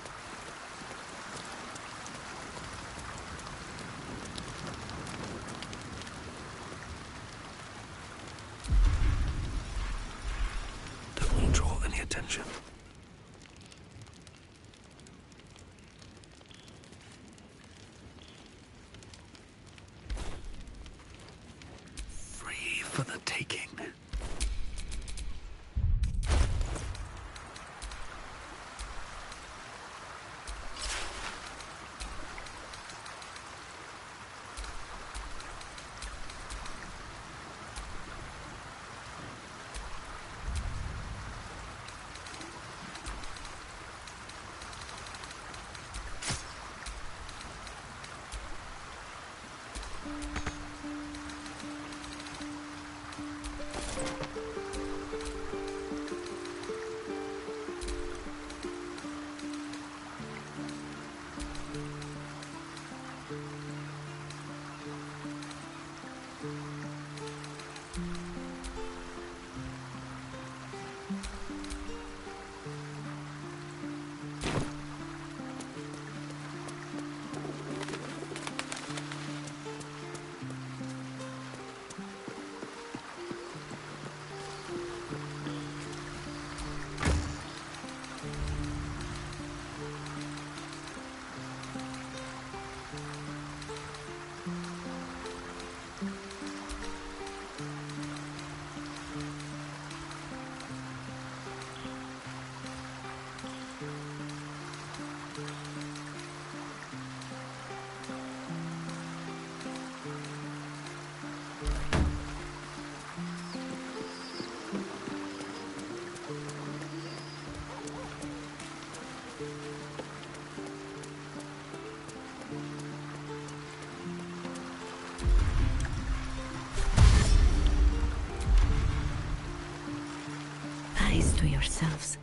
Speaker 10: Eyes to yourselves.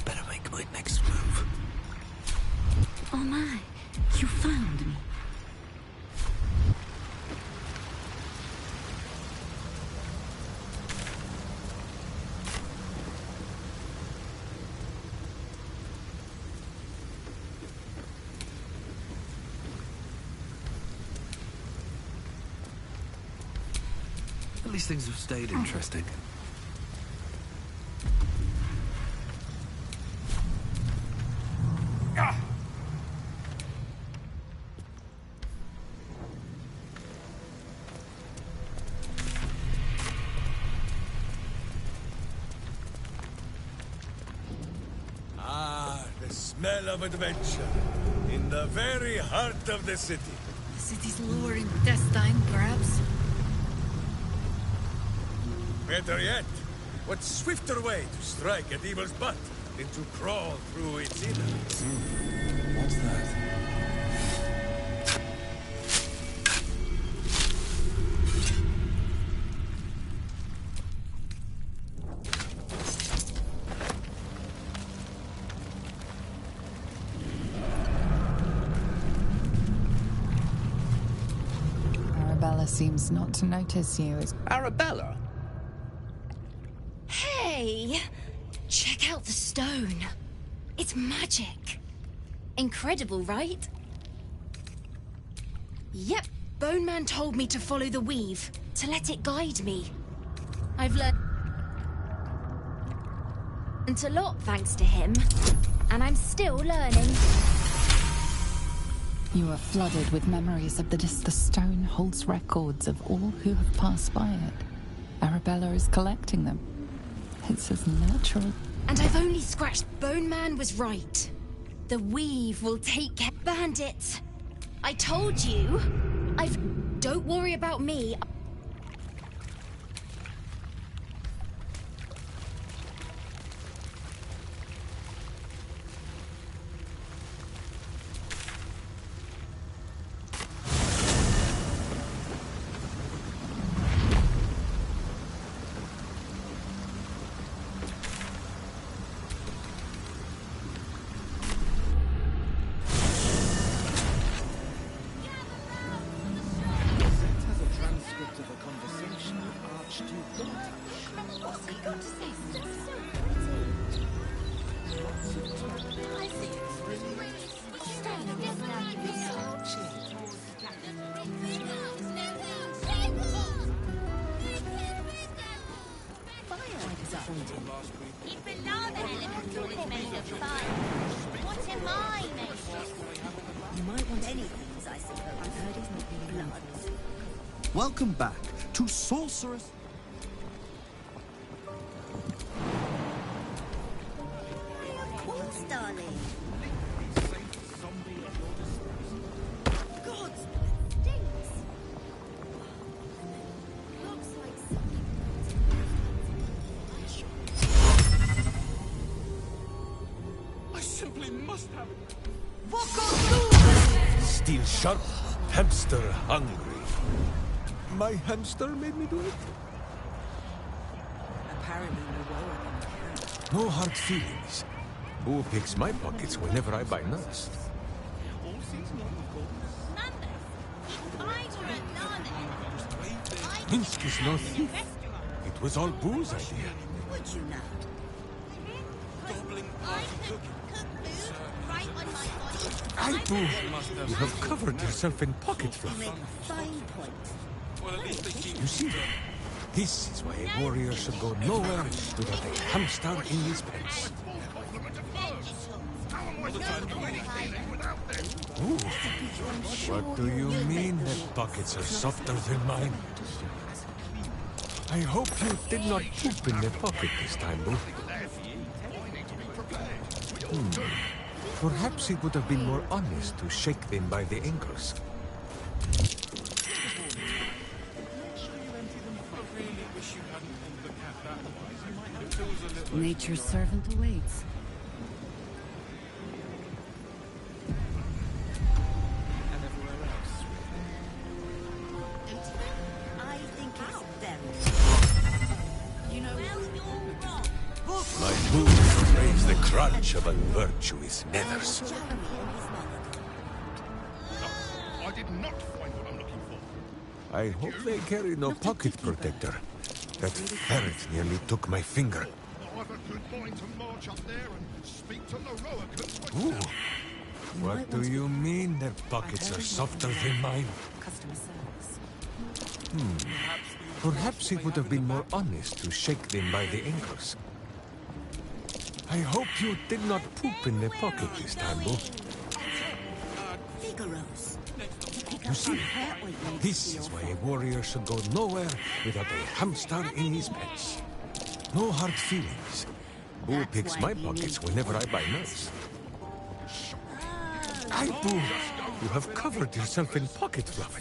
Speaker 1: Better make my next move.
Speaker 10: Oh my, you found me.
Speaker 1: At least things have stayed interesting.
Speaker 9: The smell of adventure in the very heart of the city.
Speaker 14: The city's luring Destine, perhaps?
Speaker 9: Better yet, what swifter way to strike at evil's butt than to crawl through its innards?
Speaker 1: What's that?
Speaker 5: Arabella seems not to notice you as...
Speaker 8: Arabella?
Speaker 11: Hey! Check out the stone. It's magic. Incredible, right? Yep, Bone Man told me to follow the weave, to let it guide me. I've learned a lot thanks to him, and I'm still learning.
Speaker 5: You are flooded with memories of the stone holds records of all who have passed by it. Arabella is collecting them. It's as natural.
Speaker 11: And I've only scratched. Bone Man was right. The weave will take care. Bandits! I told you! Don't worry about me.
Speaker 16: Welcome back to Sorceress...
Speaker 20: Finally. God, it stinks. Looks like
Speaker 19: I simply must have it.
Speaker 9: Steel sharp, hamster hungry. My hamster made me do it.
Speaker 18: Apparently,
Speaker 9: No hard feelings. Who picks my pockets whenever I buy nuts? Minsky's no thief. It was all Boo's idea.
Speaker 20: would you now?
Speaker 9: I, Boo! You have covered yourself in pocket
Speaker 20: You
Speaker 9: fluff.
Speaker 20: make a fine point.
Speaker 9: You see, this is why a warrior should go nowhere without a hamster in his pants. Ooh. What do you mean that pockets are softer than mine? I hope you did not poop in the pocket this time, Boo. Perhaps it would have been more honest to shake them by the ankles.
Speaker 15: Nature's servant awaits.
Speaker 20: I think it's very. You know,
Speaker 9: My Boo raised the crunch of unvirtuous nethers.
Speaker 2: I did not find what I'm looking for.
Speaker 9: I hope they carry no pocket protector. That ferret nearly took my finger.
Speaker 2: I've a good mind to march up there and speak to Leroy.
Speaker 9: Ooh. What do you mean their pockets are softer than mine?
Speaker 17: Customer service.
Speaker 9: Perhaps it would have been more honest to shake them by the ankles. I hope you did not poop in the pocket this time, Boo.
Speaker 20: Figaro's.
Speaker 9: You see, this is why a warrior should go nowhere without a hamster in his pants. No hard feelings. Boo picks my pockets whenever I buy nuts. I, Boo, you have covered yourself in pocket fluff.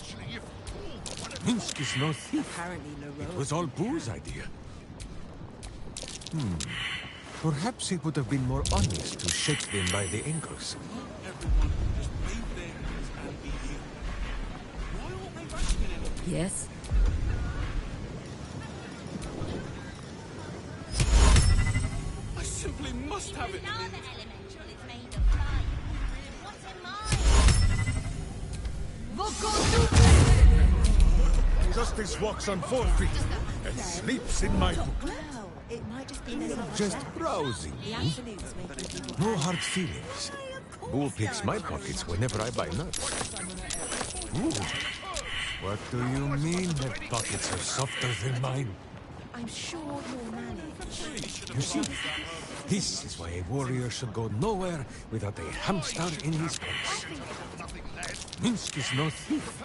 Speaker 9: Minsky's no thief. It was all Boo's idea. Perhaps it would have been more honest to shake them by the ankles.
Speaker 15: Yes?
Speaker 19: I simply must have it.
Speaker 9: Justice walks on 4 feet and sleeps in my book.
Speaker 20: Well, it might just be
Speaker 9: Just browsing. No hard feelings. Boo picks my pockets whenever I buy nuts. Ooh. What do you mean that pockets are softer than mine?
Speaker 20: I'm sure you'll manage.
Speaker 9: You see, this is why a warrior should go nowhere without a hamster in his pants. Minsky's no thief.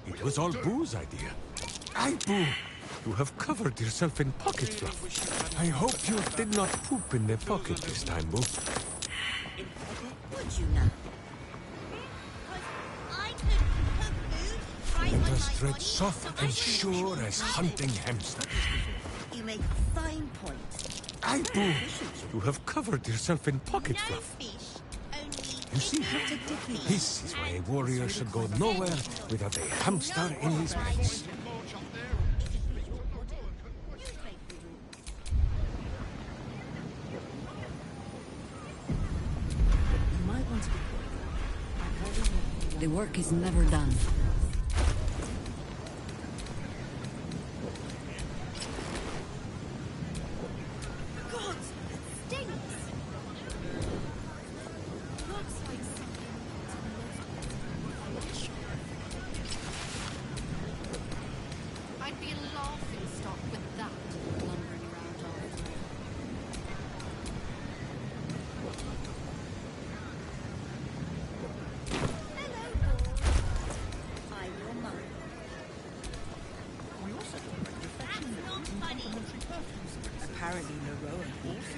Speaker 9: It was all Boo's idea. I, Boo, you have covered yourself in pocket fluff. I hope you did not poop in the pocket this time, Boo.
Speaker 20: Would you now?
Speaker 9: Let us tread soft and sure as hunting hamsters.
Speaker 20: You make a fine point.
Speaker 9: I, Boo, you have covered yourself in pocket fluff. You see, this is why a warrior should go nowhere without a hamster in his pants.
Speaker 20: You might want to be quick.
Speaker 15: The work is never done.
Speaker 20: God, it stinks. Looks like
Speaker 14: I'd be a laughing stock with that lumbering around after.
Speaker 20: I will mind.
Speaker 16: We also
Speaker 20: Apparently, Leroy.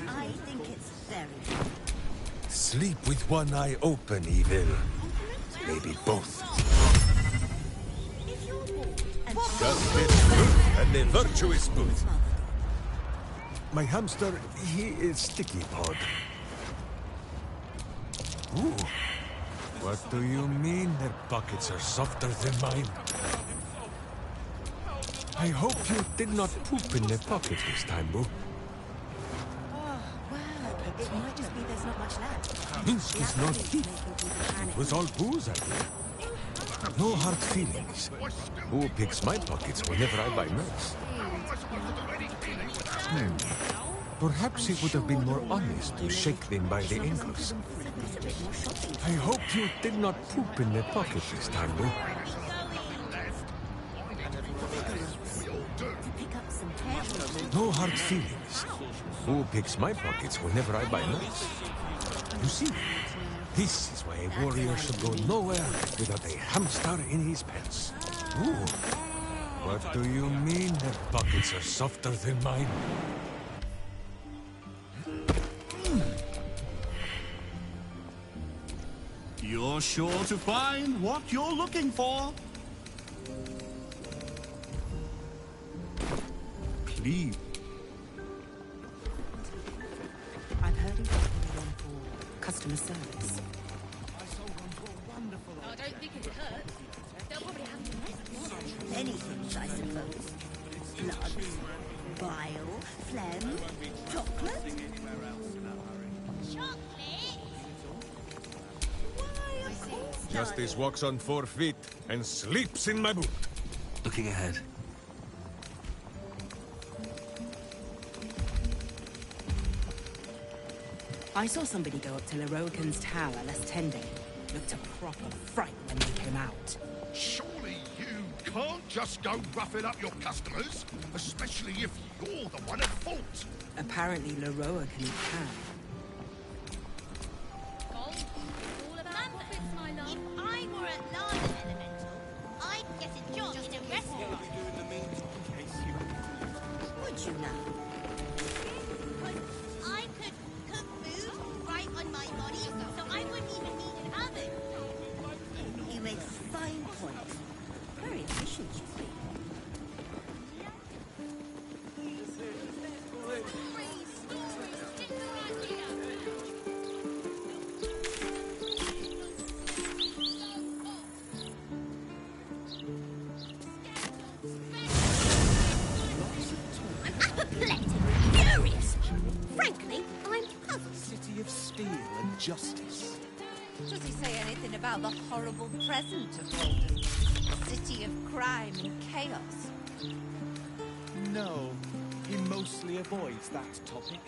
Speaker 20: I think it's very.
Speaker 9: Sleep with one eye open, evil. Maybe both. Justice, truth, and the virtuous both. My hamster, he is sticky pod. Ooh. What do you mean their pockets are softer than mine? I hope you did not poop in the pocket this time, Boo.
Speaker 12: It might just be there's not much left.
Speaker 9: Minsk is no thief. It was all booze, I think. No hard feelings. Who picks my pockets whenever I buy nuts? Perhaps it would have been more honest to shake them by the ankles. I hope you did not poop in the pocket this time, Boo. No hard feelings. Who picks my pockets whenever I buy nuts? You see, this is why a warrior should go nowhere without a hamster in his pants. Ooh. What do you mean their pockets are softer than mine?
Speaker 16: You're sure to find what you're looking for. Please.
Speaker 12: I've heard he's looking on for customer service.
Speaker 10: I don't think it hurts. They'll probably have
Speaker 20: Many things, I suppose. Blood, bile, phlegm, chocolate.
Speaker 9: Justice walks on 4 feet and sleeps in my boot.
Speaker 1: Looking ahead.
Speaker 12: I saw somebody go up to Leroican's tower last tending. Looked a proper fright when they came out.
Speaker 19: Surely you can't just go roughing up your customers, especially if you're the one at fault.
Speaker 12: Apparently Leroican can.
Speaker 11: If I were a larger elemental, I'd get a job in a restaurant.
Speaker 20: Would you now?
Speaker 11: I could cook food right on my body, so I wouldn't even need an oven.
Speaker 20: You make fine points. Very efficient, you think.
Speaker 11: Apoplectic, furious. Frankly, I'm puzzled.
Speaker 16: City of steel and justice.
Speaker 10: Does he say anything about the horrible present of Baldur's city of crime and chaos?
Speaker 16: No, he mostly avoids that topic.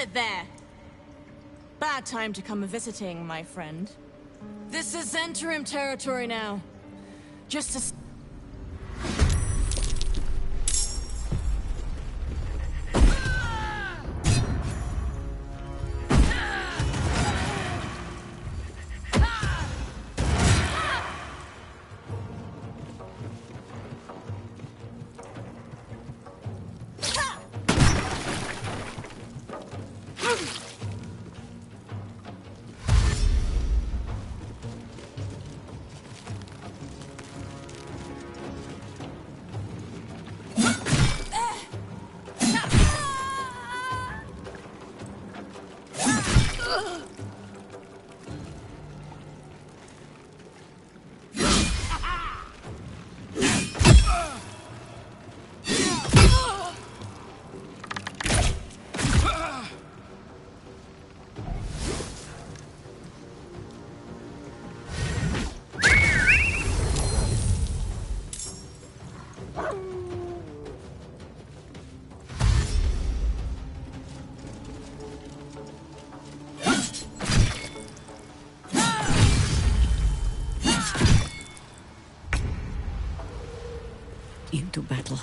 Speaker 3: It there. Bad time to come visiting, my friend. This is Zentarim territory now. Just a...
Speaker 15: into battle.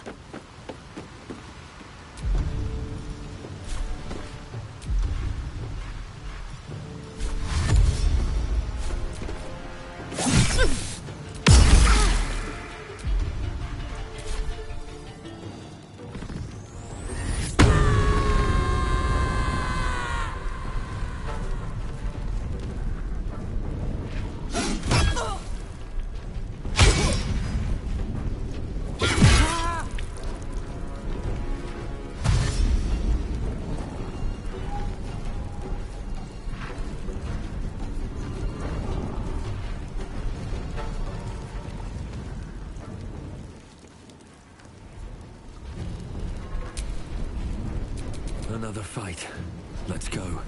Speaker 1: Another fight. Let's go.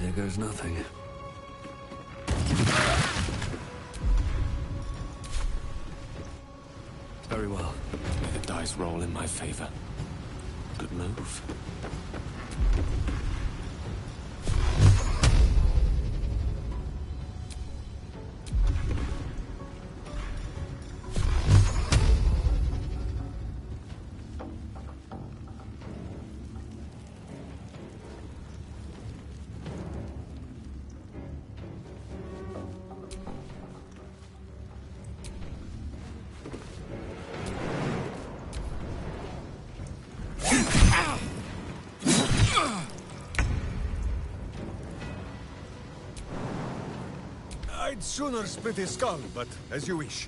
Speaker 1: There goes nothing. Very well.
Speaker 21: May the dice roll in my favor. Good move.
Speaker 9: I'd sooner split his skull, but as you wish.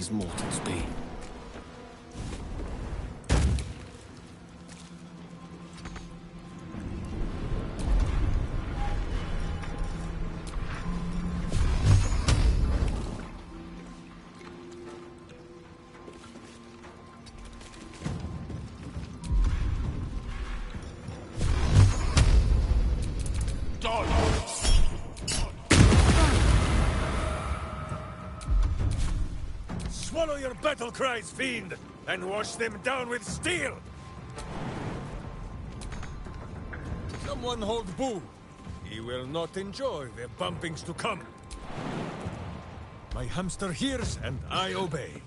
Speaker 13: as mortals be.
Speaker 9: Swallow your battle cries, fiend, and wash them down with steel! Someone hold Boo. He will not enjoy the bumpings to come. My hamster hears, and I obey.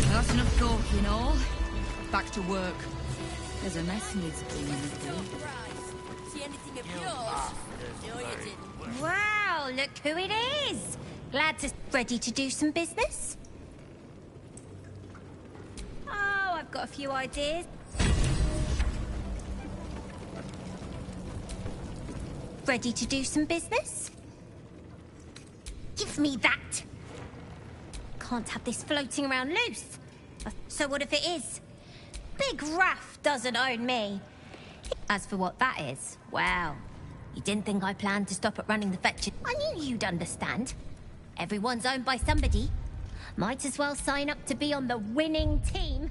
Speaker 17: That's enough talking, all. Back to work. There's a mess needs cleaning.
Speaker 10: See anything of yours? No, you didn't. Wow, look who it is! Glad to... Ready to do some business? Oh, I've got a few ideas. Ready to do some business? Give me that! Can't have this floating around loose. So what if it is? Big Raff doesn't own me. As for what that is, well, you didn't think I planned to stop at running the fetch. I knew you'd understand. Everyone's owned by somebody. Might as well sign up to be on the winning team.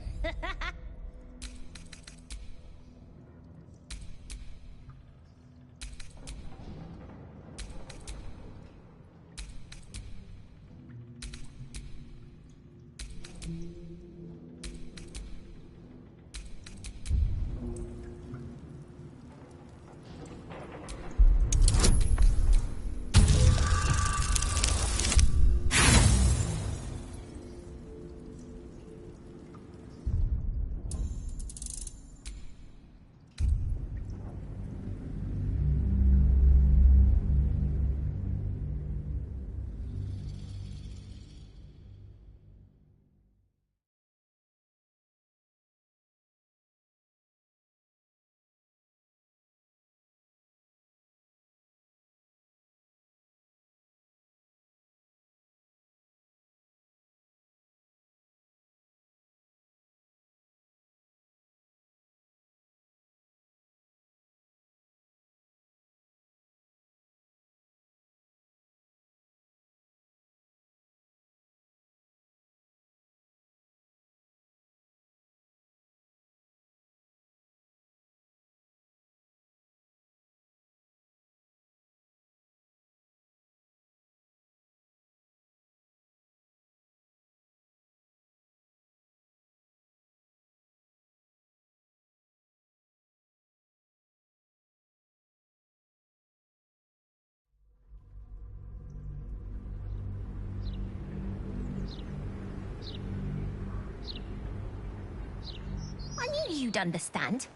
Speaker 10: I knew you'd understand.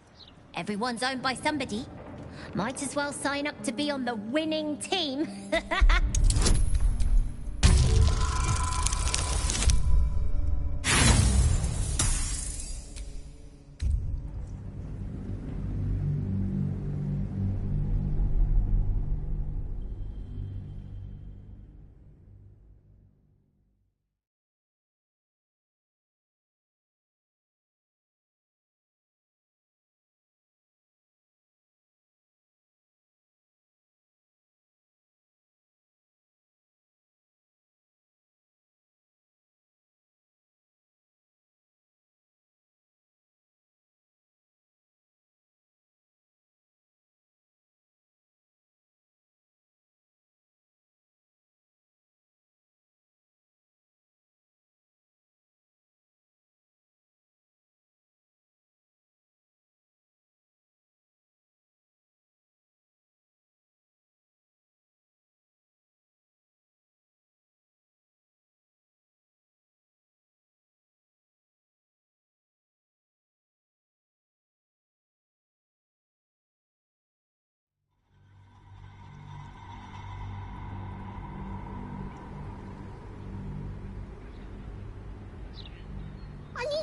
Speaker 10: Everyone's owned by somebody. Might as well sign up to be on the winning team.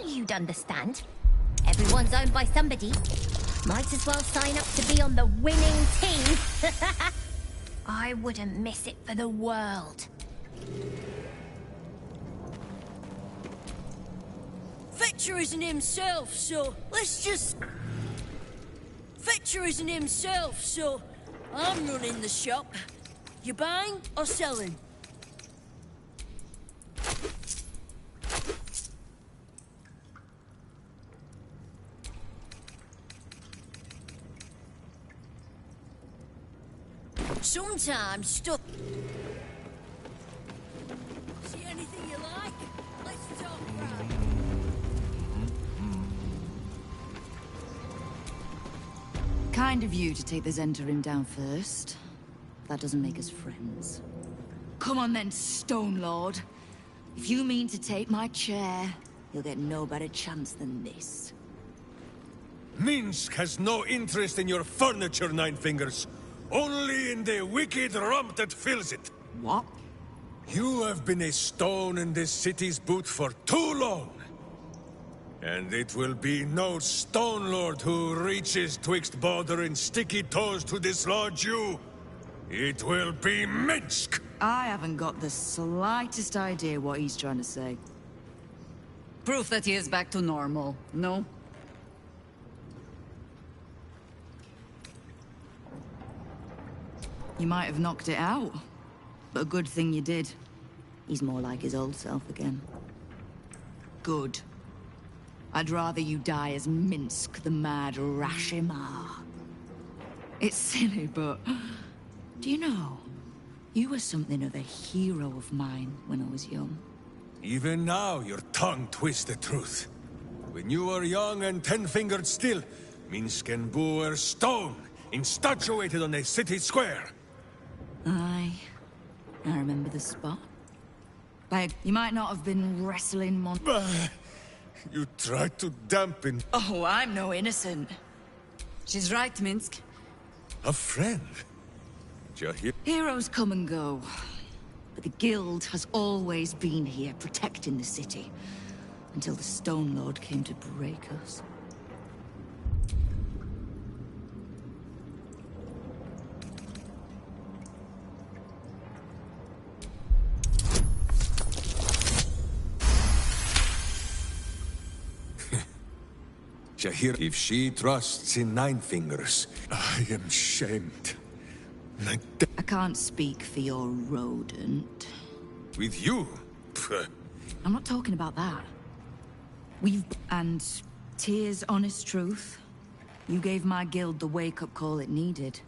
Speaker 10: you'd understand. Everyone's owned by somebody. Might as well sign up to be on the winning team. I wouldn't miss it for the world.
Speaker 4: Fetcher isn't himself, so let's just... Fetcher isn't himself, so I'm running the shop. You buying or selling? Sometimes stuff... See anything you like? Let's talk about it.
Speaker 15: Kind of you to take the Zentarim down first. That doesn't make us friends. Come on then, Stone Lord. If you mean to take my chair, you'll get no better chance than this.
Speaker 9: Minsk has no interest in your furniture, Nine Fingers. Only in the wicked rump that fills it.
Speaker 15: What?
Speaker 9: You have been a stone in this city's boot for too long. And it will be no Stone Lord who reaches twixt Baldur and sticky toes to dislodge you. It will be Minsk!
Speaker 15: I haven't got the slightest idea what he's trying to say. Proof that he is back to normal, no? You might have knocked it out, but a good thing you did. He's more like his old self again. Good. I'd rather you die as Minsk, the mad Rashimar. It's silly, but... Do you know? You were something of a hero of mine when I was young.
Speaker 9: Even now, your tongue twists the truth. When you were young and ten-fingered still, Minsk and Boo were stone, instatuated on a city square.
Speaker 15: Aye. I remember the spot. Like, you might not have been wrestling
Speaker 9: You tried to dampen...
Speaker 15: Oh, I'm no innocent. She's right, Minsk.
Speaker 9: A friend? Jahir...
Speaker 15: Heroes come and go. But the Guild has always been here, protecting the city. Until the Stone Lord came to break us.
Speaker 9: Jahir, if she trusts in Nine Fingers, I am shamed.
Speaker 15: I can't speak for your rodent.
Speaker 9: With you?
Speaker 15: I'm not talking about that. And Tears, honest truth, you gave my guild the wake-up call it needed.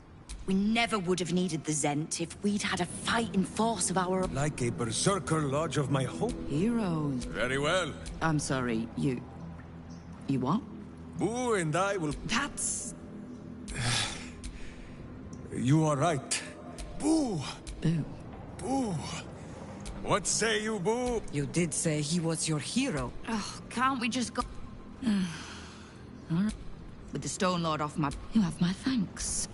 Speaker 15: We never would have needed the Zent if we'd had a fighting force of our...
Speaker 9: Like a berserker lodge of my hope.
Speaker 15: Heroes.
Speaker 9: Very well.
Speaker 15: I'm sorry, you what?
Speaker 9: Boo and I will...
Speaker 15: That's...
Speaker 9: You are right. Boo!
Speaker 15: Boo.
Speaker 9: Boo! What say you, Boo?
Speaker 15: You did say he was your hero. Oh, can't we just go... All right. With the Stone Lord off my... You have my thanks.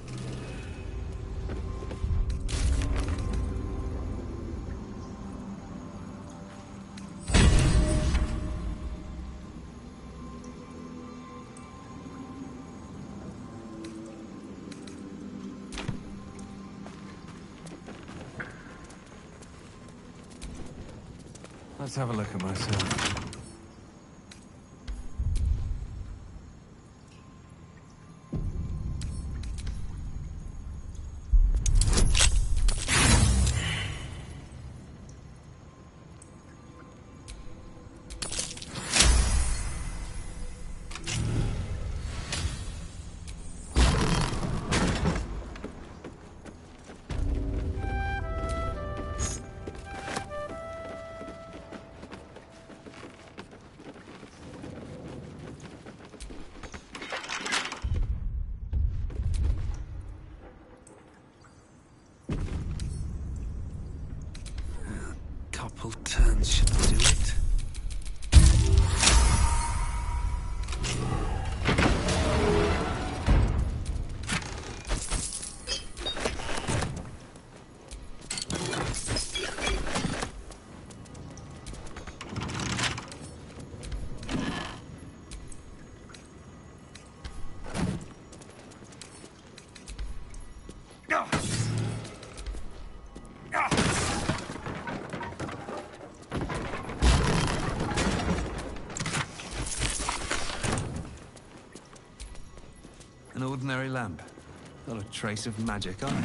Speaker 1: Let's have a look at myself. An ordinary lamp. Not a trace of magic on it.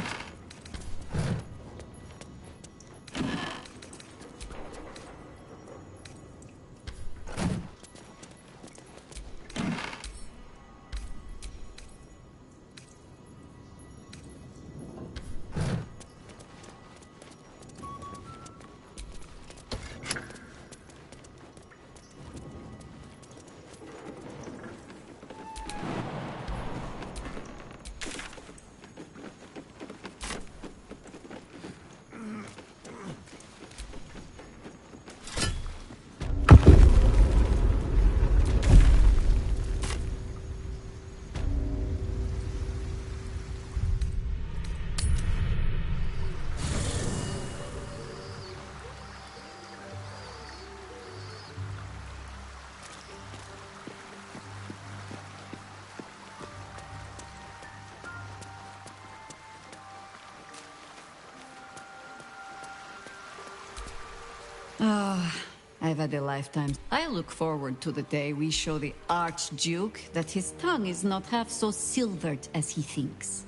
Speaker 15: Ah, I've had a lifetime. I look forward to the day we show the Archduke that his tongue is not half so silvered as he thinks.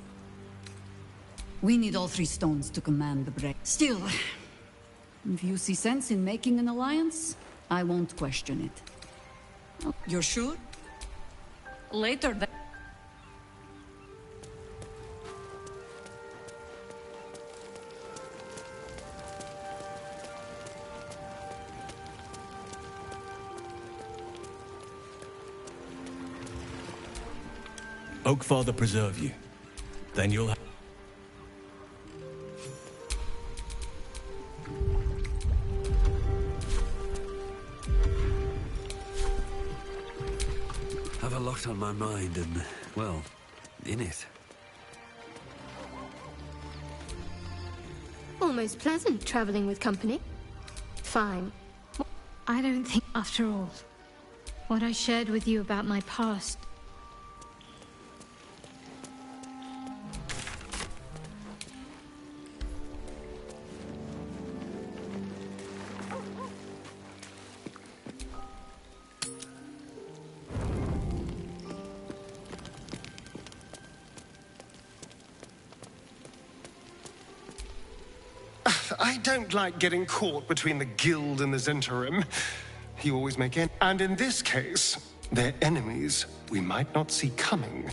Speaker 15: We need all 3 stones to command the break. Still, if you see sense in making an alliance, I won't question it. You're sure? Later then.
Speaker 7: Oakfather preserve you. Then you'll have...
Speaker 1: Have a lot on my mind and, well, in it.
Speaker 14: Almost pleasant traveling with company. Fine. I don't think, after all, what I shared with you about my past.
Speaker 6: I don't like getting caught between the Guild and the Zentarim. You always make it. And in this case, they're enemies we might not see coming.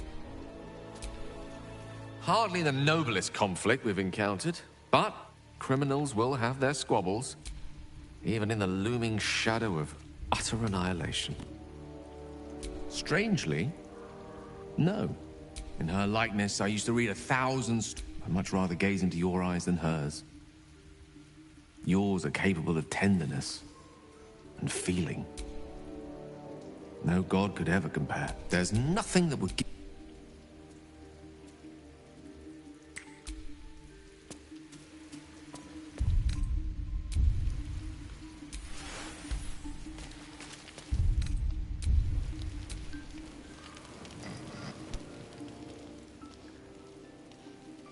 Speaker 8: Hardly the noblest conflict we've encountered, but criminals will have their squabbles, even in the looming shadow of utter annihilation. Strangely, no. In her likeness, I used to read 1,000. I'd much rather gaze into your eyes than hers. Yours are capable of tenderness and feeling. No god could ever compare. There's nothing that would give...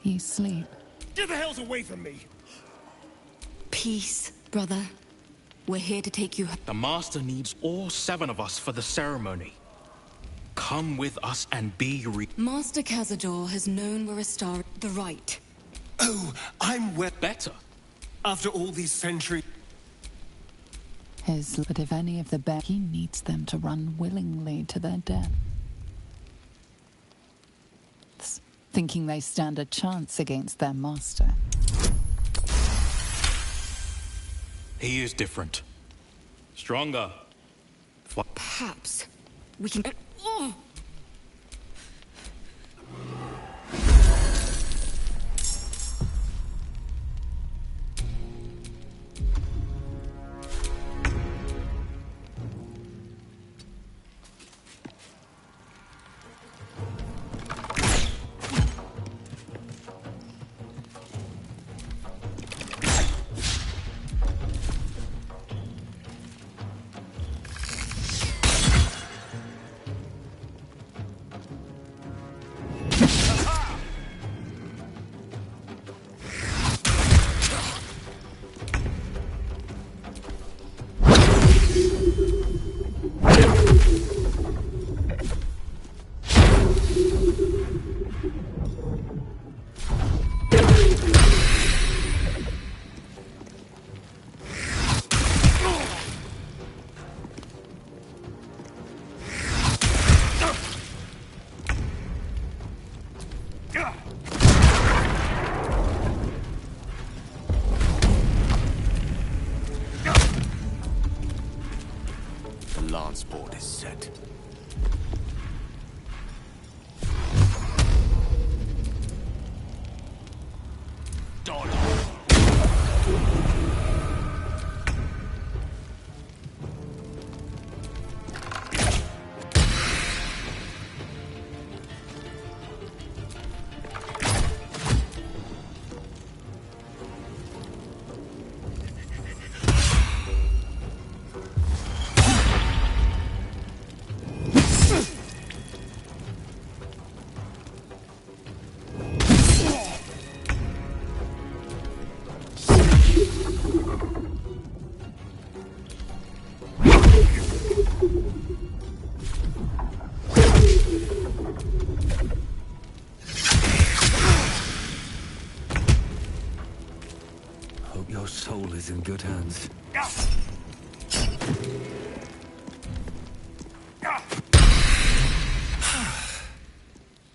Speaker 5: You sleep.
Speaker 19: Get the hells away from me!
Speaker 22: Peace, brother. We're here to take you.
Speaker 23: The Master needs all 7 of us for the ceremony. Come with us and be
Speaker 22: Master Cazador has known we're a star. The right.
Speaker 6: Oh, I'm
Speaker 23: better.
Speaker 6: After all these centuries.
Speaker 5: But if any of the he needs them to run willingly to their death. Thinking they stand a chance against their master.
Speaker 23: He is different. Stronger.
Speaker 22: Perhaps we can...
Speaker 1: Your soul is in good hands.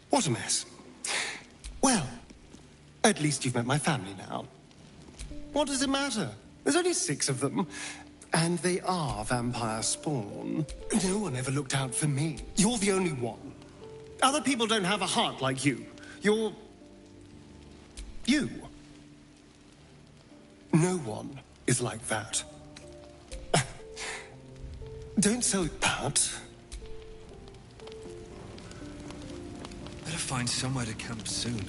Speaker 6: What a mess. Well, at least you've met my family now. What does it matter? There's only 6 of them. And they are vampire spawn. No one ever looked out for me. You're the only one. Other people don't have a heart like you. You're... you. No one is like that. Don't sell that.
Speaker 1: Better find somewhere to camp soon.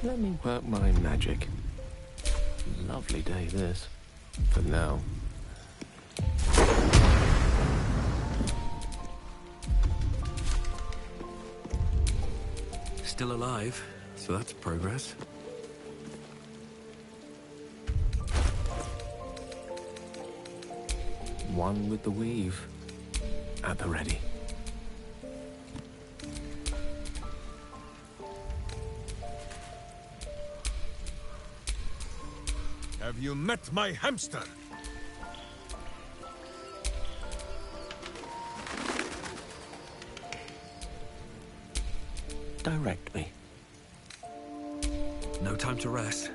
Speaker 8: Let me work my magic. Lovely day, this. For now.
Speaker 1: Still alive, so that's progress.
Speaker 8: One with the weave. At the ready.
Speaker 9: Have you met my hamster?
Speaker 8: Direct me.
Speaker 1: No time to rest.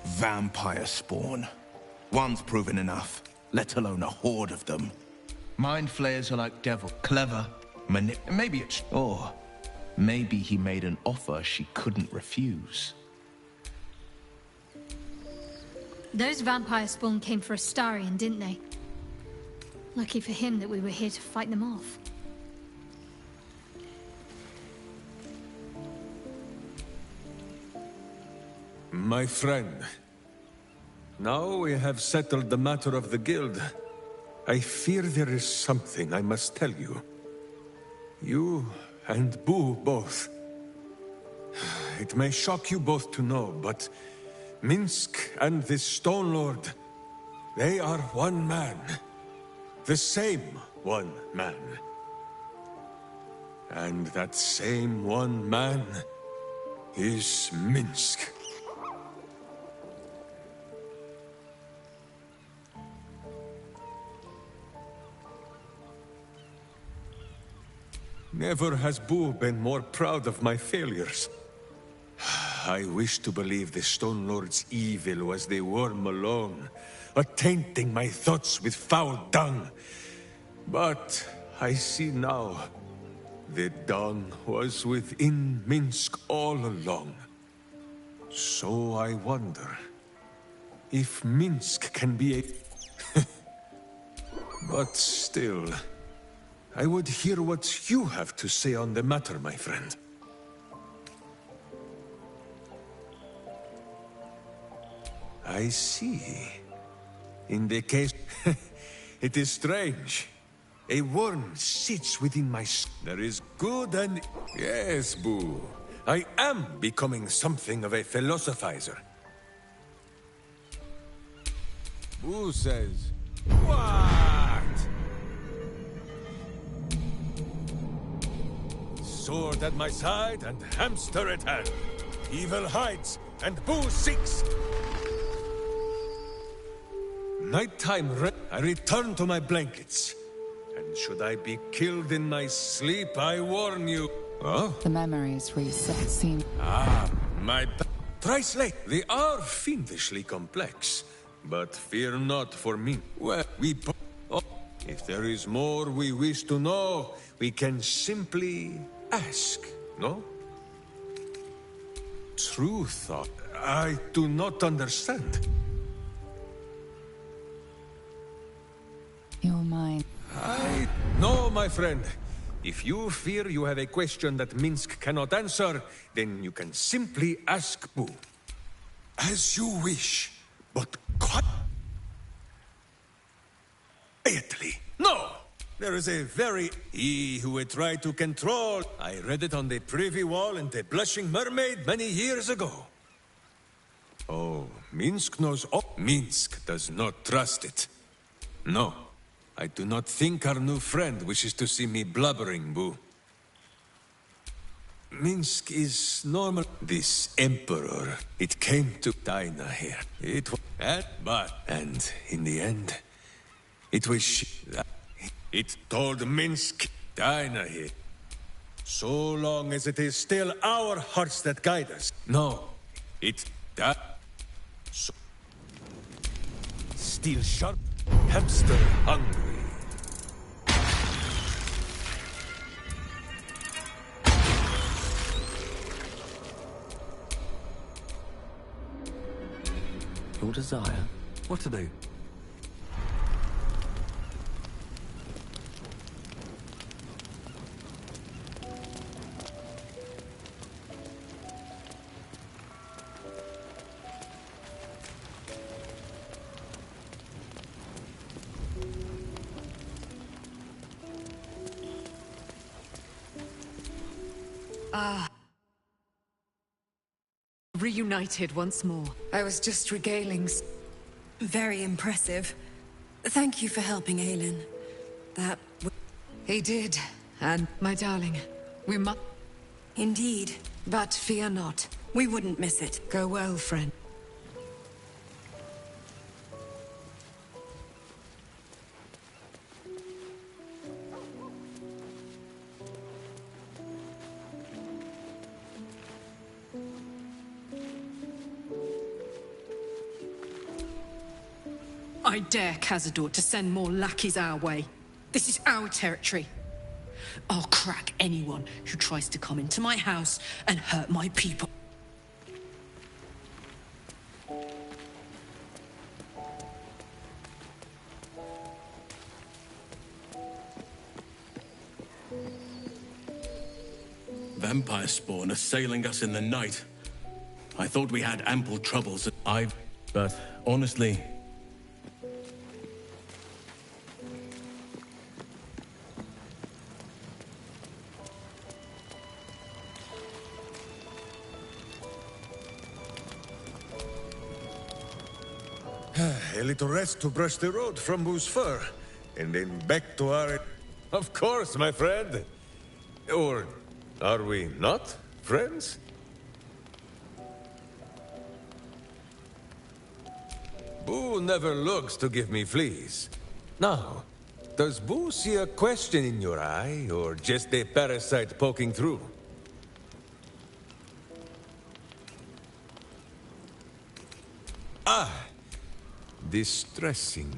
Speaker 19: Vampire spawn. One's proven enough, let alone a horde of them. Mind flayers are like devil. Clever. Maybe it's... Or maybe he made an offer she couldn't refuse.
Speaker 14: Those vampire spawn came for Astarion, didn't they? Lucky for him that we were here to fight them off.
Speaker 9: My friend, now we have settled the matter of the guild. I fear there is something I must tell you. You and Boo both. It may shock you both to know, but Minsk and this Stone Lord, they are one man. The same one man. And that same one man is Minsk. Never has Boo been more proud of my failures. I wish to believe the Stone Lord's evil was the worm alone, tainting my thoughts with foul dung. But I see now, the dung was within Minsk all along. So I wonder if Minsk can be a... But still, I would hear what you have to say on the matter, my friend. I see. In the case... it is strange. A worm sits within my... There is good and... Yes, Boo. I am becoming something of a philosophizer. Boo says... What? Sword at my side and hamster at hand. Evil hides and Boo seeks. Nighttime, I return to my blankets. And should I be killed in my sleep, I warn you. Oh?
Speaker 5: The memories reset seem...
Speaker 9: Ah, my... Thrice late. They are fiendishly complex. But fear not for me. Well, we... Oh, if there is more we wish to know, we can simply ask, no? True thought. I do not understand.
Speaker 5: You're mine.
Speaker 9: No, my friend. If you fear you have a question that Minsk cannot answer, then you can simply ask Boo. As you wish, but quietly. No! There is a very... He who would try to control... I read it on the privy wall in the Blushing Mermaid many years ago. Oh, Minsk knows all... Minsk does not trust it. No, I do not think our new friend wishes to see me blubbering, Boo. Minsk is normal. This Emperor, it came to Dinah here. It was... And in the end, it was she... It told Minsk, Dinah here. So long as it is still our hearts that guide us. No, it... So... Still sharp, hamster hungry.
Speaker 1: Your desire? What to do?
Speaker 3: Reunited once more.
Speaker 2: I was just regaling. Very impressive. Thank you for helping Aelin. That...
Speaker 17: He did. And, my darling, we must...
Speaker 2: Indeed.
Speaker 17: But fear not.
Speaker 2: We wouldn't miss it.
Speaker 17: Go well, friend.
Speaker 3: I dare Cazador to send more lackeys our way. This is our territory. I'll crack anyone who tries to come into my house and hurt my people.
Speaker 7: Vampire spawn assailing us in the night. I thought we had ample troubles. But honestly...
Speaker 9: A little rest to brush the road from Boo's fur, and then back to our... Of course, my friend. Or are we not friends? Boo never looks to give me fleas. Now, does Boo see a question in your eye, or just a parasite poking through? Ah! Distressing.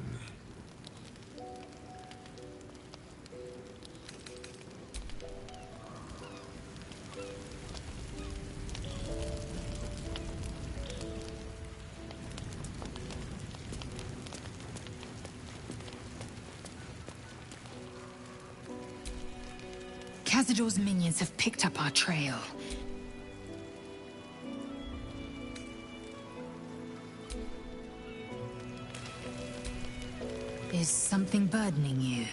Speaker 17: Cazador's minions have picked up our trail. Is something burdening you?